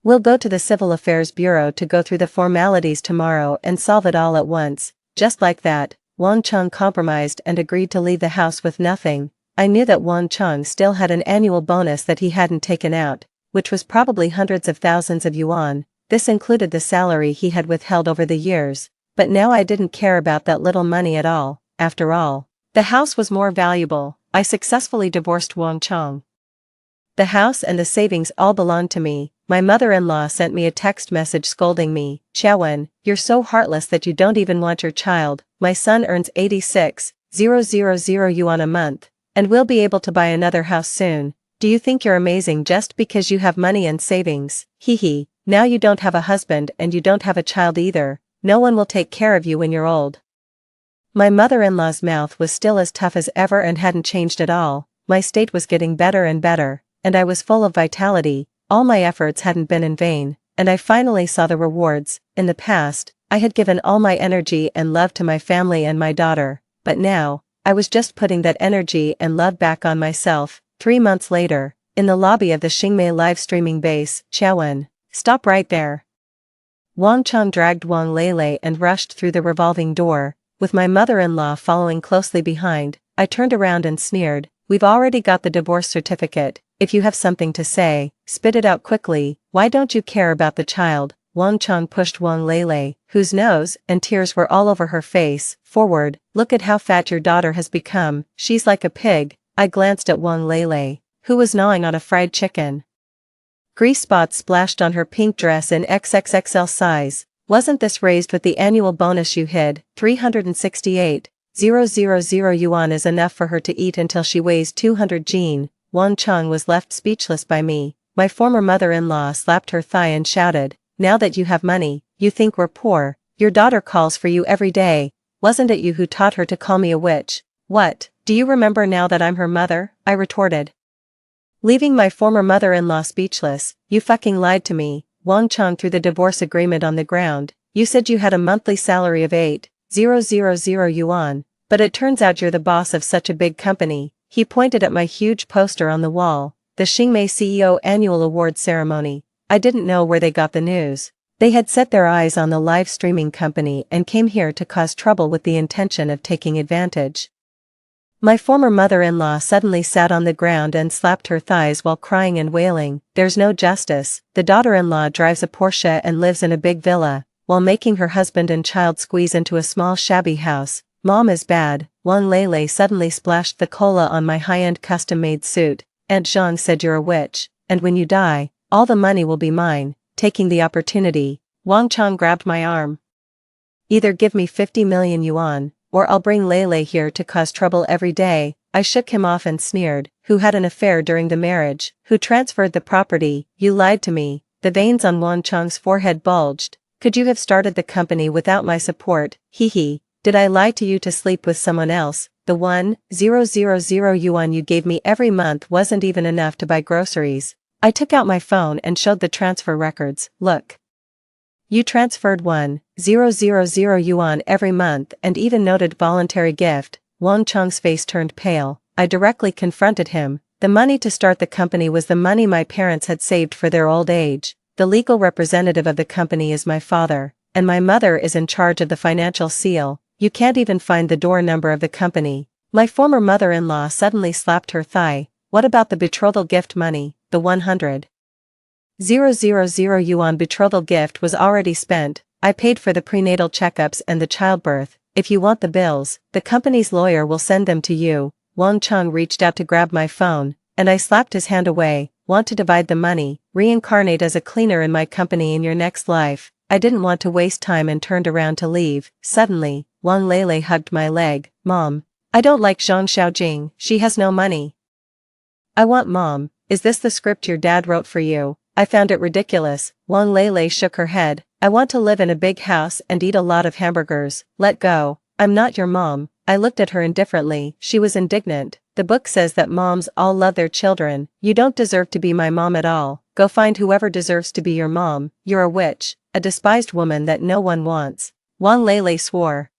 we'll go to the Civil Affairs Bureau to go through the formalities tomorrow and solve it all at once. Just like that, Wang Chang compromised and agreed to leave the house with nothing. I knew that Wang Chang still had an annual bonus that he hadn't taken out, which was probably hundreds of thousands of yuan. This included the salary he had withheld over the years, but now I didn't care about that little money at all. After all, the house was more valuable. I successfully divorced Wang Chang. The house and the savings all belonged to me. My mother-in-law sent me a text message scolding me. Xiaowen, you're so heartless that you don't even want your child. My son earns 86,000 yuan a month, and will be able to buy another house soon. Do you think you're amazing just because you have money and savings? Hee. Now you don't have a husband and you don't have a child either. No one will take care of you when you're old. My mother-in-law's mouth was still as tough as ever and hadn't changed at all. My state was getting better and better, and I was full of vitality. All my efforts hadn't been in vain, and I finally saw the rewards. In the past, I had given all my energy and love to my family and my daughter, but now, I was just putting that energy and love back on myself. 3 months later, in the lobby of the Xingmei live streaming base, Qiaowen. Stop right there. Wang Chang dragged Wang Lele and rushed through the revolving door, with my mother-in-law following closely behind. I turned around and sneered, "We've already got the divorce certificate. If you have something to say, spit it out quickly. Why don't you care about the child?" Wang Chang pushed Wang Lele, whose nose and tears were all over her face, forward. "Look at how fat your daughter has become. She's like a pig." I glanced at Wang Lele, who was gnawing on a fried chicken. Grease spots splashed on her pink dress in XXXL size. "Wasn't this raised with the annual bonus you hid? 368,000 yuan is enough for her to eat until she weighs 200 jin. Wang Chang was left speechless by me. My former mother-in-law slapped her thigh and shouted, "Now that you have money, you think we're poor. Your daughter calls for you every day. Wasn't it you who taught her to call me a witch?" "What, do you remember now that I'm her mother?" I retorted, leaving my former mother-in-law speechless. "You fucking lied to me." Wang Chang threw the divorce agreement on the ground. "You said you had a monthly salary of 8,000 yuan, but it turns out you're the boss of such a big company." He pointed at my huge poster on the wall, the Xingmei CEO annual award ceremony. I didn't know where they got the news. They had set their eyes on the live streaming company and came here to cause trouble with the intention of taking advantage. My former mother-in-law suddenly sat on the ground and slapped her thighs while crying and wailing, "There's no justice." The daughter-in-law drives a Porsche and lives in a big villa, while making her husband and child squeeze into a small shabby house. "Mom is bad." Wang Lele suddenly splashed the cola on my high-end custom-made suit. "Aunt Zhang said you're a witch, and when you die, all the money will be mine." Taking the opportunity, Wang Chang grabbed my arm. "Either give me 50 million yuan, or I'll bring Lele here to cause trouble every day." I shook him off and sneered, "Who had an affair during the marriage? Who transferred the property? You lied to me." The veins on Wang Chang's forehead bulged. "Could you have started the company without my support? Hee. Did I lie to you to sleep with someone else? The 1,000 yuan you gave me every month wasn't even enough to buy groceries." I took out my phone and showed the transfer records. "Look. You transferred 1,000 yuan every month and even noted voluntary gift." Wang Chang's face turned pale. I directly confronted him. "The money to start the company was the money my parents had saved for their old age. The legal representative of the company is my father, and my mother is in charge of the financial seal. You can't even find the door number of the company." My former mother-in-law suddenly slapped her thigh. "What about the betrothal gift money? The 100,000 yuan betrothal gift was already spent. I paid for the prenatal checkups and the childbirth. If you want the bills, the company's lawyer will send them to you." Wang Chang reached out to grab my phone, and I slapped his hand away. "Want to divide the money, reincarnate as a cleaner in my company in your next life." I didn't want to waste time and turned around to leave. Suddenly, Wang Lele hugged my leg. "Mom, I don't like Zhang Xiaojing. She has no money." "I want Mom. Is this the script your dad wrote for you?" I found it ridiculous. Wang Lele shook her head. "I want to live in a big house and eat a lot of hamburgers." "Let go. I'm not your mom." I looked at her indifferently. She was indignant. "The book says that moms all love their children. You don't deserve to be my mom at all. Go find whoever deserves to be your mom. You're a witch, a despised woman that no one wants." Wang Lele swore.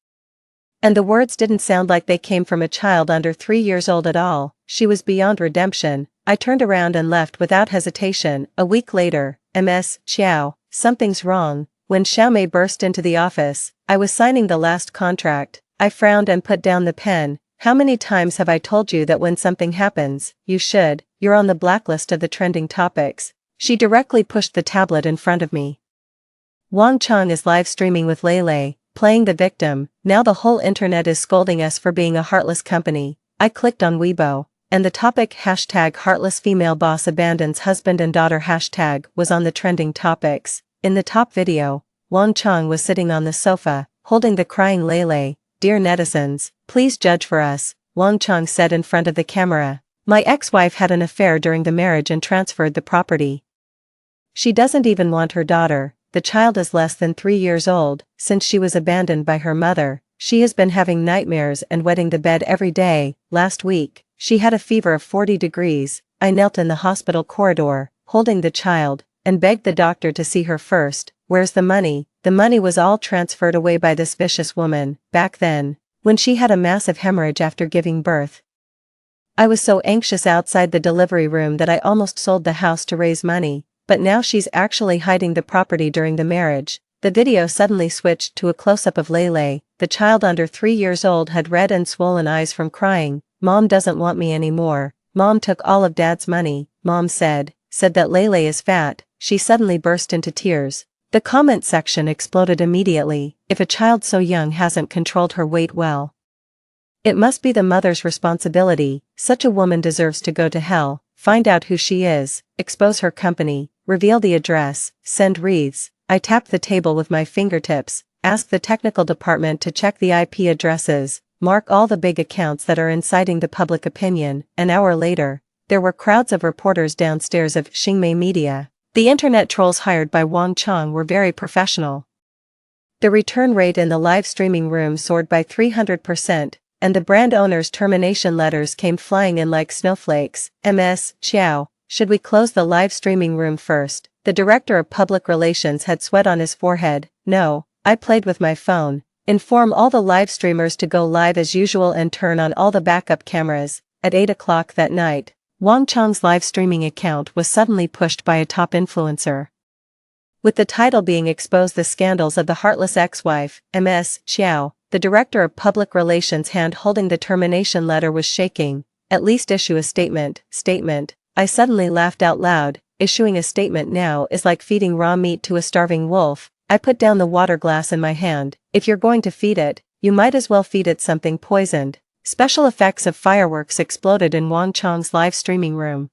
And the words didn't sound like they came from a child under 3 years old at all. She was beyond redemption. I turned around and left without hesitation. A week later, Ms. Xiao, something's wrong. When Xiaomei burst into the office, I was signing the last contract. I frowned and put down the pen. "How many times have I told you that when something happens, you should, you're on the blacklist of the trending topics." She directly pushed the tablet in front of me. "Wang Chang is live streaming with Lele, playing the victim. Now the whole internet is scolding us for being a heartless company." I clicked on Weibo, and the topic #heartless female boss abandons husband and daughter hashtag was on the trending topics. In the top video, Wang Chang was sitting on the sofa, holding the crying Lele. "Dear netizens, please judge for us," Wang Chang said in front of the camera. "My ex-wife had an affair during the marriage and transferred the property. She doesn't even want her daughter. The child is less than 3 years old. Since she was abandoned by her mother, she has been having nightmares and wetting the bed every day. Last week, she had a fever of 40 degrees. I knelt in the hospital corridor, holding the child, and begged the doctor to see her first. Where's the money?" The money was all transferred away by this vicious woman. Back then, when she had a massive hemorrhage after giving birth. I was so anxious outside the delivery room that I almost sold the house to raise money, but now she's actually hiding the property during the marriage. The video suddenly switched to a close-up of Lele. The child under 3 years old had red and swollen eyes from crying. Mom doesn't want me anymore. Mom took all of Dad's money, Mom said that Lele is fat. She suddenly burst into tears. The comment section exploded immediately. If a child so young hasn't controlled her weight well, it must be the mother's responsibility. Such a woman deserves to go to hell. Find out who she is, expose her company, reveal the address, send wreaths. I tapped the table with my fingertips, asked the technical department to check the IP addresses, mark all the big accounts that are inciting the public opinion. An hour later, there were crowds of reporters downstairs of Xingmei Media. The internet trolls hired by Wang Chang were very professional. The return rate in the live streaming room soared by 300%, and the brand owner's termination letters came flying in like snowflakes. Ms. Xiao, should we close the live streaming room first? The director of public relations had sweat on his forehead. No, I played with my phone. Inform all the live streamers to go live as usual and turn on all the backup cameras. At 8 o'clock that night, Wang Chang's live streaming account was suddenly pushed by a top influencer, with the title being Expose the Scandals of the Heartless Ex-Wife. Ms. Xiao, the director of public relations, hand holding the termination letter, was shaking. At least issue a statement. I suddenly laughed out loud. Issuing a statement now is like feeding raw meat to a starving wolf. I put down the water glass in my hand. If you're going to feed it, you might as well feed it something poisoned. Special effects of fireworks exploded in Wang Chang's live streaming room,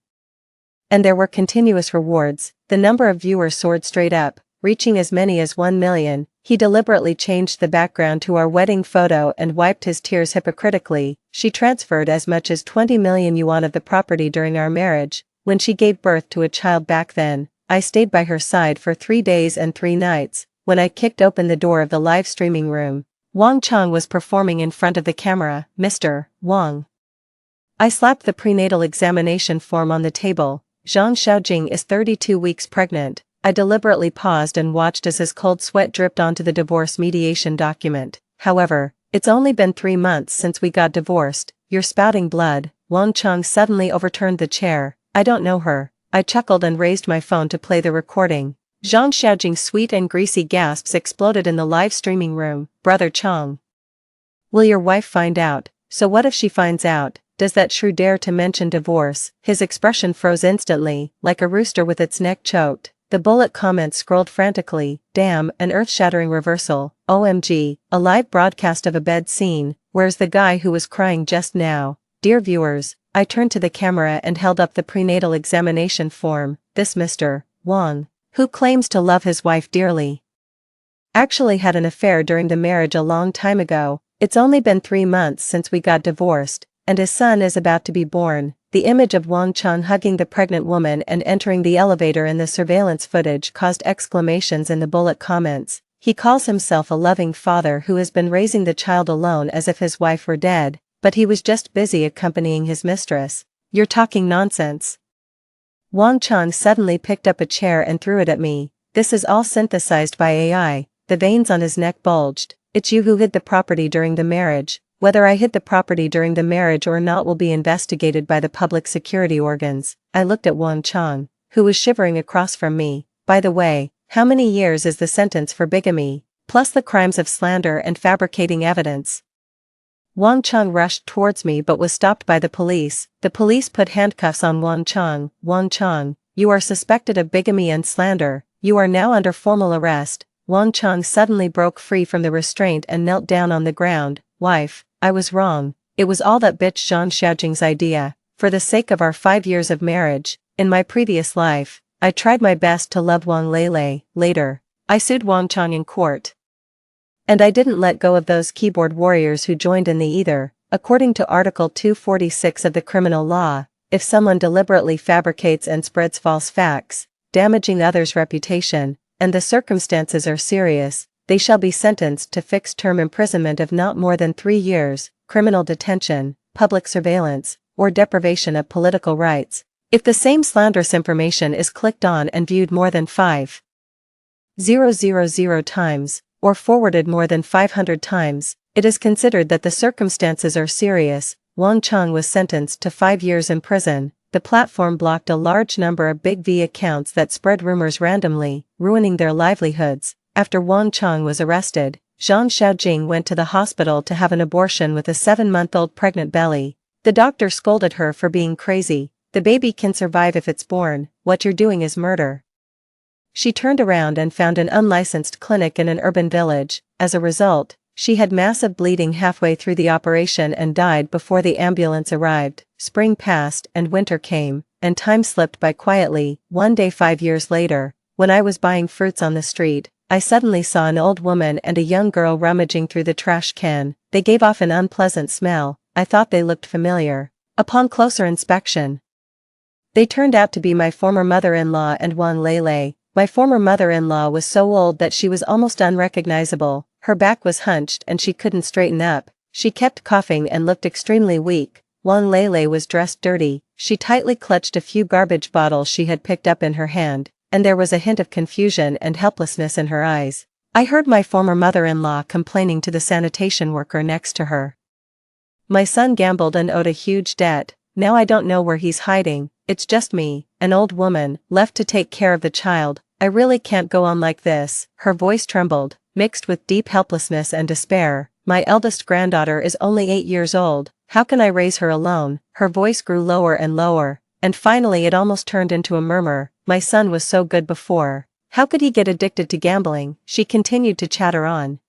and there were continuous rewards. The number of viewers soared straight up, reaching as many as 1 million. He deliberately changed the background to our wedding photo and wiped his tears hypocritically. She transferred as much as 20 million yuan of the property during our marriage. When she gave birth to a child back then, I stayed by her side for 3 days and 3 nights. When I kicked open the door of the live streaming room, Wang Chang was performing in front of the camera. Mr. Wang. I slapped the prenatal examination form on the table. Zhang Xiaojing is 32 weeks pregnant. I deliberately paused and watched as his cold sweat dripped onto the divorce mediation document. However, it's only been 3 months since we got divorced. You're spouting blood. Wang Chang suddenly overturned the chair. I don't know her. I chuckled and raised my phone to play the recording. Zhang Xiaojing's sweet and greasy gasps exploded in the live streaming room. Brother Chang, will your wife find out? So what if she finds out? Does that shrew dare to mention divorce? His expression froze instantly, like a rooster with its neck choked. The bullet comments scrolled frantically. Damn, an earth-shattering reversal. OMG, a live broadcast of a bed scene. Where's the guy who was crying just now? Dear viewers, I turned to the camera and held up the prenatal examination form. This Mr. Wang, who claims to love his wife dearly, actually had an affair during the marriage a long time ago. It's only been 3 months since we got divorced, and his son is about to be born. The image of Wang Chang hugging the pregnant woman and entering the elevator in the surveillance footage caused exclamations in the bullet comments. He calls himself a loving father who has been raising the child alone as if his wife were dead, but he was just busy accompanying his mistress. You're talking nonsense. Wang Chang suddenly picked up a chair and threw it at me. This is all synthesized by AI. The veins on his neck bulged. It's you who hid the property during the marriage. Whether I hid the property during the marriage or not will be investigated by the public security organs. I looked at Wang Chang, who was shivering across from me. By the way, how many years is the sentence for bigamy, plus the crimes of slander and fabricating evidence? Wang Chang rushed towards me but was stopped by the police. The police put handcuffs on Wang Chang. Wang Chang, you are suspected of bigamy and slander. You are now under formal arrest. Wang Chang suddenly broke free from the restraint and knelt down on the ground. Wife, I was wrong. It was all that bitch Zhang Xiaojing's idea. For the sake of our 5 years of marriage, in my previous life, I tried my best to love Wang Lele. Later, I sued Wang Chang in court. And I didn't let go of those keyboard warriors who joined in the either. According to Article 246 of the criminal law, if someone deliberately fabricates and spreads false facts, damaging others' reputation, and the circumstances are serious, they shall be sentenced to fixed-term imprisonment of not more than 3 years, criminal detention, public surveillance, or deprivation of political rights. If the same slanderous information is clicked on and viewed more than 5,000 times, or forwarded more than 500 times, It is considered that the circumstances are serious. Wang Cheng was sentenced to 5 years in prison. The platform blocked a large number of Big V accounts that spread rumors randomly, ruining their livelihoods. After Wang Cheng was arrested, Zhang Xiaojing went to the hospital to have an abortion with a 7-month-old pregnant belly. The doctor scolded her for being crazy. The baby can survive if it's born, what you're doing is murder. She turned around and found an unlicensed clinic in an urban village. As a result, she had massive bleeding halfway through the operation and died before the ambulance arrived. Spring passed and winter came, and time slipped by quietly. One day 5 years later, when I was buying fruits on the street, I suddenly saw an old woman and a young girl rummaging through the trash can. They gave off an unpleasant smell. I thought they looked familiar. Upon closer inspection, they turned out to be my former mother-in-law and Wang Lele. My former mother-in-law was so old that she was almost unrecognizable. Her back was hunched and she couldn't straighten up. She kept coughing and looked extremely weak. Wang Lele was dressed dirty. She tightly clutched a few garbage bottles she had picked up in her hand, and there was a hint of confusion and helplessness in her eyes. I heard my former mother-in-law complaining to the sanitation worker next to her. My son gambled and owed a huge debt. Now I don't know where he's hiding. It's just me, an old woman, left to take care of the child. I really can't go on like this. Her voice trembled, mixed with deep helplessness and despair. My eldest granddaughter is only 8 years old. How can I raise her alone? Her voice grew lower and lower, and finally it almost turned into a murmur. My son was so good before. How could he get addicted to gambling? She continued to chatter on.